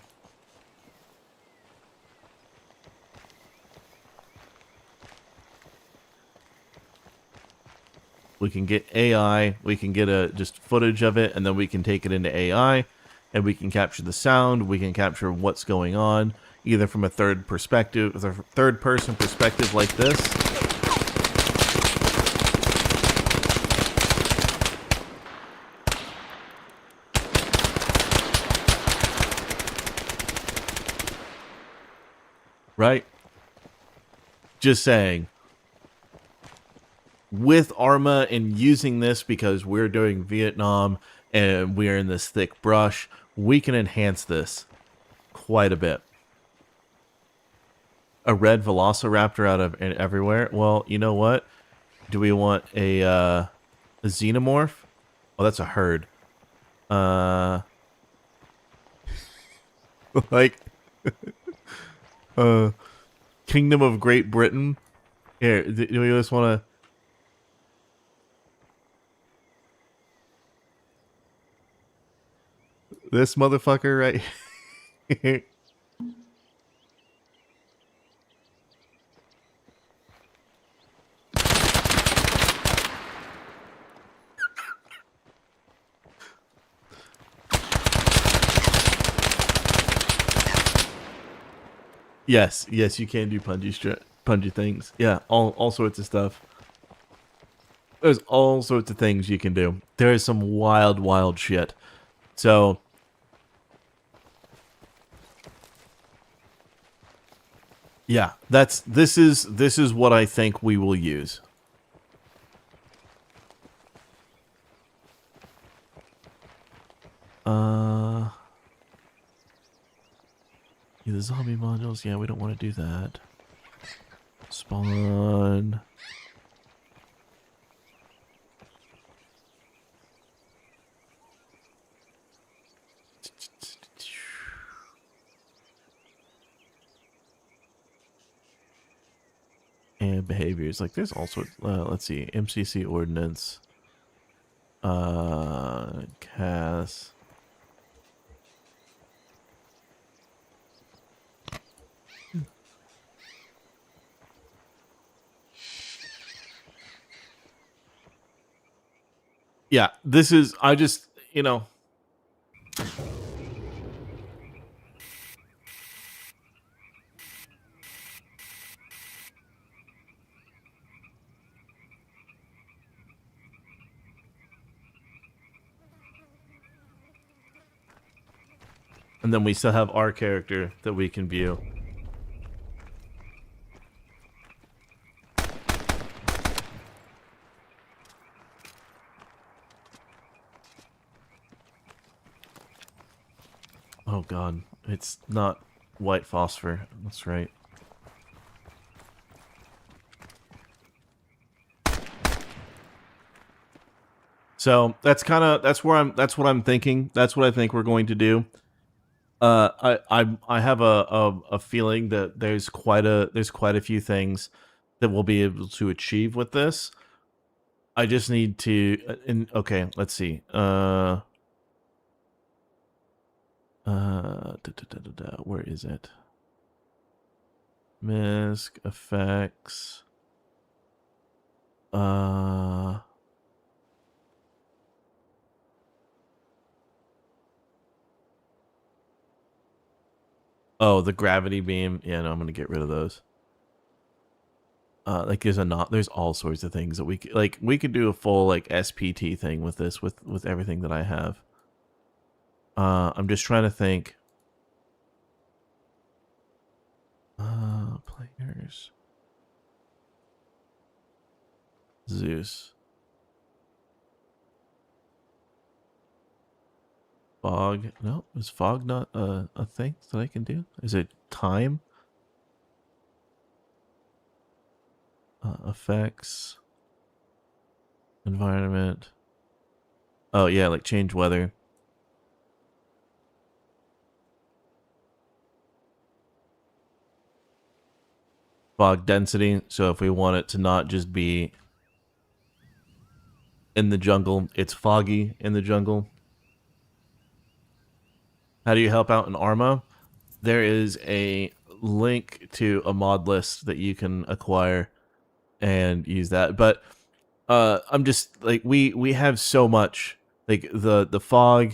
We can get AI, we can get just footage of it, and then we can take it into AI, and we can capture the sound, we can capture what's going on, either from a third person perspective like this. Right? Just saying. With Arma and using this because we're doing Vietnam and we're in this thick brush, we can enhance this quite a bit. A red velociraptor out of everywhere? Well, you know what? Do we want a xenomorph? Oh, that's a herd. Like, Kingdom of Great Britain. Here, do we just want to... This motherfucker right here. Yes, you can do punchy things. Yeah, all sorts of stuff. There's all sorts of things you can do. There is some wild shit. So yeah, this is what I think we will use. Yeah, the zombie modules, yeah, we don't want to do that. Spawn. And behaviors. Like, there's all sorts. Let's see. MCC ordinance. CAS. Yeah, this is, I just, you know. And then we still have our character that we can view. Oh god, it's not white phosphor. That's right. So that's what I'm thinking. That's what I think we're going to do. I have a feeling that there's quite a few things that we'll be able to achieve with this. I just need to okay, let's see. Where is it? Misc effects. Oh, the gravity beam. Yeah, no, I'm gonna get rid of those. Like there's all sorts of things that we could do a full like SPT thing with this with everything that I have. I'm just trying to think. Players. Zeus. Fog. No, is fog not a thing that I can do? Is it time? Effects. Environment. Oh, yeah, like change weather. Fog density. So if we want it to not just be in the jungle, it's foggy in the jungle. How do you help out in Arma? There is a link to a mod list that you can acquire and use that. But I'm just like we have so much, like the fog,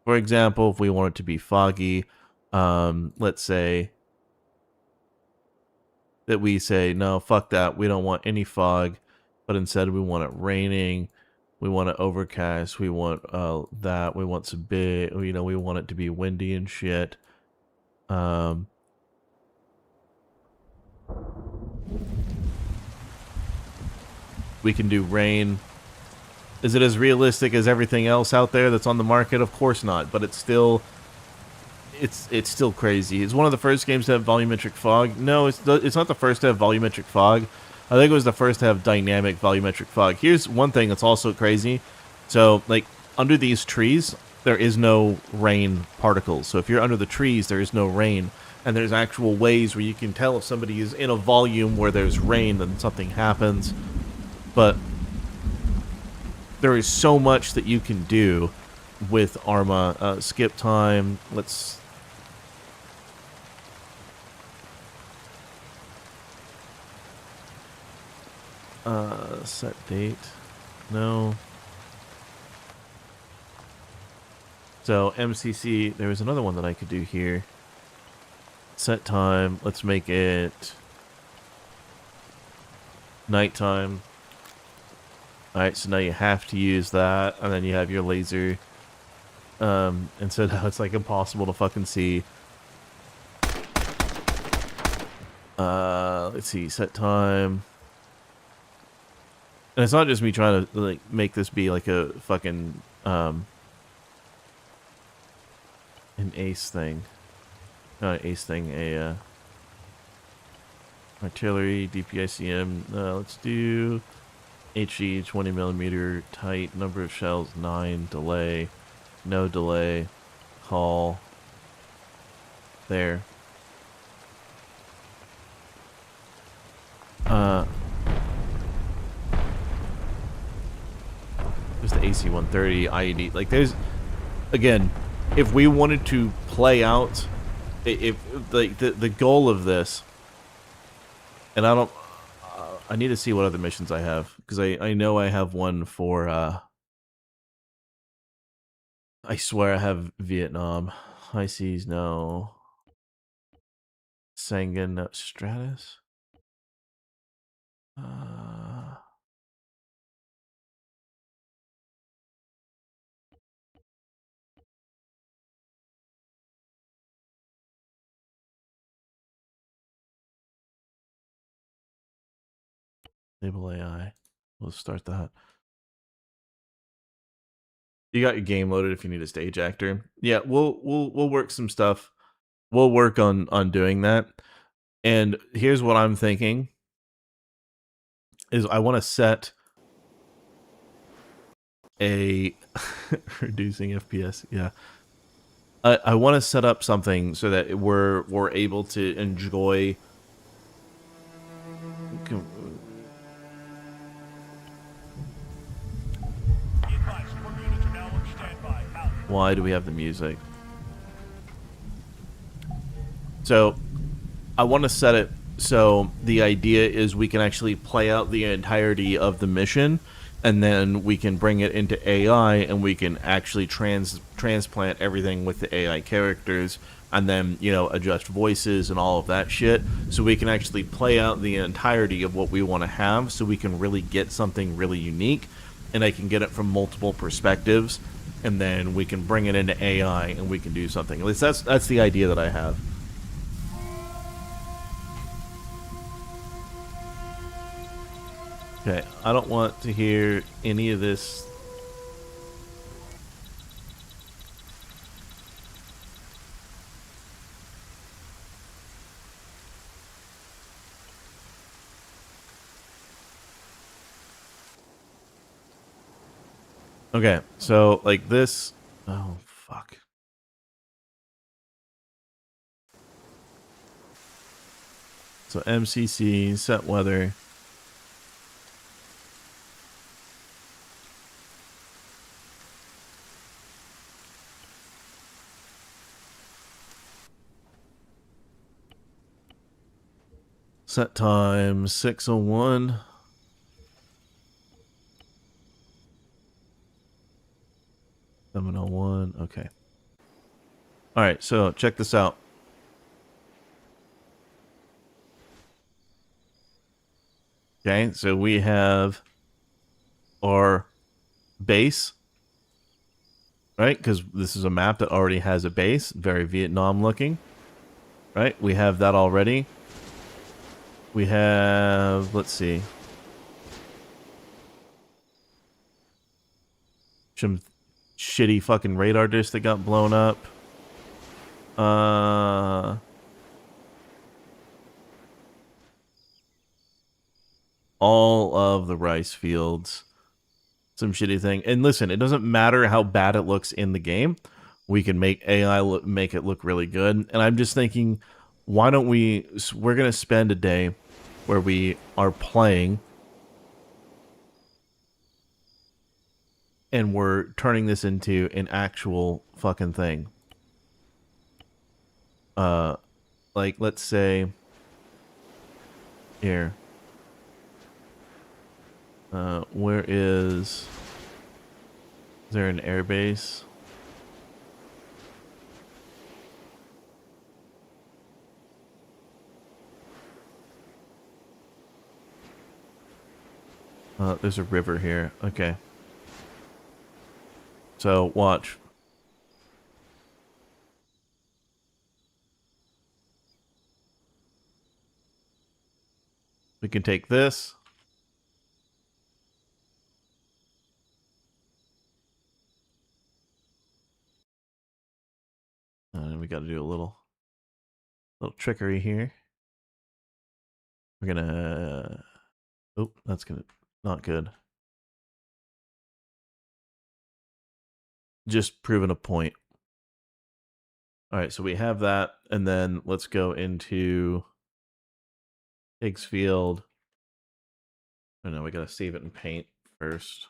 for example. If we want it to be foggy, let's say that we say no, fuck that, we don't want any fog, but instead we want it raining, we want it overcast, we want that, we want some big, you know, we want it to be windy and shit. We can do rain. Is it as realistic as everything else out there that's on the market? Of course not, but it's still crazy. It's one of the first games to have volumetric fog. No, it's not the first to have volumetric fog. I think it was the first to have dynamic volumetric fog. Here's one thing that's also crazy. So, like, under these trees, there is no rain particles. So if you're under the trees, there is no rain. And there's actual ways where you can tell if somebody is in a volume where there's rain, then something happens. But there is so much that you can do with Arma. Skip time. Let's... set date. No. So, MCC, there was another one that I could do here. Set time. Let's make it nighttime. Alright, so now you have to use that, and then you have your laser. And so now it's like impossible to fucking see. Let's see, set time. And it's not just me trying to like make this be like a fucking an ace thing. Not an ace thing, a artillery, DPICM. Let's do HE 20mm tight, number of shells 9, delay, no delay, call. There. There's the AC-130, IED. Like, there's, again, if we wanted to play out, if like the goal of this, and I need to see what other missions I have, because I know I have one for, I swear I have Vietnam. High Seas, no. Sangan, no. Stratus? Enable AI. We'll start that. You got your game loaded if you need a stage actor. Yeah, we'll work some stuff. We'll work on doing that. And here's what I'm thinking is I want to set a reducing FPS. Yeah. I want to set up something so that we're able to enjoy Why do we have the music? So, I want to set it so the idea is we can actually play out the entirety of the mission, and then we can bring it into AI, and we can actually transplant everything with the AI characters, and then, you know, adjust voices and all of that shit, so we can actually play out the entirety of what we want to have, so we can really get something really unique, and I can get it from multiple perspectives, and then we can bring it into AI and we can do something. At least that's the idea that I have. Okay, I don't want to hear any of this. Okay, so like this. Oh, fuck. So MCC, set weather. Set time 6:01. $7:01. Okay. All right, so check this out. Okay, so we have our base, right? Because this is a map that already has a base, very Vietnam looking, right? We have that already. We have, let's see, some shitty fucking radar dish that got blown up. All of the rice fields, some shitty thing. And listen, it doesn't matter how bad it looks in the game. We can make AI make it look really good. And I'm just thinking, why don't we're going to spend a day where we are playing and we're turning this into an actual fucking thing. Like, let's say here. Where is there an airbase? There's a river here. Okay. So, watch. We can take this. And we got to do a little trickery here. We're gonna... Oh, that's gonna... Not good. Just proving a point. Alright, so we have that. And then let's go into Higgs field. Oh no, we gotta save it in paint first.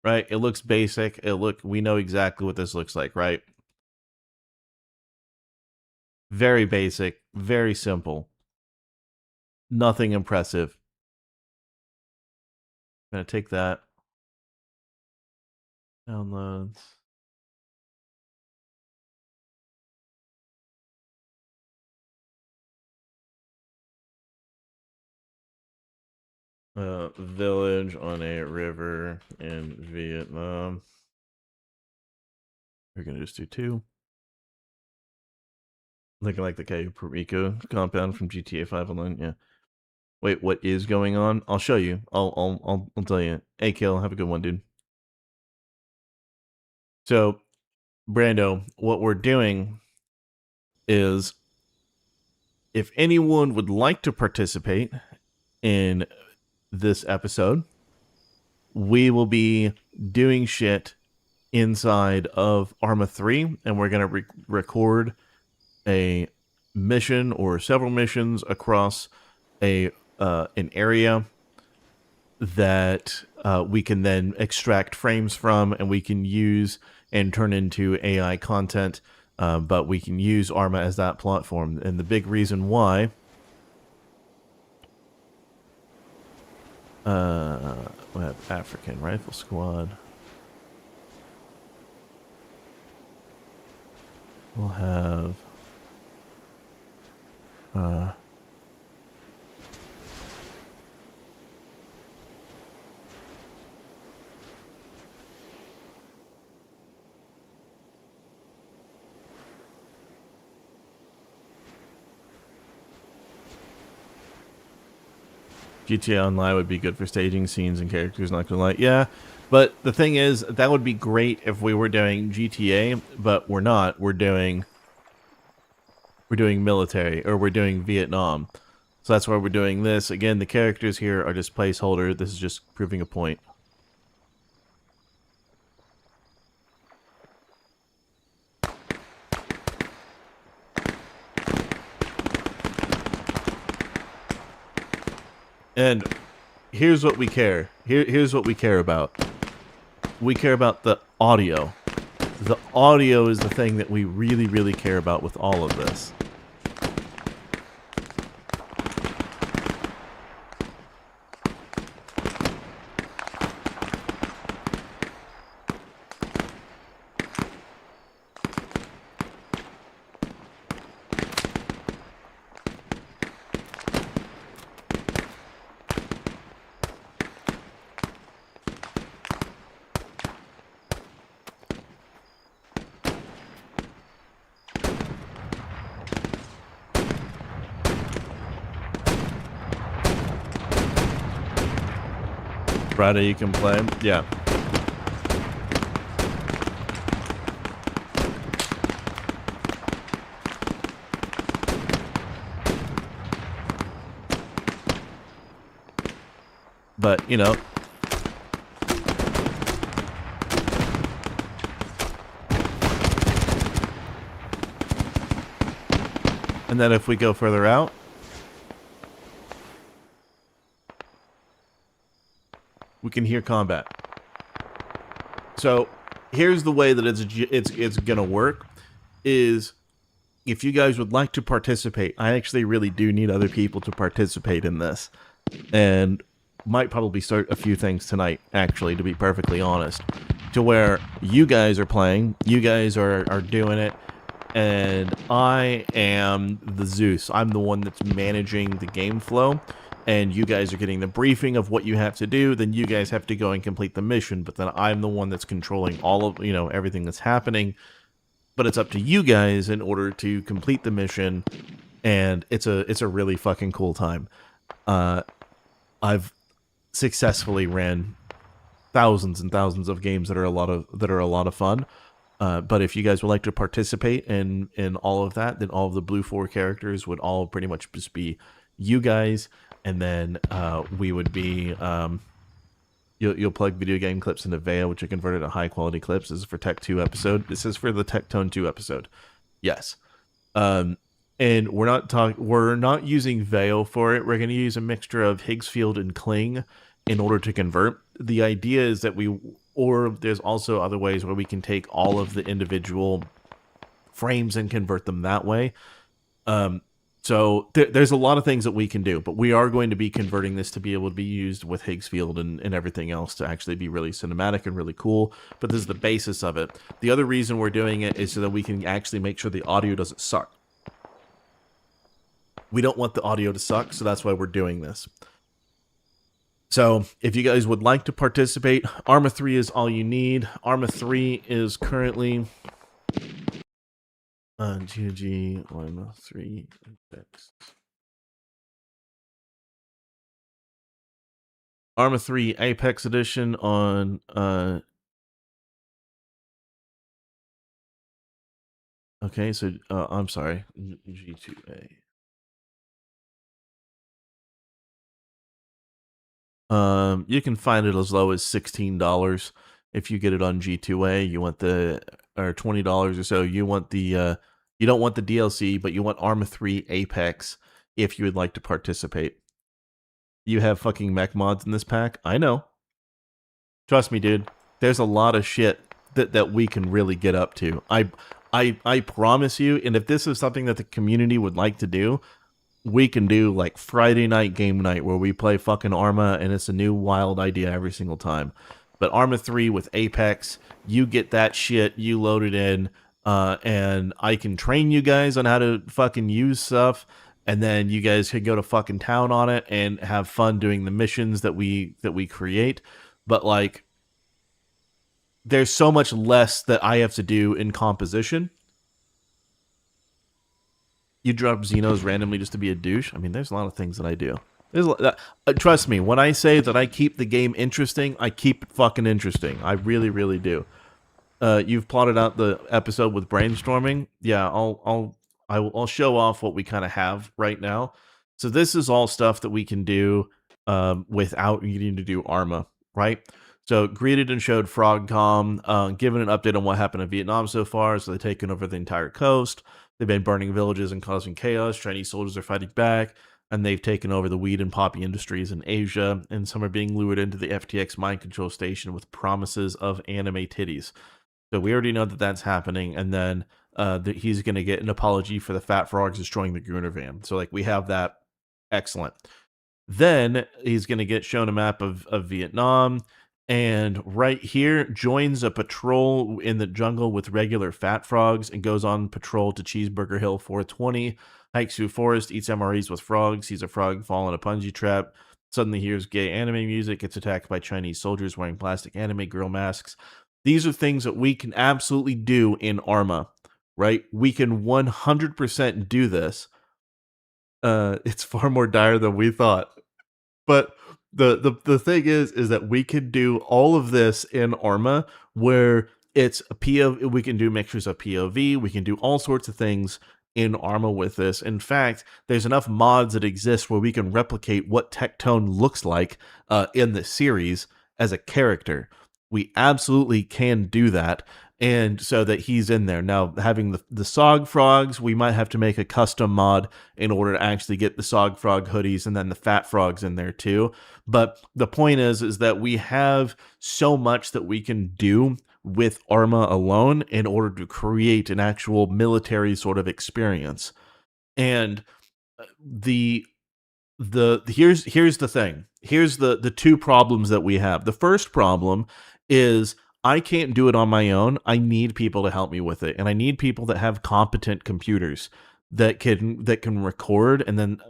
Right, it looks basic. We know exactly what this looks like, right? Very basic, very simple. Nothing impressive. I'm gonna take that. Downloads. Village on a river in Vietnam. We're gonna just do 2. Looking like the Cayo Perico compound from GTA 5 Online. Yeah. Wait, what is going on? I'll show you. I'll tell you. Hey, Kill, have a good one, dude. So, Brando, what we're doing is, if anyone would like to participate in this episode, we will be doing shit inside of Arma 3, and we're going to record a mission or several missions across an area that we can then extract frames from, and we can use and turn into AI content, but we can use Arma as that platform. And the big reason why we have African Rifle Squad. We'll have GTA Online would be good for staging scenes and characters, not gonna lie. Yeah, but the thing is, that would be great if we were doing GTA, but we're not. We're doing military, or we're doing Vietnam. So that's why we're doing this. Again, the characters here are just placeholder. This is just proving a point. And here's what we care. Here's what we care about. We care about the audio. The audio is the thing that we really, really care about with all of this. Friday you can play. Yeah. But, you know, and then if we go further out, we can hear combat. So here's the way that it's gonna work. Is if you guys would like to participate, I actually really do need other people to participate in this, and might probably start a few things tonight. Actually, to be perfectly honest, to where you guys are playing, you guys are doing it, and I am the Zeus. I'm the one that's managing the game flow. And you guys are getting the briefing of what you have to do, then you guys have to go and complete the mission, but then I'm the one that's controlling all of, you know, everything that's happening. But it's up to you guys in order to complete the mission, and it's a really fucking cool time. I've successfully ran thousands and thousands of games that are a lot of fun. But if you guys would like to participate in all of that, then all of the Blue 4 characters would all pretty much just be you guys. And then we would be, you'll plug video game clips into Veil, which are converted to high quality clips. This is for Tech 2 episode. This is for the Tectone 2 episode. Yes. And we're not using Veil for it. We're going to use a mixture of Higgsfield and Kling in order to convert. The idea is that there's also other ways where we can take all of the individual frames and convert them that way. So there's a lot of things that we can do, but we are going to be converting this to be able to be used with Higgsfield and everything else to actually be really cinematic and really cool. But this is the basis of it. The other reason we're doing it is so that we can actually make sure the audio doesn't suck. We don't want the audio to suck, so that's why we're doing this. So if you guys would like to participate, Arma 3 is all you need. Arma 3 is currently... GOG Arma 3 Apex. Arma 3 Apex Edition on okay, so I'm sorry, G2A. You can find it as low as $16 if you get it on G2A. You want or $20 or so. You want the you don't want the DLC, but you want Arma 3 Apex if you would like to participate. You have fucking mech mods in this pack? I know. Trust me, dude. There's a lot of shit that we can really get up to. I promise you, and if this is something that the community would like to do, we can do like Friday night game night where we play fucking Arma, and it's a new wild idea every single time. But Arma 3 with Apex, you get that shit, you load it in, and I can train you guys on how to fucking use stuff, and then you guys can go to fucking town on it and have fun doing the missions that we create. But like, there's so much less that I have to do in composition. You drop Xenos randomly just to be a douche. I mean, there's a lot of things that I do. Trust me, when I say that I keep the game interesting, I keep it fucking interesting. I really, really do. You've plotted out the episode with brainstorming. Yeah, I'll show off what we kind of have right now. So this is all stuff that we can do without needing to do Arma, right? So greeted and showed Frogcom, given an update on what happened in Vietnam so far. So they've taken over the entire coast. They've been burning villages and causing chaos. Chinese soldiers are fighting back, and they've taken over the weed and poppy industries in Asia. And some are being lured into the FTX mind control station with promises of anime titties. So we already know that that's happening, and then that he's going to get an apology for the fat frogs destroying the Gruner van. So like we have that. Excellent. Then he's going to get shown a map of Vietnam, and right here joins a patrol in the jungle with regular fat frogs and goes on patrol to Cheeseburger Hill 420, hikes through forest, eats MREs with frogs, sees a frog fall in a punji trap, suddenly hears gay anime music, gets attacked by Chinese soldiers wearing plastic anime girl masks. These are things that we can absolutely do in Arma, right? We can 100% do this. It's far more dire than we thought. But the thing is that we can do all of this in Arma where it's a POV. We can do mixtures of POV. We can do all sorts of things in Arma with this. In fact, there's enough mods that exist where we can replicate what Tectone looks like in the series as a character. We absolutely can do that, and so that he's in there. Now, having the Sog Frogs, we might have to make a custom mod in order to actually get the Sog Frog hoodies and then the Fat Frogs in there too. But the point is that we have so much that we can do with Arma alone in order to create an actual military sort of experience. And here's the thing. Here's the two problems that we have. The first problem is I can't do it on my own. I need people to help me with it, and I need people that have competent computers that can record, and then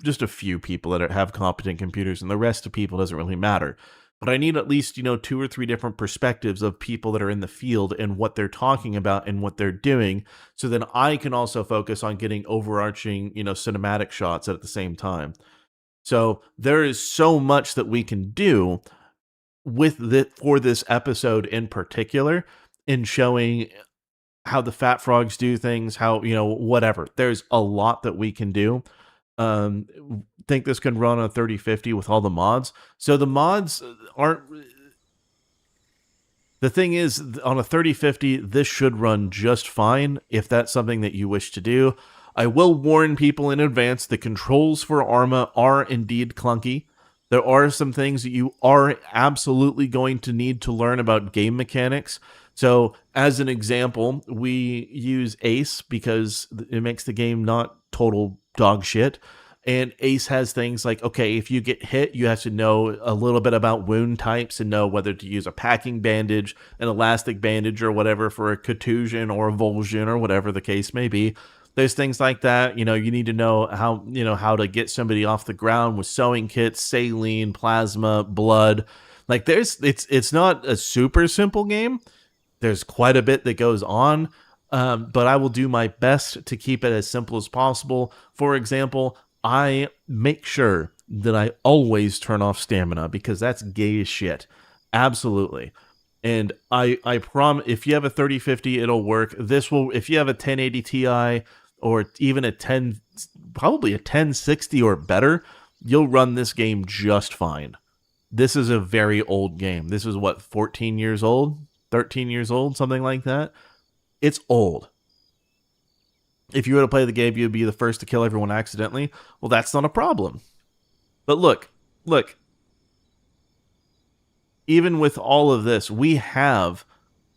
just a few people that have competent computers, and the rest of people doesn't really matter. But I need at least 2 or 3 different perspectives of people that are in the field and what they're talking about and what they're doing, so then I can also focus on getting overarching cinematic shots at the same time. So there is so much that we can do for this episode in particular, in showing how the fat frogs do things, how whatever. There's a lot that we can do. Think this can run on 3050 with all the mods. So the mods aren't. The thing is, on a 3050, this should run just fine if that's something that you wish to do. I will warn people in advance, the controls for Arma are indeed clunky. There are some things that you are absolutely going to need to learn about game mechanics. So, as an example, we use Ace because it makes the game not total dog shit. And Ace has things like, okay, if you get hit, you have to know a little bit about wound types and know whether to use a packing bandage, an elastic bandage, or whatever for a contusion or a avulsion or whatever the case may be. There's things like that. You need to know how to get somebody off the ground with sewing kits, saline, plasma, blood. Like it's not a super simple game. There's quite a bit that goes on, but I will do my best to keep it as simple as possible. For example, I make sure that I always turn off stamina because that's gay as shit. Absolutely. And I promise, if you have a 3050, it'll work. If you have a 1080 Ti or even probably a 1060 or better, you'll run this game just fine. This is a very old game. This is 14 years old, 13 years old, something like that. It's old. If you were to play the game, you'd be the first to kill everyone accidentally. Well, that's not a problem. But look. Even with all of this, we have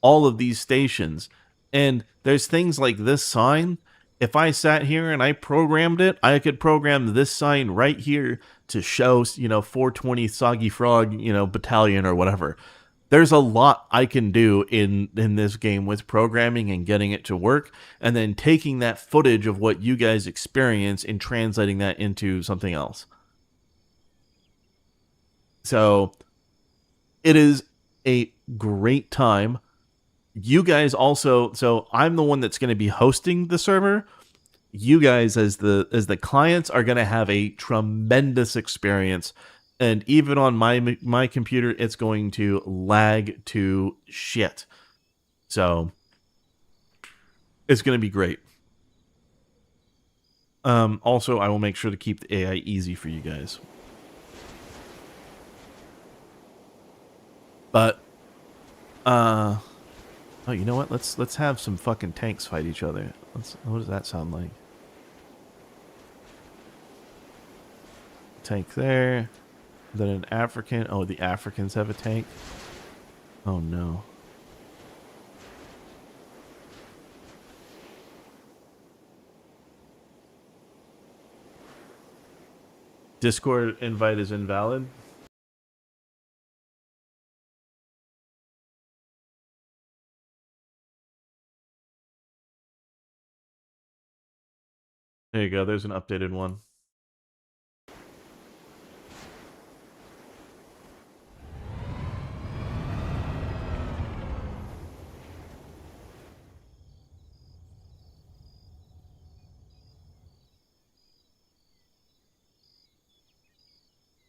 all of these stations. And there's things like this sign. If I sat here and I programmed it, I could program this sign right here to show, 420 Soggy Frog, battalion or whatever. There's a lot I can do in this game with programming and getting it to work, and then taking that footage of what you guys experience and translating that into something else. So it is a great time. You guys also, so I'm the one that's going to be hosting the server. you guys as the clients are going to have a tremendous experience, and even on my computer it's going to lag to shit. So it's going to be great. Also, I will make sure to keep the AI easy for you guys. But oh, you know what? Let's have some fucking tanks fight each other. What does that sound like? Tank there. Then an African. Oh, the Africans have a tank. Oh no. Discord invite is invalid. There you go. There's an updated one.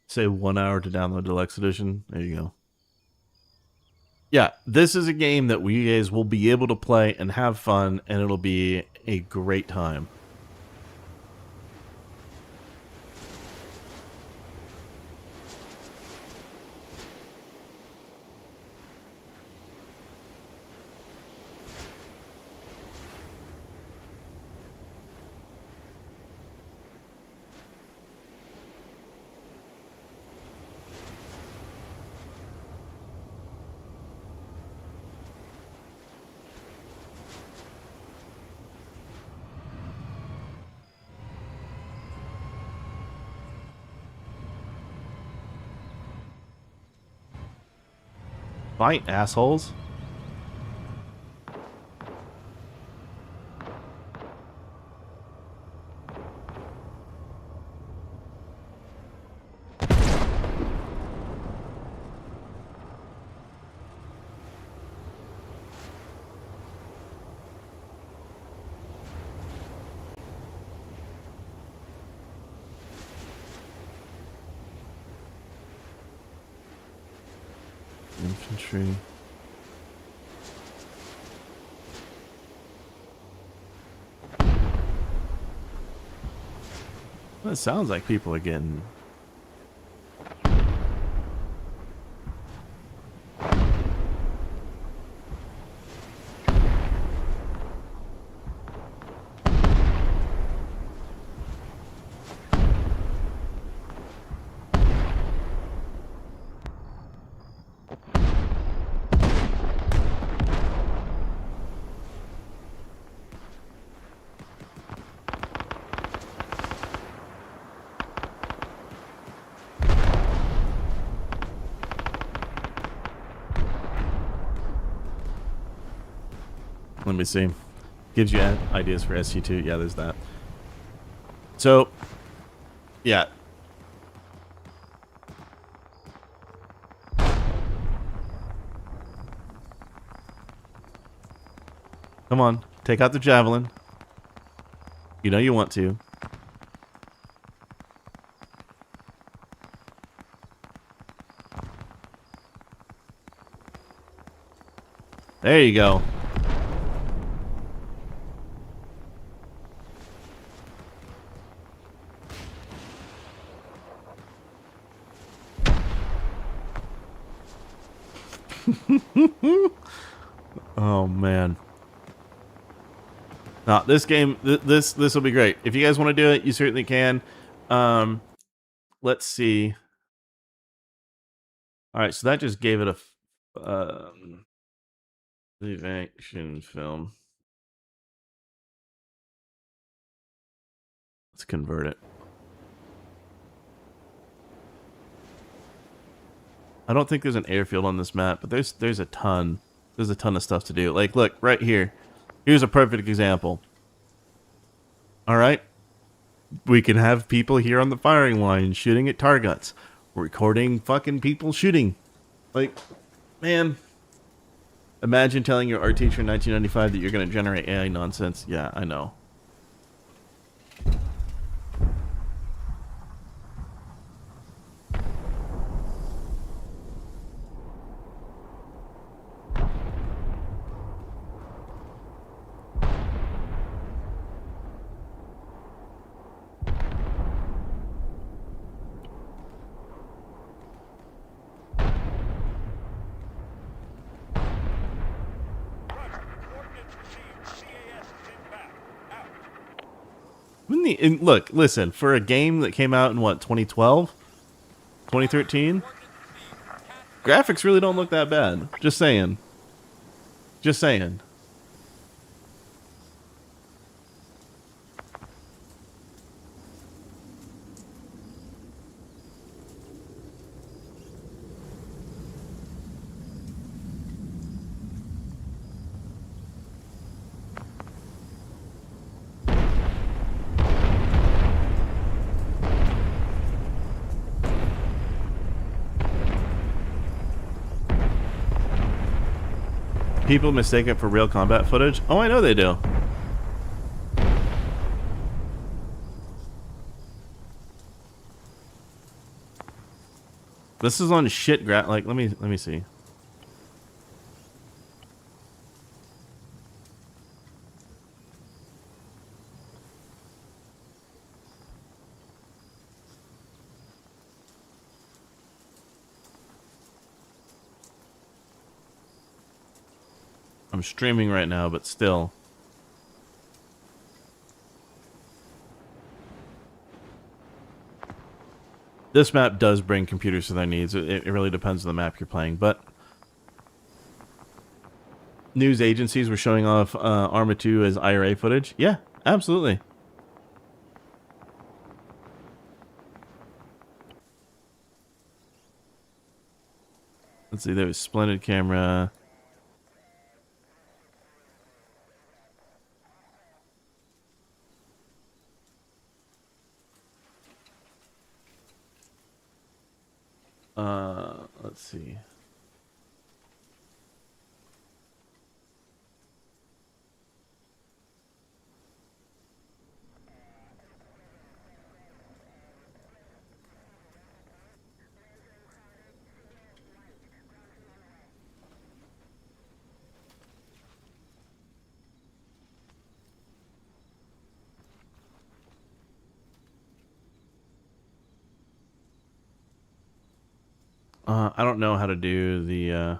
Say 1 hour to download deluxe edition. There you go. Yeah, this is a game that we guys will be able to play and have fun, and it'll be a great time. Fight, assholes. Infantry. Well, it sounds like people are getting... Let me see. Gives you ideas for SC2. Yeah, there's that. So, yeah. Come on. Take out the javelin. You know you want to. There you go. Oh man. Now this game, this will be great. If you guys want to do it, you certainly can. Let's see. All right, so that just gave it a live action film. Let's convert it. I don't think there's an airfield on this map, but there's a ton. There's a ton of stuff to do. Like, look, right here. Here's a perfect example. All right? We can have people here on the firing line shooting at targets. Recording fucking people shooting. Like, man. Imagine telling your art teacher in 1995 that you're going to generate AI nonsense. Yeah, I know. and look, listen, for a game that came out in what, 2012, 2013, graphics really don't look that bad. Just saying. Just saying. People mistake it for real combat footage. Oh, I know they do. This is on shit like let me see. I'm streaming right now, but still. This map does bring computers to their needs. It really depends on the map you're playing, but news agencies were showing off Arma 2 as IRA footage. Yeah, absolutely. Let's see, there was Splendid Camera. Let's see. I don't know how to do the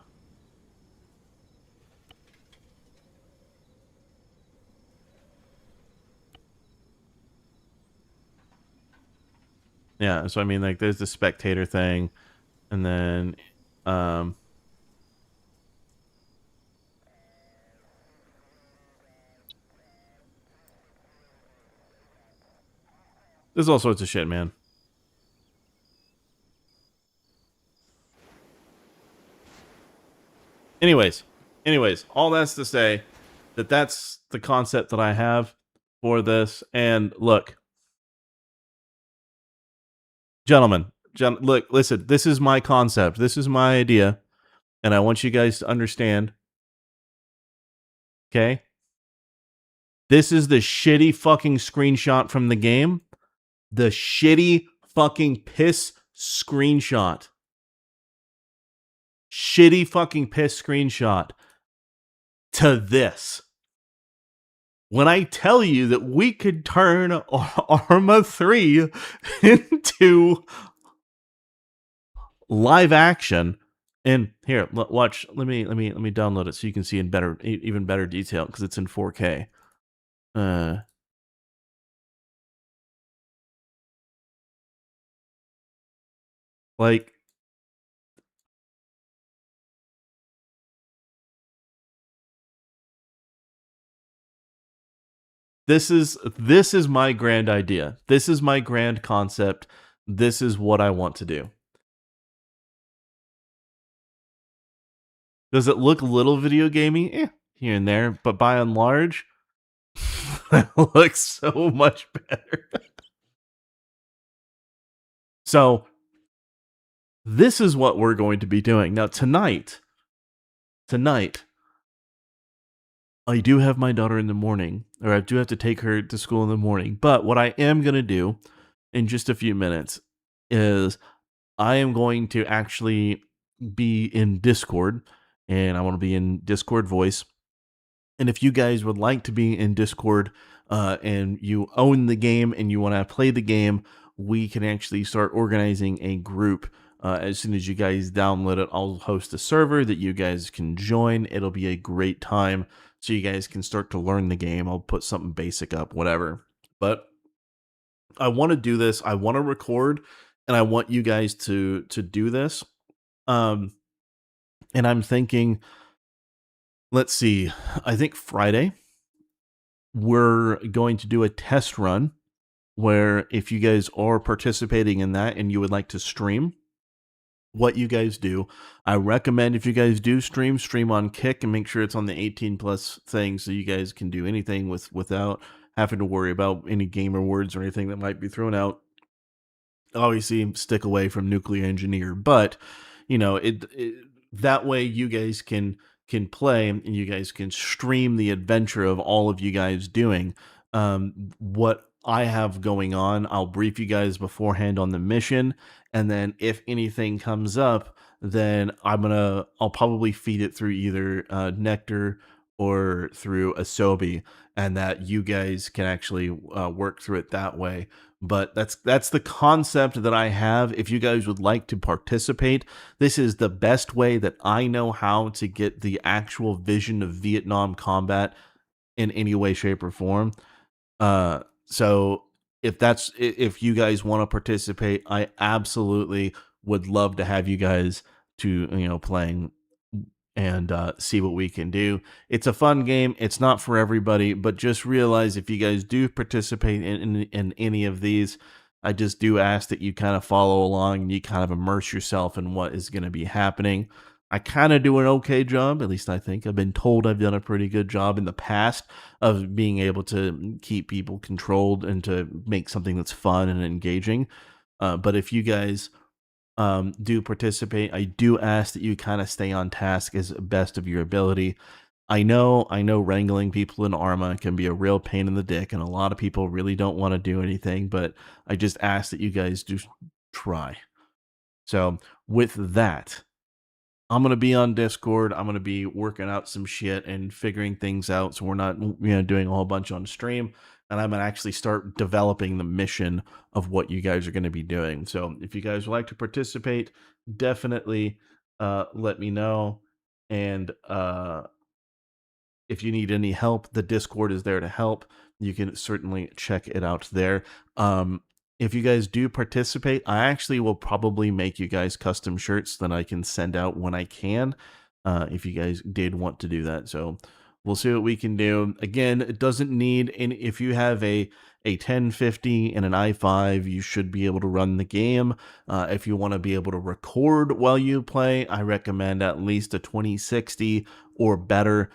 yeah, so I mean, like, there's the spectator thing, and then there's all sorts of shit, man. Anyways, all that's to say that that's the concept that I have for this. And look, gentlemen, look, listen, this is my concept. This is my idea. And I want you guys to understand. Okay? This is the shitty fucking screenshot from the game. The shitty fucking piss screenshot. Shitty fucking piss screenshot to this. When I tell you that we could turn Arma 3 into live action, and here, watch. Let me download it so you can see in even better detail because it's in 4K. Like, this is my grand idea. This is my grand concept. This is what I want to do. Does it look a little video gamey? Here and there, but by and large, it looks so much better. So, this is what we're going to be doing. Now, tonight, I do have my daughter in the morning, or I do have to take her to school in the morning. But what I am going to do in just a few minutes is I am going to actually be in Discord, and I want to be in Discord voice. And if you guys would like to be in Discord and you own the game and you want to play the game, we can actually start organizing a group. As soon as you guys download it, I'll host a server that you guys can join. It'll be a great time so you guys can start to learn the game. I'll put something basic up, whatever. But I want to do this. I want to record, and I want you guys to do this. Um, and I'm thinking, let's see, I think Friday we're going to do a test run where if you guys are participating in that and you would like to stream, what you guys do, I recommend if you guys do stream on Kick and make sure it's on the 18 plus thing so you guys can do anything without having to worry about any gamer words or anything that might be thrown out. Obviously, stick away from nuclear engineer, but it that way you guys can play and you guys can stream the adventure of all of you guys doing what I have going on. I'll brief you guys beforehand on the mission, and then if anything comes up, then I'll probably feed it through either Nectar or through Asobi, and that you guys can actually work through it that way. But that's the concept that I have. If you guys would like to participate, this is the best way that I know how to get the actual vision of Vietnam combat in any way, shape, or form. So if you guys want to participate, I absolutely would love to have you guys to playing and see what we can do. It's a fun game. It's not for everybody, but just realize if you guys do participate in any of these, I just do ask that you kind of follow along and you kind of immerse yourself in what is going to be happening. I kind of do an okay job, at least I think. I've been told I've done a pretty good job in the past of being able to keep people controlled and to make something that's fun and engaging. But if you guys do participate, I do ask that you kind of stay on task as best of your ability. I know wrangling people in Arma can be a real pain in the dick, and a lot of people really don't want to do anything, but I just ask that you guys do try. So with that, I'm gonna be on Discord. I'm gonna be working out some shit and figuring things out, so we're not doing a whole bunch on stream. And I'm gonna actually start developing the mission of what you guys are gonna be doing. So if you guys would like to participate, definitely let me know. And if you need any help, the Discord is there to help. You can certainly check it out there. If you guys do participate, I actually will probably make you guys custom shirts that I can send out when I can, if you guys did want to do that. So we'll see what we can do. Again, it doesn't need any, if you have a 1050 and an i5, you should be able to run the game. If you want to be able to record while you play, I recommend at least a 2060 or better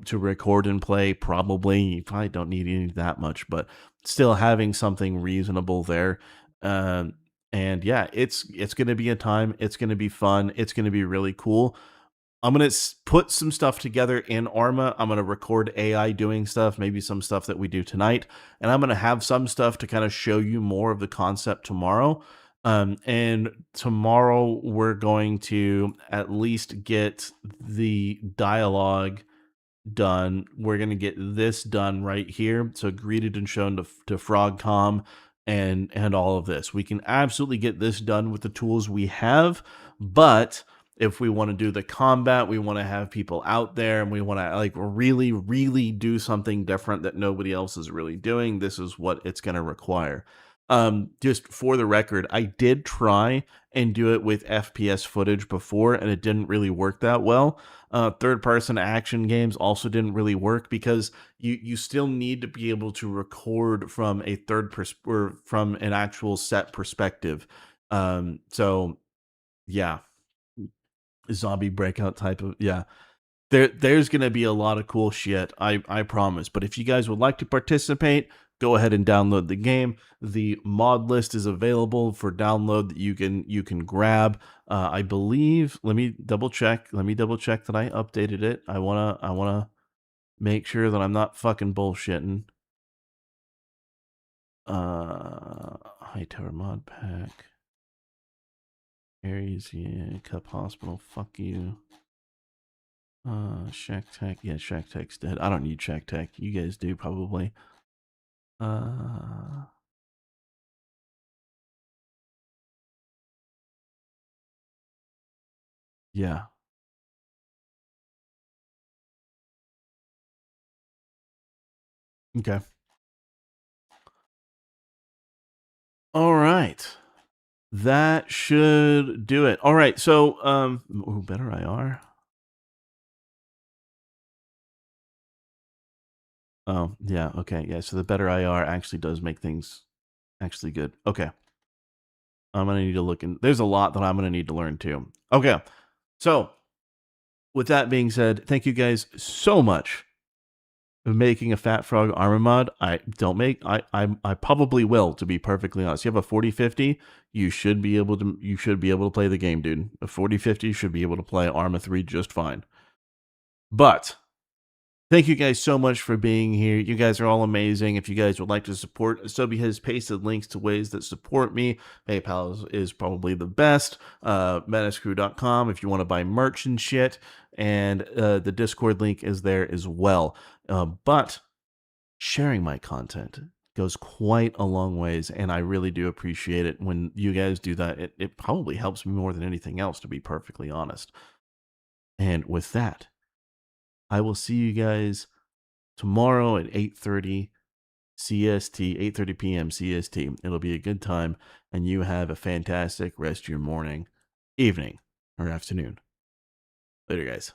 to record and play. Probably you probably don't need any that much, but still having something reasonable there. And yeah, it's going to be a time. It's going to be fun. It's going to be really cool. I'm going to put some stuff together in Arma. I'm going to record AI doing stuff, maybe some stuff that we do tonight. And I'm going to have some stuff to kind of show you more of the concept tomorrow. And tomorrow we're going to at least get the dialogue done. We're going to get this done right here. So greeted and shown to Frogcom and all of this. We can absolutely get this done with the tools we have, but if we want to do the combat, we want to have people out there and we want to like really, really do something different that nobody else is really doing. This is what it's going to require. Just for the record, I did try and do it with FPS footage before, and it didn't really work that well. Third-person action games also didn't really work because you still need to be able to record from a or from an actual set perspective. So yeah, zombie breakout type of yeah. There's going to be a lot of cool shit, I promise. But if you guys would like to participate, go ahead and download the game. The mod list is available for download that you can grab. I believe. Let me double check. Let me double check that I updated it. I wanna make sure that I'm not fucking bullshitting. Hightower mod pack. Aries, yeah. Cup Hospital. Fuck you. Shack Tech. Yeah, Shack Tech's dead. I don't need Shack Tech. You guys do probably. Yeah. Okay. All right. That should do it. All right. So, better IR. Oh, yeah. Okay. Yeah. So the better IR actually does make things actually good. Okay. I'm going to need to look in. There's a lot that I'm going to need to learn too. Okay. So, with that being said, thank you guys so much for making a Fat Frog armor mod. I don't make, I probably will, to be perfectly honest. You have a 4050, you should be able to play the game, dude. A 4050 should be able to play Arma 3 just fine. But thank you guys so much for being here. You guys are all amazing. If you guys would like to support, Sobi has pasted links to ways that support me. PayPal is probably the best. Metascrew.com if you want to buy merch and shit. And the Discord link is there as well. But sharing my content goes quite a long ways, and I really do appreciate it when you guys do that. It probably helps me more than anything else, to be perfectly honest. And with that, I will see you guys tomorrow at 8:30 CST, 8:30 p.m. CST. It'll be a good time, and you have a fantastic rest of your morning, evening, or afternoon. Later, guys.